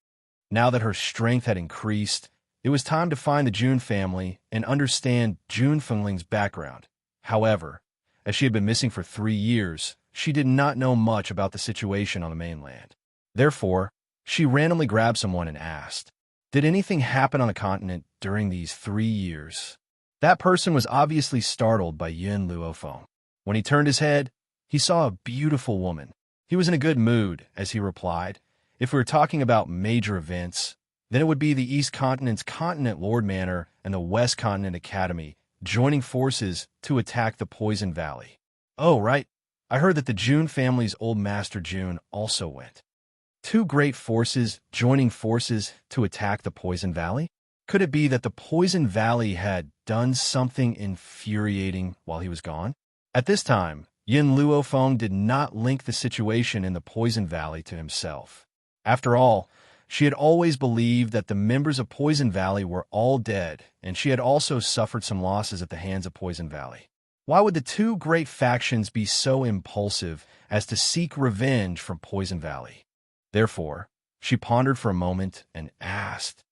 Now that her strength had increased, it was time to find the Jun family and understand Jun Fengling's background. However, as she had been missing for 3 years, she did not know much about the situation on the mainland. Therefore, she randomly grabbed someone and asked, "Did anything happen on the continent during these 3 years?" That person was obviously startled by Yin Luo Feng. When he turned his head, he saw a beautiful woman. He was in a good mood as he replied, "If we were talking about major events, then it would be the East Continent's Continent Lord Manor and the West Continent Academy joining forces to attack the Poison Valley." "Oh, right. I heard that the Jun family's old master Jun also went." Two great forces joining forces to attack the Poison Valley? Could it be that the Poison Valley had done something infuriating while he was gone? At this time, Yin Luo Feng did not link the situation in the Poison Valley to himself. After all, she had always believed that the members of Poison Valley were all dead, and she had also suffered some losses at the hands of Poison Valley. Why would the two great factions be so impulsive as to seek revenge from Poison Valley? Therefore, she pondered for a moment and asked,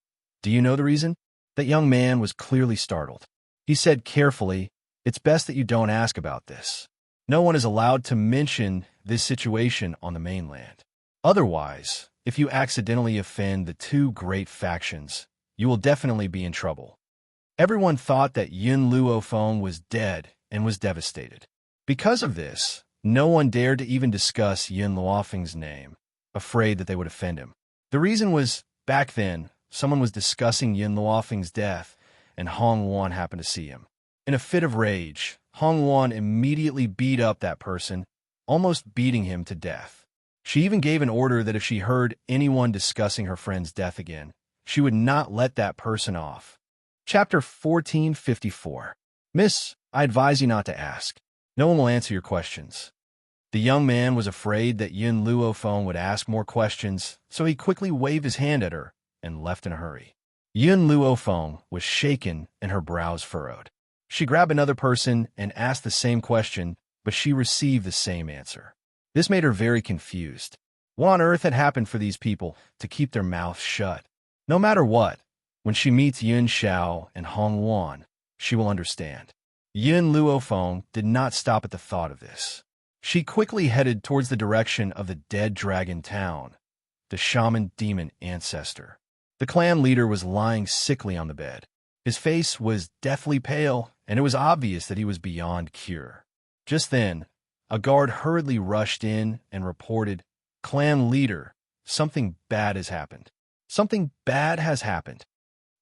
"Do you know the reason?" That young man was clearly startled. He said carefully, "It's best that you don't ask about this. No one is allowed to mention this situation on the mainland. Otherwise, if you accidentally offend the two great factions, you will definitely be in trouble. Everyone thought that Yun Luofeng was dead and was devastated. Because of this, no one dared to even discuss Yun Luofeng's name, afraid that they would offend him. The reason was, back then, someone was discussing Yun Luofeng's death, and Hong Wan happened to see him. In a fit of rage, Hong Wan immediately beat up that person, almost beating him to death. She even gave an order that if she heard anyone discussing her friend's death again, she would not let that person off. Chapter 1454. Miss, I advise you not to ask. No one will answer your questions. The young man was afraid that Yun Luofeng would ask more questions, so he quickly waved his hand at her and left in a hurry. Yun Luofeng was shaken and her brows furrowed. She grabbed another person and asked the same question, but she received the same answer. This made her very confused. What on earth had happened for these people to keep their mouths shut? No matter what, when she meets Yun Xiao and Hong Wan, she will understand. Yun Luofeng did not stop at the thought of this. She quickly headed towards the direction of the dead dragon town, the shaman demon ancestor. The clan leader was lying sickly on the bed. His face was deathly pale, and it was obvious that he was beyond cure. Just then, a guard hurriedly rushed in and reported, "Clan leader, something bad has happened. Something bad has happened."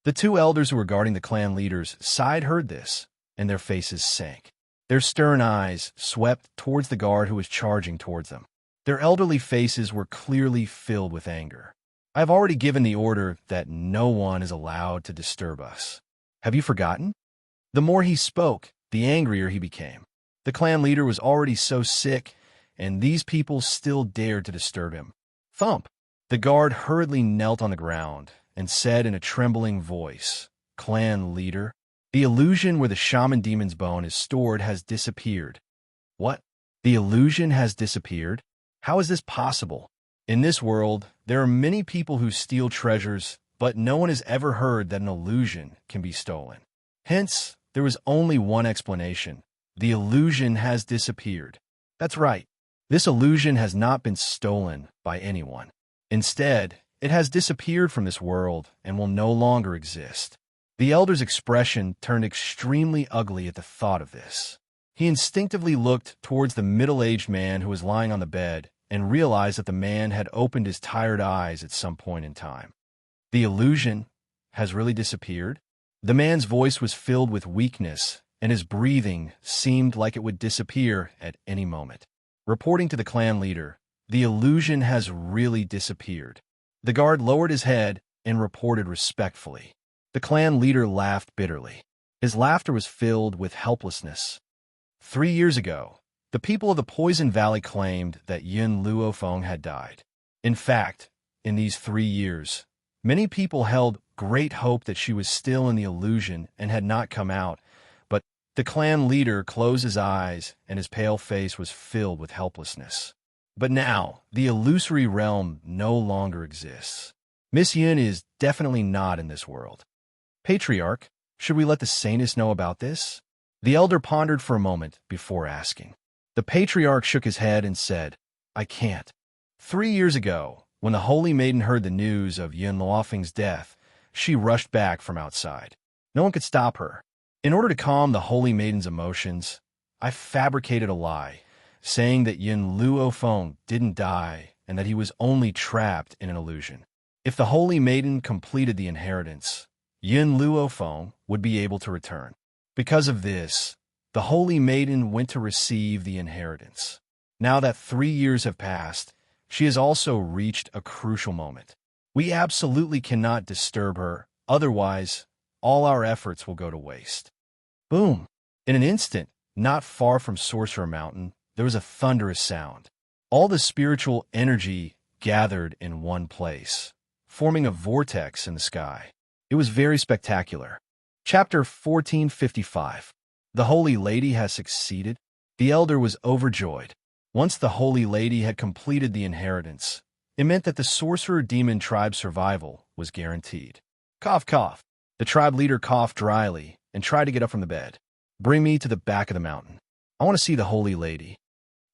The two elders who were guarding the clan leader's side heard this, and their faces sank. Their stern eyes swept towards the guard who was charging towards them. Their elderly faces were clearly filled with anger. "I have already given the order that no one is allowed to disturb us. Have you forgotten?" The more he spoke, the angrier he became. The clan leader was already so sick, and these people still dared to disturb him. Thump! The guard hurriedly knelt on the ground and said in a trembling voice, "Clan leader, the illusion where the shaman demon's bone is stored has disappeared." "What? The illusion has disappeared? How is this possible? In this world, there are many people who steal treasures, but no one has ever heard that an illusion can be stolen. Hence, there was only one explanation. The illusion has disappeared." That's right. This illusion has not been stolen by anyone. Instead, it has disappeared from this world and will no longer exist. The elder's expression turned extremely ugly at the thought of this. He instinctively looked towards the middle-aged man who was lying on the bed and realized that the man had opened his tired eyes at some point in time. The illusion has really disappeared? The man's voice was filled with weakness, and his breathing seemed like it would disappear at any moment. Reporting to the clan leader, "The illusion has really disappeared." The guard lowered his head and reported respectfully. The clan leader laughed bitterly. His laughter was filled with helplessness. 3 years ago, the people of the Poison Valley claimed that Yun Luofeng had died. In fact, in these 3 years, many people held great hope that she was still in the illusion and had not come out, but the clan leader closed his eyes and his pale face was filled with helplessness. But now, the illusory realm no longer exists. Miss Yun is definitely not in this world. Patriarch, should we let the saintess know about this? The elder pondered for a moment before asking. The patriarch shook his head and said, "I can't. 3 years ago, when the holy maiden heard the news of Yun Luofeng's death, she rushed back from outside. No one could stop her. In order to calm the holy maiden's emotions, I fabricated a lie, saying that Yun Luofeng didn't die and that he was only trapped in an illusion. If the holy maiden completed the inheritance, Yun Luofeng would be able to return. Because of this, the holy maiden went to receive the inheritance. Now that 3 years have passed, she has also reached a crucial moment. We absolutely cannot disturb her, otherwise all our efforts will go to waste." Boom! In an instant, not far from Sorcerer Mountain, there was a thunderous sound. All the spiritual energy gathered in one place, forming a vortex in the sky. It was very spectacular. Chapter 1455. The Holy Lady has succeeded. The elder was overjoyed. Once the Holy Lady had completed the inheritance, it meant that the sorcerer demon tribe's survival was guaranteed. Cough, cough. The tribe leader coughed dryly and tried to get up from the bed. "Bring me to the back of the mountain. I want to see the Holy Lady."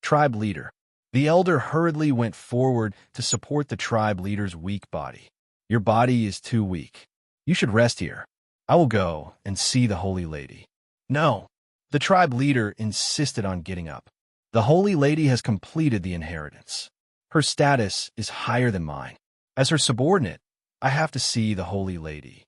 Tribe leader. The elder hurriedly went forward to support the tribe leader's weak body. "Your body is too weak. You should rest here. I will go and see the Holy Lady. No. The tribe leader insisted on getting up. The Holy Lady has completed the inheritance. Her status is higher than mine. As her subordinate, I have to see the Holy Lady.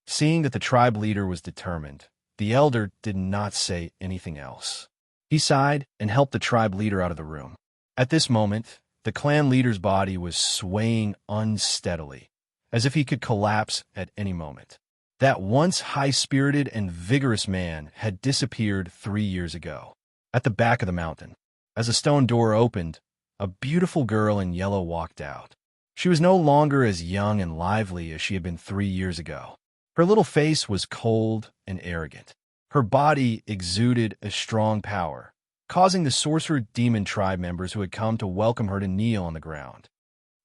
Seeing that the tribe leader was determined, the elder did not say anything else. He sighed and helped the tribe leader out of the room. At this moment, the clan leader's body was swaying unsteadily, as if he could collapse at any moment. That once high-spirited and vigorous man had disappeared 3 years ago. At the back of the mountain, as a stone door opened, a beautiful girl in yellow walked out. She was no longer as young and lively as she had been 3 years ago. Her little face was cold and arrogant. Her body exuded a strong power, causing the sorcerer demon tribe members who had come to welcome her to kneel on the ground.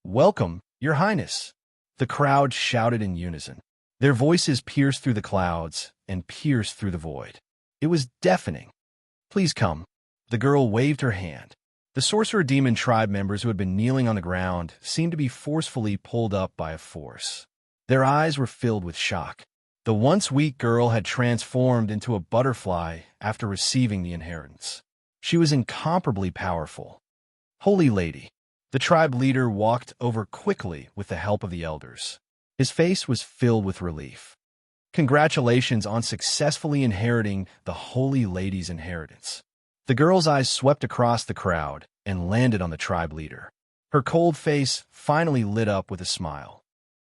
"Welcome, Your Highness!" The crowd shouted in unison. Their voices pierced through the clouds and pierced through the void. It was deafening. "Please come." The girl waved her hand. The sorcerer demon tribe members who had been kneeling on the ground seemed to be forcefully pulled up by a force. Their eyes were filled with shock. The once weak girl had transformed into a butterfly after receiving the inheritance. She was incomparably powerful. "Holy Lady." The tribe leader walked over quickly with the help of the elders. His face was filled with relief. "Congratulations on successfully inheriting the Holy Lady's inheritance." The girl's eyes swept across the crowd and landed on the tribe leader. Her cold face finally lit up with a smile.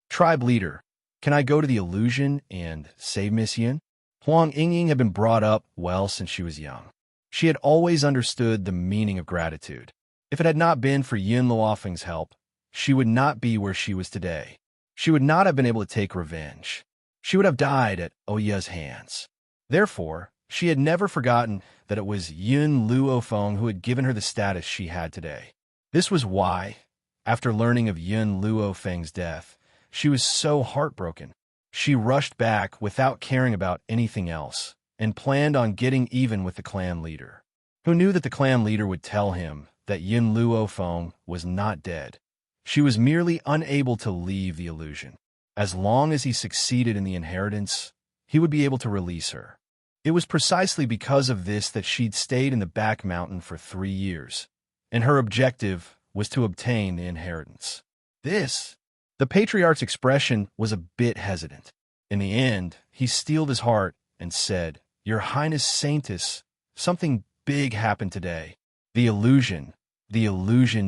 "Tribe leader, can I go to the illusion and save Miss Yin?" Huang Yingying had been brought up well since she was young. She had always understood the meaning of gratitude. If it had not been for Yin Luofeng's help, she would not be where she was today. She would not have been able to take revenge. She would have died at Oya's hands. Therefore, she had never forgotten that it was Yin Luofeng who had given her the status she had today. This was why, after learning of Yin Luofeng's death, she was so heartbroken. She rushed back without caring about anything else and planned on getting even with the clan leader, who knew that the clan leader would tell him that Yin Luofeng was not dead. She was merely unable to leave the illusion. As long as he succeeded in the inheritance, he would be able to release her. It was precisely because of this that she'd stayed in the back mountain for 3 years, and her objective was to obtain the inheritance. The patriarch's expression was a bit hesitant. In the end, he steeled his heart and said, "Your Highness Saintess, something big happened today. The illusion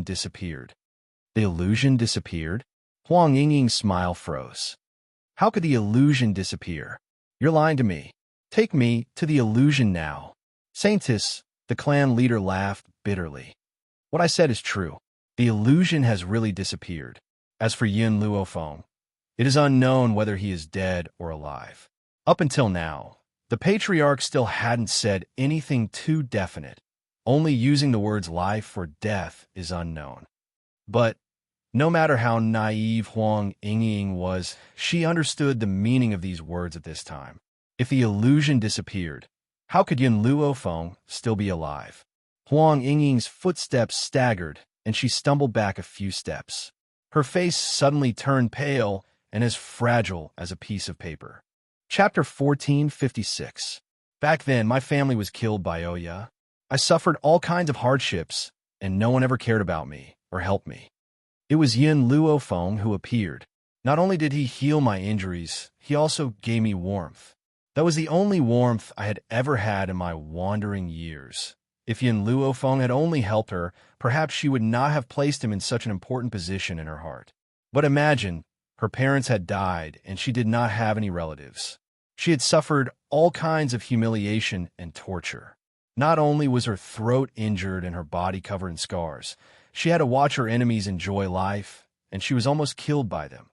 disappeared." "The illusion disappeared?" Huang Yingying's smile froze. "How could the illusion disappear? You're lying to me. Take me to the illusion now." "Saintess," the clan leader laughed bitterly. "What I said is true. The illusion has really disappeared. As for Yin Luofeng, it is unknown whether he is dead or alive. Up until now, the patriarch still hadn't said anything too definite. Only using the words life or death is unknown. But no matter how naive Huang Yingying was, she understood the meaning of these words at this time. If the illusion disappeared, how could Yin Luofeng still be alive? Huang Yingying's footsteps staggered, and she stumbled back a few steps. Her face suddenly turned pale and as fragile as a piece of paper. Chapter 1456. Back then, my family was killed by Oya. I suffered all kinds of hardships, and no one ever cared about me or helped me. It was Yin Luofeng who appeared. Not only did he heal my injuries, he also gave me warmth. That was the only warmth I had ever had in my wandering years. If Yin Luofeng had only helped her, perhaps she would not have placed him in such an important position in her heart. But imagine, her parents had died, and she did not have any relatives. She had suffered all kinds of humiliation and torture. Not only was her throat injured and her body covered in scars, she had to watch her enemies enjoy life, and she was almost killed by them.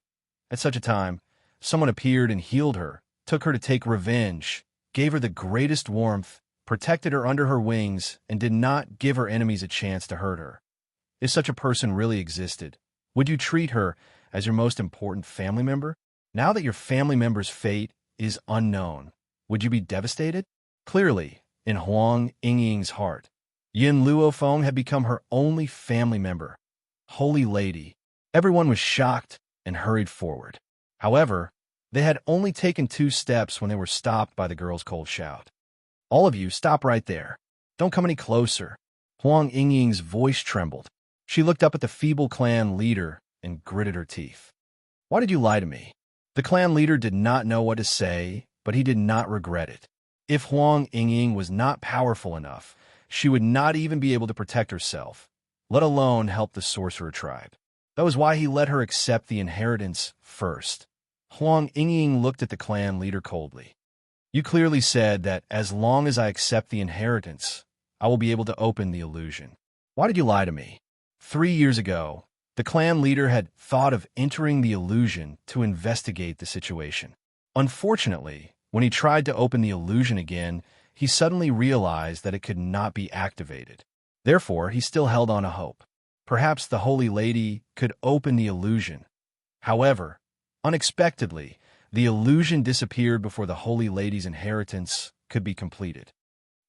At such a time, someone appeared and healed her, took her to take revenge, gave her the greatest warmth, protected her under her wings, and did not give her enemies a chance to hurt her. If such a person really existed, would you treat her as your most important family member? Now that your family member's fate is unknown, would you be devastated? Clearly, in Huang Yingying's heart, Yin Luofeng had become her only family member. Holy Lady. Everyone was shocked and hurried forward. However, They had only taken 2 steps when they were stopped by the girl's cold shout. "All of you, stop right there. Don't come any closer." Huang Yingying's voice trembled. She looked up at the feeble clan leader and gritted her teeth. "Why did you lie to me?" The clan leader did not know what to say, but he did not regret it. If Huang Yingying was not powerful enough, she would not even be able to protect herself, let alone help the sorcerer tribe. That was why he let her accept the inheritance first. Huang Yingying looked at the clan leader coldly. "You clearly said that as long as I accept the inheritance, I will be able to open the illusion. Why did you lie to me?" 3 years ago, the clan leader had thought of entering the illusion to investigate the situation. Unfortunately, when he tried to open the illusion again, he suddenly realized that it could not be activated. Therefore, he still held on to hope. Perhaps the Holy Lady could open the illusion. However, unexpectedly, the illusion disappeared before the Holy Lady's inheritance could be completed.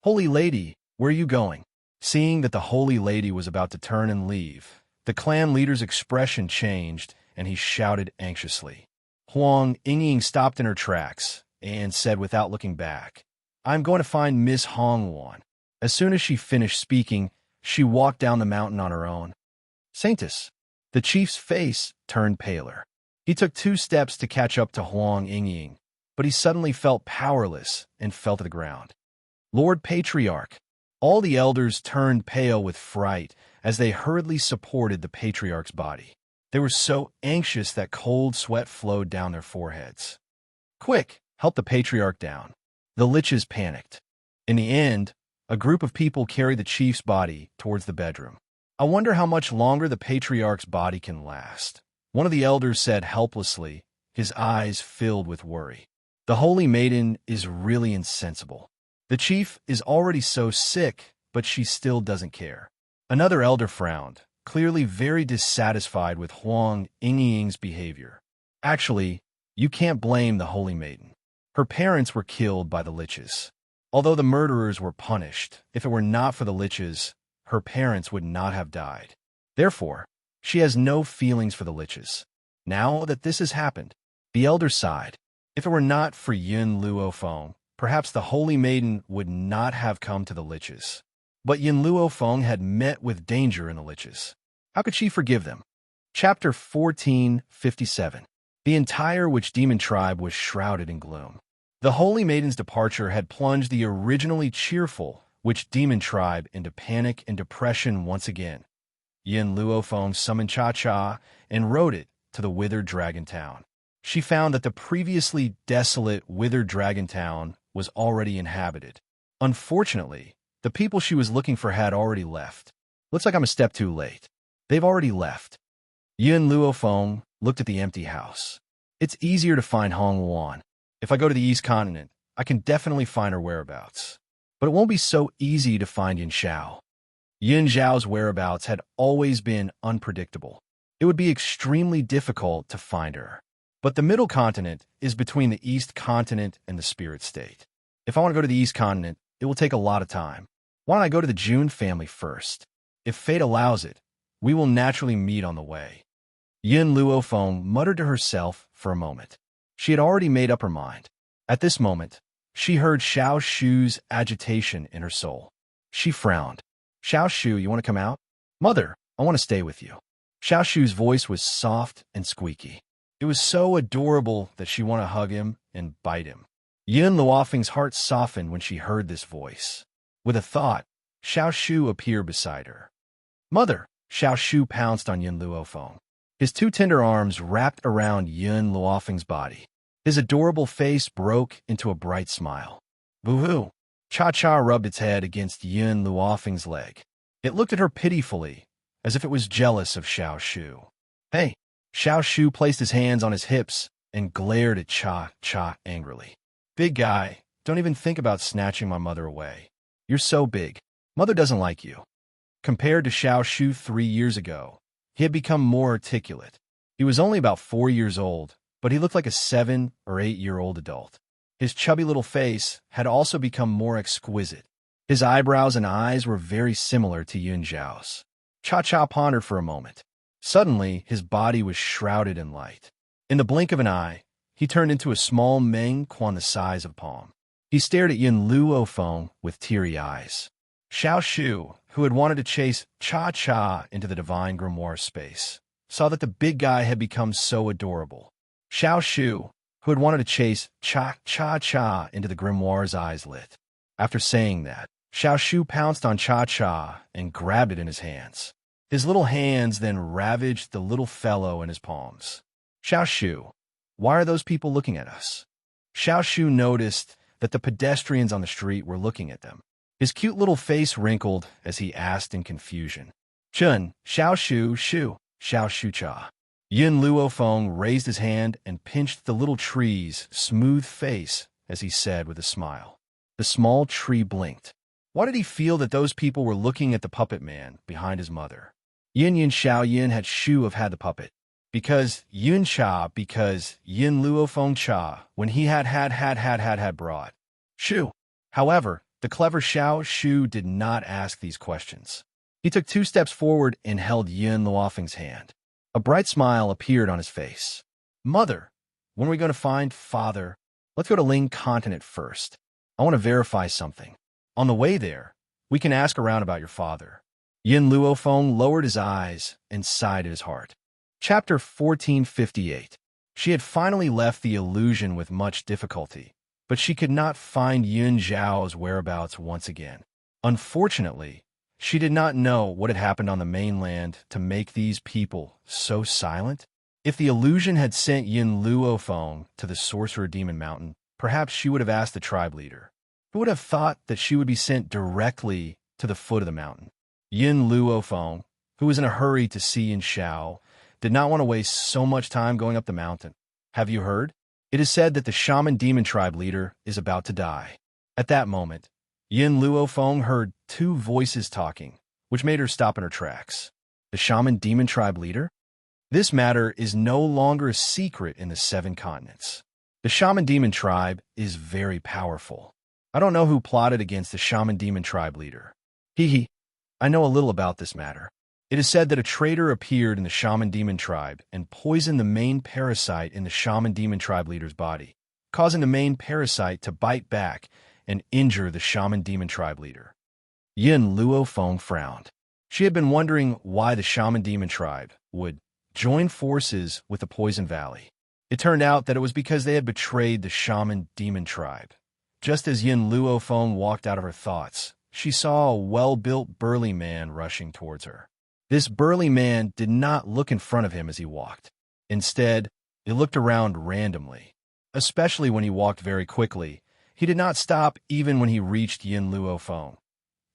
"Holy Lady, where are you going?" Seeing that the Holy Lady was about to turn and leave, the clan leader's expression changed, and he shouted anxiously. Huang Yingying stopped in her tracks and said without looking back, "I'm going to find Miss Hongwan." As soon as she finished speaking, she walked down the mountain on her own. "Saintess." The chief's face turned paler. He took 2 steps to catch up to Huang Yingying, but he suddenly felt powerless and fell to the ground. "Lord Patriarch." All the elders turned pale with fright as they hurriedly supported the patriarch's body. They were so anxious that cold sweat flowed down their foreheads. "Quick, help the patriarch down." The liches panicked. In the end, a group of people carried the chief's body towards the bedroom. "I wonder how much longer the patriarch's body can last," one of the elders said helplessly, his eyes filled with worry. "The holy maiden is really insensible. The chief is already so sick, but she still doesn't care." Another elder frowned, clearly very dissatisfied with Huang Yingying's behavior. "Actually, you can't blame the holy maiden. Her parents were killed by the liches. Although the murderers were punished, if it were not for the liches, her parents would not have died. Therefore, she has no feelings for the liches. Now that this has happened," the elder sighed. "If it were not for Yun Luofeng, perhaps the holy maiden would not have come to the liches. But Yin Luofeng had met with danger in the liches. How could she forgive them?" Chapter 1457. The entire witch demon tribe was shrouded in gloom. The holy maiden's departure had plunged the originally cheerful witch demon tribe into panic and depression once again. Yin Luofeng summoned Cha-Cha and rode it to the withered dragon town. She found that the previously desolate withered dragon town was already inhabited. Unfortunately, the people she was looking for had already left. "Looks like I'm a step too late." "They've already left." Yun Luofeng looked at the empty house. "It's easier to find Hong Wan. If I go to the East Continent, I can definitely find her whereabouts. But it won't be so easy to find Yin Xiao." Yin Xiao's whereabouts had always been unpredictable. It would be extremely difficult to find her. But the Middle Continent is between the East Continent and the Spirit State. If I want to go to the East Continent, it will take a lot of time. Why don't I go to the June family first? If fate allows it, we will naturally meet on the way. Yin Luofeng muttered to herself for a moment. She had already made up her mind. At this moment, she heard Xiao Shu's agitation in her soul. She frowned. "Xiao Shu, you want to come out?" "Mother, I want to stay with you." Xiao Shu's voice was soft and squeaky. It was so adorable that she wanted to hug him and bite him. Yin Luofeng's heart softened when she heard this voice. With a thought, Xiao Shu appeared beside her. "Mother!" Xiao Shu pounced on Yin Luofeng. His 2 tender arms wrapped around Yin Luofeng's body. His adorable face broke into a bright smile. "Boo-hoo!" Cha-Cha rubbed its head against Yin Luofeng's leg. It looked at her pitifully, as if it was jealous of Xiao Shu. "Hey!" Xiao Shu placed his hands on his hips and glared at Cha-Cha angrily. "Big guy, don't even think about snatching my mother away. You're so big. Mother doesn't like you." Compared to Xiao Shu 3 years ago, he had become more articulate. He was only about 4 years old, but he looked like a 7 or 8-year-old adult. His chubby little face had also become more exquisite. His eyebrows and eyes were very similar to Yun Zhao's. Cha-Cha pondered for a moment. Suddenly, his body was shrouded in light. In the blink of an eye, he turned into a small Meng Quan the size of a palm. He stared at Yin Luofeng with teary eyes. Xiao Shu, who had wanted to chase Cha-Cha into the divine grimoire space, saw that the big guy had become so adorable. Xiao Shu, who had wanted to chase Cha-Cha into the grimoire's eyes lit. After saying that, Xiao Shu pounced on Cha-Cha and grabbed it in his hands. His little hands then ravaged the little fellow in his palms. Xiao Shu, why are those people looking at us? Xiao Shu noticed that the pedestrians on the street were looking at them. His cute little face wrinkled as he asked in confusion. Chun, Xiao Shu Cha. Yin Luofeng raised his hand and pinched the little tree's smooth face as he said with a smile. The small tree blinked. Why did he feel that those people were looking at the puppet man behind his mother? Yin Xiao Yin had Shu have had the puppet. Because Yin Luofeng Cha, when he had brought Shu. However, the clever Xiao Shu did not ask these questions. He took 2 steps forward and held Yin Luofeng's hand. A bright smile appeared on his face. Mother, when are we going to find father? Let's go to Ling Continent first. I want to verify something. On the way there, we can ask around about your father. Yin Luofeng lowered his eyes and sighed at his heart. Chapter 1458. She had finally left the illusion with much difficulty, but she could not find Yun Zhao's whereabouts once again. Unfortunately, she did not know what had happened on the mainland to make these people so silent. If the illusion had sent Yin Luofeng to the Sorcerer Demon Mountain, perhaps she would have asked the tribe leader. Who would have thought that she would be sent directly to the foot of the mountain? Yin Luofeng, who was in a hurry to see Yin Xiao, did not want to waste so much time going up the mountain. Have you heard? It is said that the shaman demon tribe leader is about to die. At that moment, Yin Luofeng heard 2 voices talking, which made her stop in her tracks. The shaman demon tribe leader? This matter is no longer a secret in the 7 continents. The shaman demon tribe is very powerful. I don't know who plotted against the shaman demon tribe leader. I know a little about this matter. It is said that a traitor appeared in the shaman demon tribe and poisoned the main parasite in the shaman demon tribe leader's body, causing the main parasite to bite back and injure the shaman demon tribe leader. Yin Luofeng frowned. She had been wondering why the shaman demon tribe would join forces with the Poison Valley. It turned out that it was because they had betrayed the shaman demon tribe. Just as Yin Luofeng walked out of her thoughts, she saw a well-built burly man rushing towards her. This burly man did not look in front of him as he walked. Instead, he looked around randomly. Especially when he walked very quickly, he did not stop even when he reached Yin Luofeng.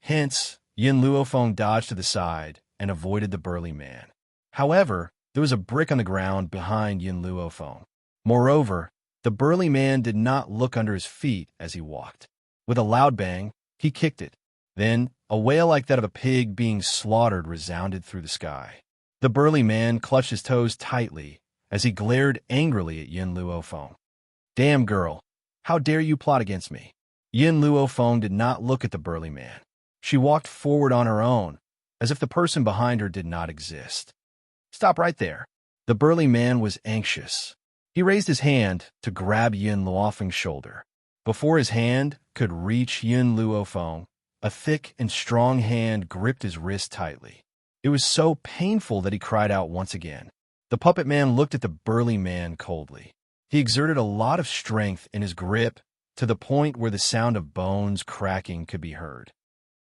Hence, Yin Luofeng dodged to the side and avoided the burly man. However, there was a brick on the ground behind Yin Luofeng. Moreover, the burly man did not look under his feet as he walked. With a loud bang, he kicked it. Then, a wail like that of a pig being slaughtered resounded through the sky. The burly man clutched his toes tightly as he glared angrily at Yin Luofeng. Damn girl, how dare you plot against me? Yin Luofeng did not look at the burly man. She walked forward on her own, as if the person behind her did not exist. Stop right there. The burly man was anxious. He raised his hand to grab Yin Luofeng's shoulder. Before his hand could reach Yin Luofeng, a thick and strong hand gripped his wrist tightly. It was so painful that he cried out once again. The puppet man looked at the burly man coldly. He exerted a lot of strength in his grip to the point where the sound of bones cracking could be heard.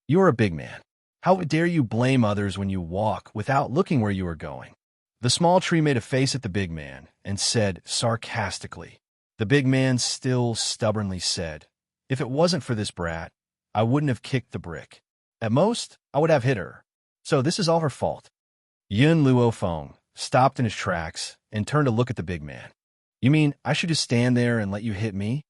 You are a big man. How dare you blame others when you walk without looking where you are going? The small tree made a face at the big man and said sarcastically. The big man still stubbornly said, If it wasn't for this brat, I wouldn't have kicked the brick. At most, I would have hit her. So this is all her fault. Yin Luofeng stopped in his tracks and turned to look at the big man. You mean I should just stand there and let you hit me?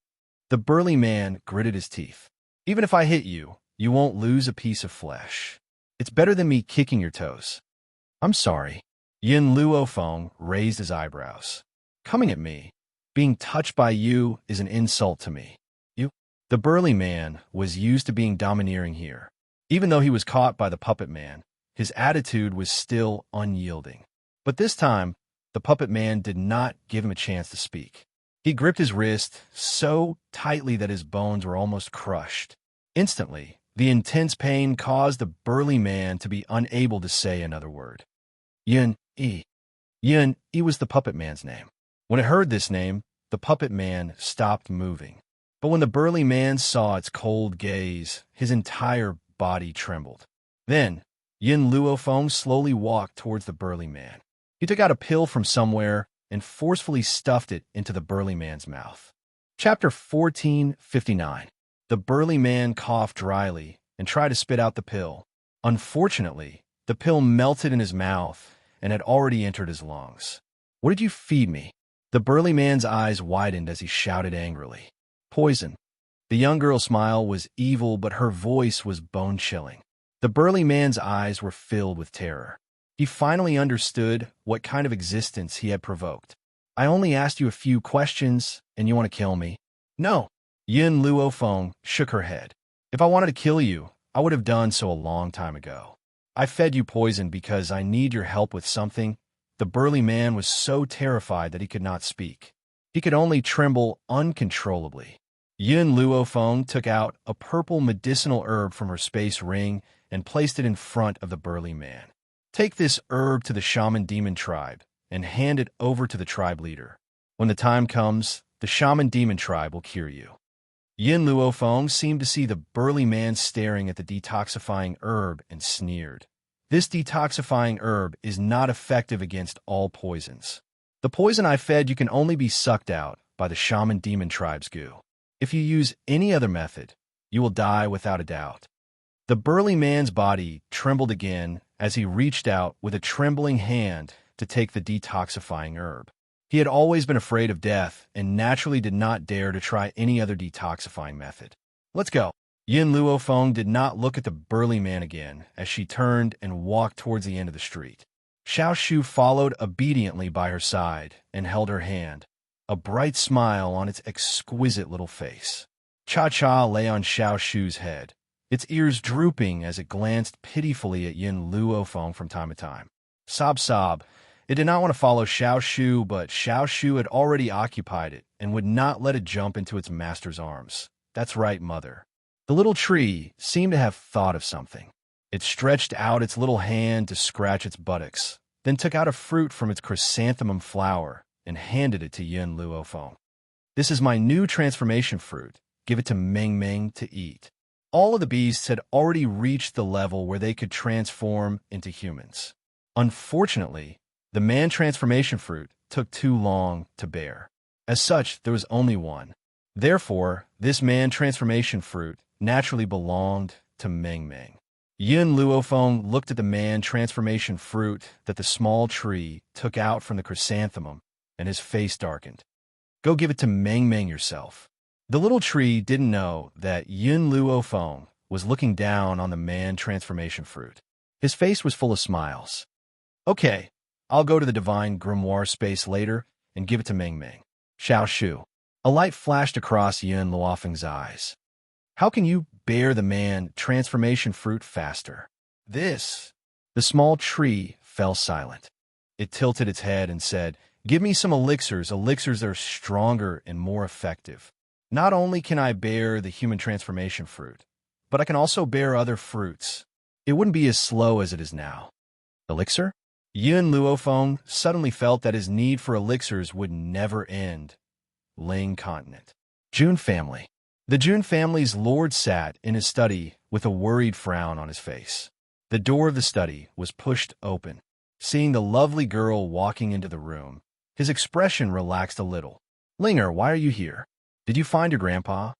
The burly man gritted his teeth. Even if I hit you, you won't lose a piece of flesh. It's better than me kicking your toes. I'm sorry. Yin Luofeng raised his eyebrows. Coming at me, being touched by you is an insult to me. The burly man was used to being domineering here. Even though he was caught by the puppet man, his attitude was still unyielding. But this time, the puppet man did not give him a chance to speak. He gripped his wrist so tightly that his bones were almost crushed. Instantly, the intense pain caused the burly man to be unable to say another word. Yun-E. Yun-E was the puppet man's name. When it heard this name, the puppet man stopped moving. But when the burly man saw its cold gaze, his entire body trembled. Then, Yin Luofeng slowly walked towards the burly man. He took out a pill from somewhere and forcefully stuffed it into the burly man's mouth. Chapter 1459. The burly man coughed dryly and tried to spit out the pill. Unfortunately, the pill melted in his mouth and had already entered his lungs. "What did you feed me?" The burly man's eyes widened as he shouted angrily. "Poison." The young girl's smile was evil, but her voice was bone-chilling. The burly man's eyes were filled with terror. He finally understood what kind of existence he had provoked. "I only asked you a few questions, and you want to kill me?" "No." Yin Luofeng shook her head. "If I wanted to kill you, I would have done so a long time ago. I fed you poison because I need your help with something." The burly man was so terrified that he could not speak. He could only tremble uncontrollably. Yin Luofeng took out a purple medicinal herb from her space ring and placed it in front of the burly man. "Take this herb to the shaman demon tribe and hand it over to the tribe leader. When the time comes, the shaman demon tribe will cure you." Yin Luofeng seemed to see the burly man staring at the detoxifying herb and sneered. "This detoxifying herb is not effective against all poisons. The poison I fed you can only be sucked out by the shaman demon tribe's goo. If you use any other method, you will die without a doubt." The burly man's body trembled again as he reached out with a trembling hand to take the detoxifying herb. He had always been afraid of death and naturally did not dare to try any other detoxifying method. "Let's go." Yin Luofeng did not look at the burly man again as she turned and walked towards the end of the street. Xiao Shu followed obediently by her side and held her hand, a bright smile on its exquisite little face. Cha-Cha lay on Xiao Shu's head, its ears drooping as it glanced pitifully at Yin Luofeng from time to time. Sob sob. It did not want to follow Xiao Shu, but Xiao Shu had already occupied it and would not let it jump into its master's arms. "That's right, mother." The little tree seemed to have thought of something. It stretched out its little hand to scratch its buttocks, then took out a fruit from its chrysanthemum flower and handed it to Yin Luofeng. "This is my new transformation fruit. Give it to Meng Meng to eat." All of the beasts had already reached the level where they could transform into humans. Unfortunately, the man transformation fruit took too long to bear. As such, there was only one. Therefore, this man transformation fruit naturally belonged to Meng Meng. Yin Luofeng looked at the man transformation fruit that the small tree took out from the chrysanthemum, and his face darkened. "Go give it to Meng Meng yourself." The little tree didn't know that Yin Luofeng was looking down on the man transformation fruit. His face was full of smiles. "Okay, I'll go to the divine grimoire space later and give it to Meng Meng." "Xiao Shu." A light flashed across Yin Luofeng's eyes. "How can you bear the man transformation fruit faster?" "This." The small tree fell silent. It tilted its head and said, "Give me some elixirs that are stronger and more effective. Not only can I bear the human transformation fruit, but I can also bear other fruits. It wouldn't be as slow as it is now." "Elixir?" Yin Luofeng suddenly felt that his need for elixirs would never end. Ling Continent. Jun family. The Jun family's lord sat in his study with a worried frown on his face. The door of the study was pushed open. Seeing the lovely girl walking into the room, his expression relaxed a little. "Linger, why are you here? Did you find your grandpa?"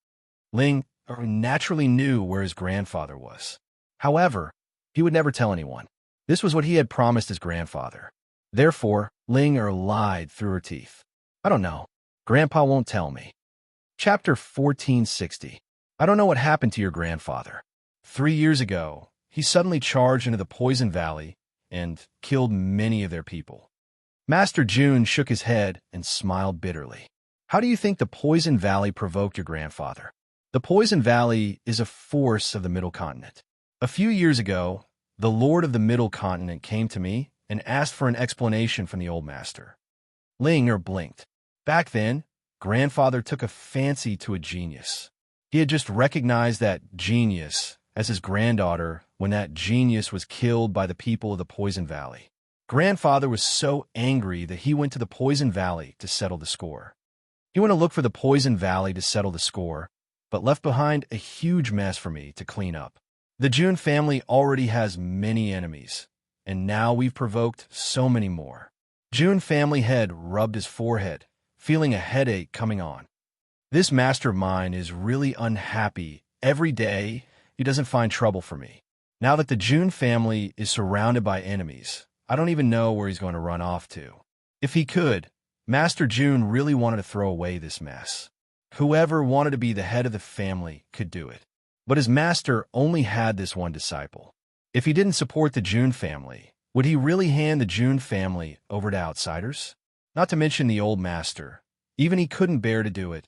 Ling naturally knew where his grandfather was. However, he would never tell anyone. This was what he had promised his grandfather. Therefore, Ling lied through her teeth. "I don't know. Grandpa won't tell me." Chapter 1460. I don't know what happened to your grandfather. 3 years ago, he suddenly charged into the Poison Valley and killed many of their people. Master Jun shook his head and smiled bitterly. "How do you think the Poison Valley provoked your grandfather?" The Poison Valley is a force of the Middle Continent. A few years ago, the Lord of the Middle Continent came to me and asked for an explanation from the old master. Linger blinked. Back then, Grandfather took a fancy to a genius. He had just recognized that genius as his granddaughter when that genius was killed by the people of the Poison Valley. Grandfather was so angry that he went to the Poison Valley to settle the score. He went to look for the Poison Valley to settle the score, but left behind a huge mess for me to clean up. The June family already has many enemies, and now we've provoked so many more. June family head rubbed his forehead, feeling a headache coming on. This master of mine is really unhappy. Every day, he doesn't find trouble for me. Now that the June family is surrounded by enemies, I don't even know where he's going to run off to. If he could, Master June really wanted to throw away this mess. Whoever wanted to be the head of the family could do it. But his master only had this one disciple. If he didn't support the June family, would he really hand the June family over to outsiders? Not to mention the old master. Even he couldn't bear to do it.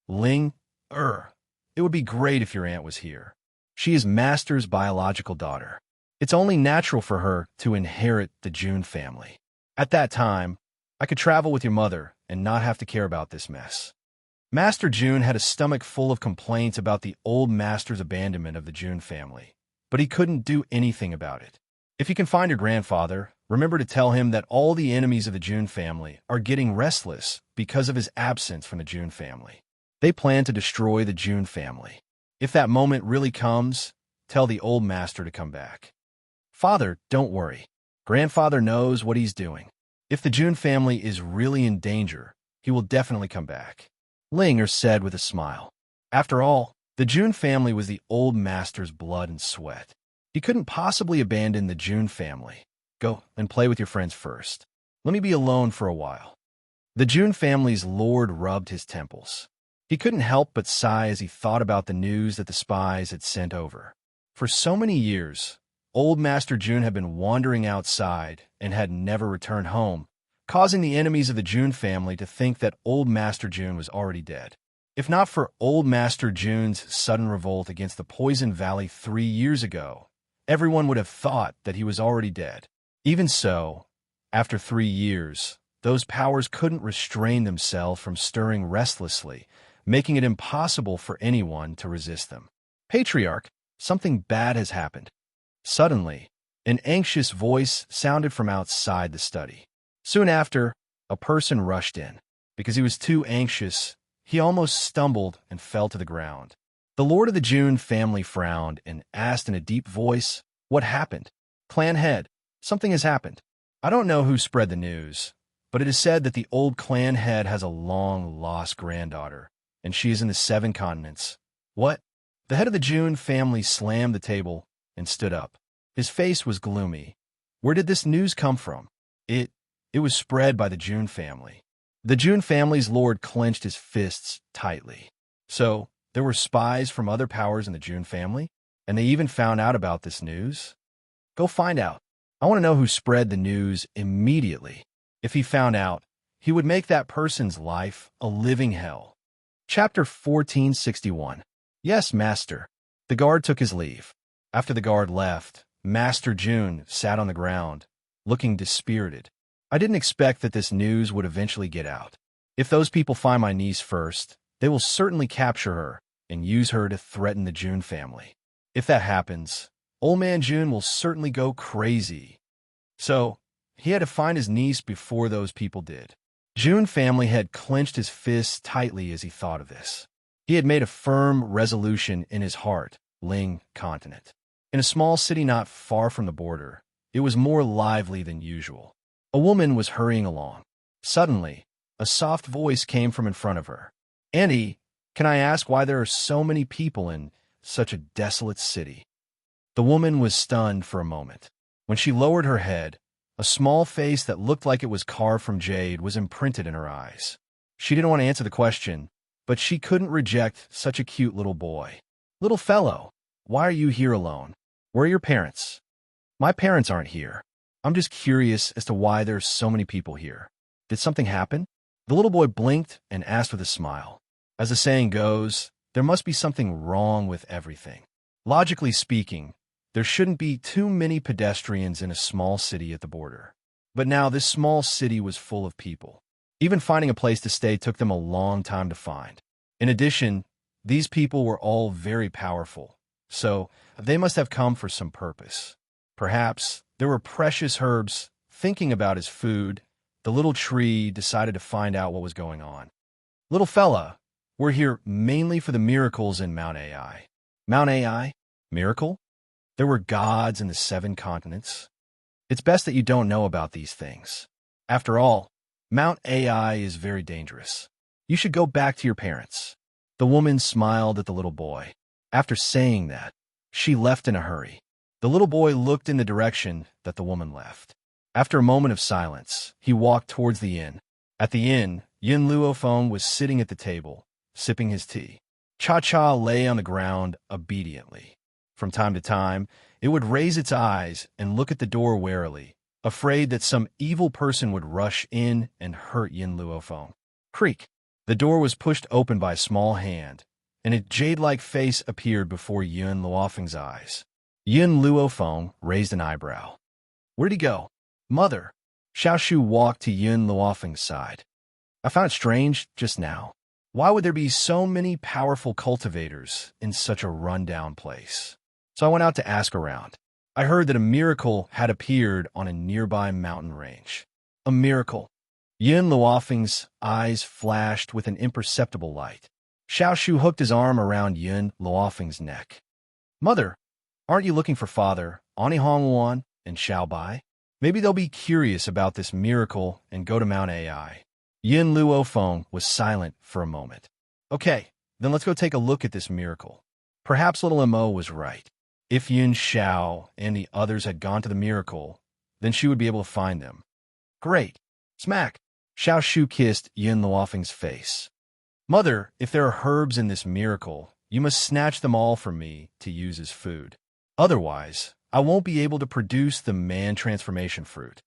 Ling, it would be great if your aunt was here. She is Master's biological daughter. It's only natural for her to inherit the June family. At that time, I could travel with your mother and not have to care about this mess. Master June had a stomach full of complaints about the old master's abandonment of the June family, but he couldn't do anything about it. If you can find your grandfather, remember to tell him that all the enemies of the June family are getting restless because of his absence from the June family. They plan to destroy the June family. If that moment really comes, tell the old master to come back. Father, don't worry. Grandfather knows what he's doing. If the June family is really in danger, he will definitely come back. Linger said with a smile. After all, the June family was the old master's blood and sweat. He couldn't possibly abandon the June family. Go and play with your friends first. Let me be alone for a while. The June family's lord rubbed his temples. He couldn't help but sigh as he thought about the news that the spies had sent over. For so many years, old Master June had been wandering outside and had never returned home, causing the enemies of the June family to think that old Master June was already dead. If not for old Master June's sudden revolt against the Poison Valley 3 years ago, everyone would have thought that he was already dead. Even so, after 3 years, those powers couldn't restrain themselves from stirring restlessly, making it impossible for anyone to resist them. Patriarch, something bad has happened. Suddenly, an anxious voice sounded from outside the study. Soon after, a person rushed in. Because he was too anxious, he almost stumbled and fell to the ground. The Lord of the June family frowned and asked in a deep voice, "What happened?" Clan head, something has happened. I don't know who spread the news, but it is said that the old clan head has a long-lost granddaughter, and she is in the 7 continents. What? The head of the June family slammed the table and stood up. His face was gloomy. Where did this news come from? It was spread by the June family. The June family's lord clenched his fists tightly. So, there were spies from other powers in the June family, and they even found out about this news? Go find out. I want to know who spread the news immediately. If he found out, he would make that person's life a living hell. Chapter 1461. Yes, Master. The guard took his leave. After the guard left, Master June sat on the ground, looking dispirited. I didn't expect that this news would eventually get out. If those people find my niece first, they will certainly capture her and use her to threaten the June family. If that happens, Old Man June will certainly go crazy. So, he had to find his niece before those people did. June family had clenched his fists tightly as he thought of this. He had made a firm resolution in his heart, Ling continent. In a small city not far from the border, it was more lively than usual. A woman was hurrying along. Suddenly, a soft voice came from in front of her. "Auntie, can I ask why there are so many people in such a desolate city?" The woman was stunned for a moment. When she lowered her head, a small face that looked like it was carved from jade was imprinted in her eyes. She didn't want to answer the question, but she couldn't reject such a cute little boy. "Little fellow, why are you here alone? Where are your parents?" "My parents aren't here. I'm just curious as to why there's so many people here. Did something happen?" The little boy blinked and asked with a smile. As the saying goes, there must be something wrong with everything. Logically speaking, there shouldn't be too many pedestrians in a small city at the border. But now this small city was full of people. Even finding a place to stay took them a long time to find. In addition, these people were all very powerful, so they must have come for some purpose. Perhaps there were precious herbs. Thinking about his food, the little tree decided to find out what was going on. Little fella, we're here mainly for the miracles in Mount Ai. Mount Ai? Miracle? There were gods in the 7 continents. It's best that you don't know about these things. After all, Mount Ai is very dangerous. You should go back to your parents. The woman smiled at the little boy. After saying that, she left in a hurry. The little boy looked in the direction that the woman left. After a moment of silence, he walked towards the inn. At the inn, Yin Luofeng was sitting at the table, sipping his tea. Cha-Cha lay on the ground obediently. From time to time, it would raise its eyes and look at the door warily, afraid that some evil person would rush in and hurt Yin Luofeng. Creak! The door was pushed open by a small hand, and a jade-like face appeared before Yin Luofeng's eyes. Yin Luofeng raised an eyebrow. Where'd he go? Mother. Xiaoshu walked to Yin Luofeng's side. I found it strange just now. Why would there be so many powerful cultivators in such a run-down place? So I went out to ask around. I heard that a miracle had appeared on a nearby mountain range. A miracle. Yin Luofeng's eyes flashed with an imperceptible light. Xiaoshu hooked his arm around Yin Luofeng's neck. Mother, aren't you looking for Father, Ani Hongwan, and Xiaobai? Maybe they'll be curious about this miracle and go to Mount Ai. Yin Luofeng was silent for a moment. Okay, then let's go take a look at this miracle. Perhaps little Mo was right. If Yin Xiao and the others had gone to the miracle, then she would be able to find them. Great. Smack. Xiaoshu kissed Yin Luofeng's face. Mother, if there are herbs in this miracle, you must snatch them all from me to use as food. Otherwise, I won't be able to produce the man transformation fruit.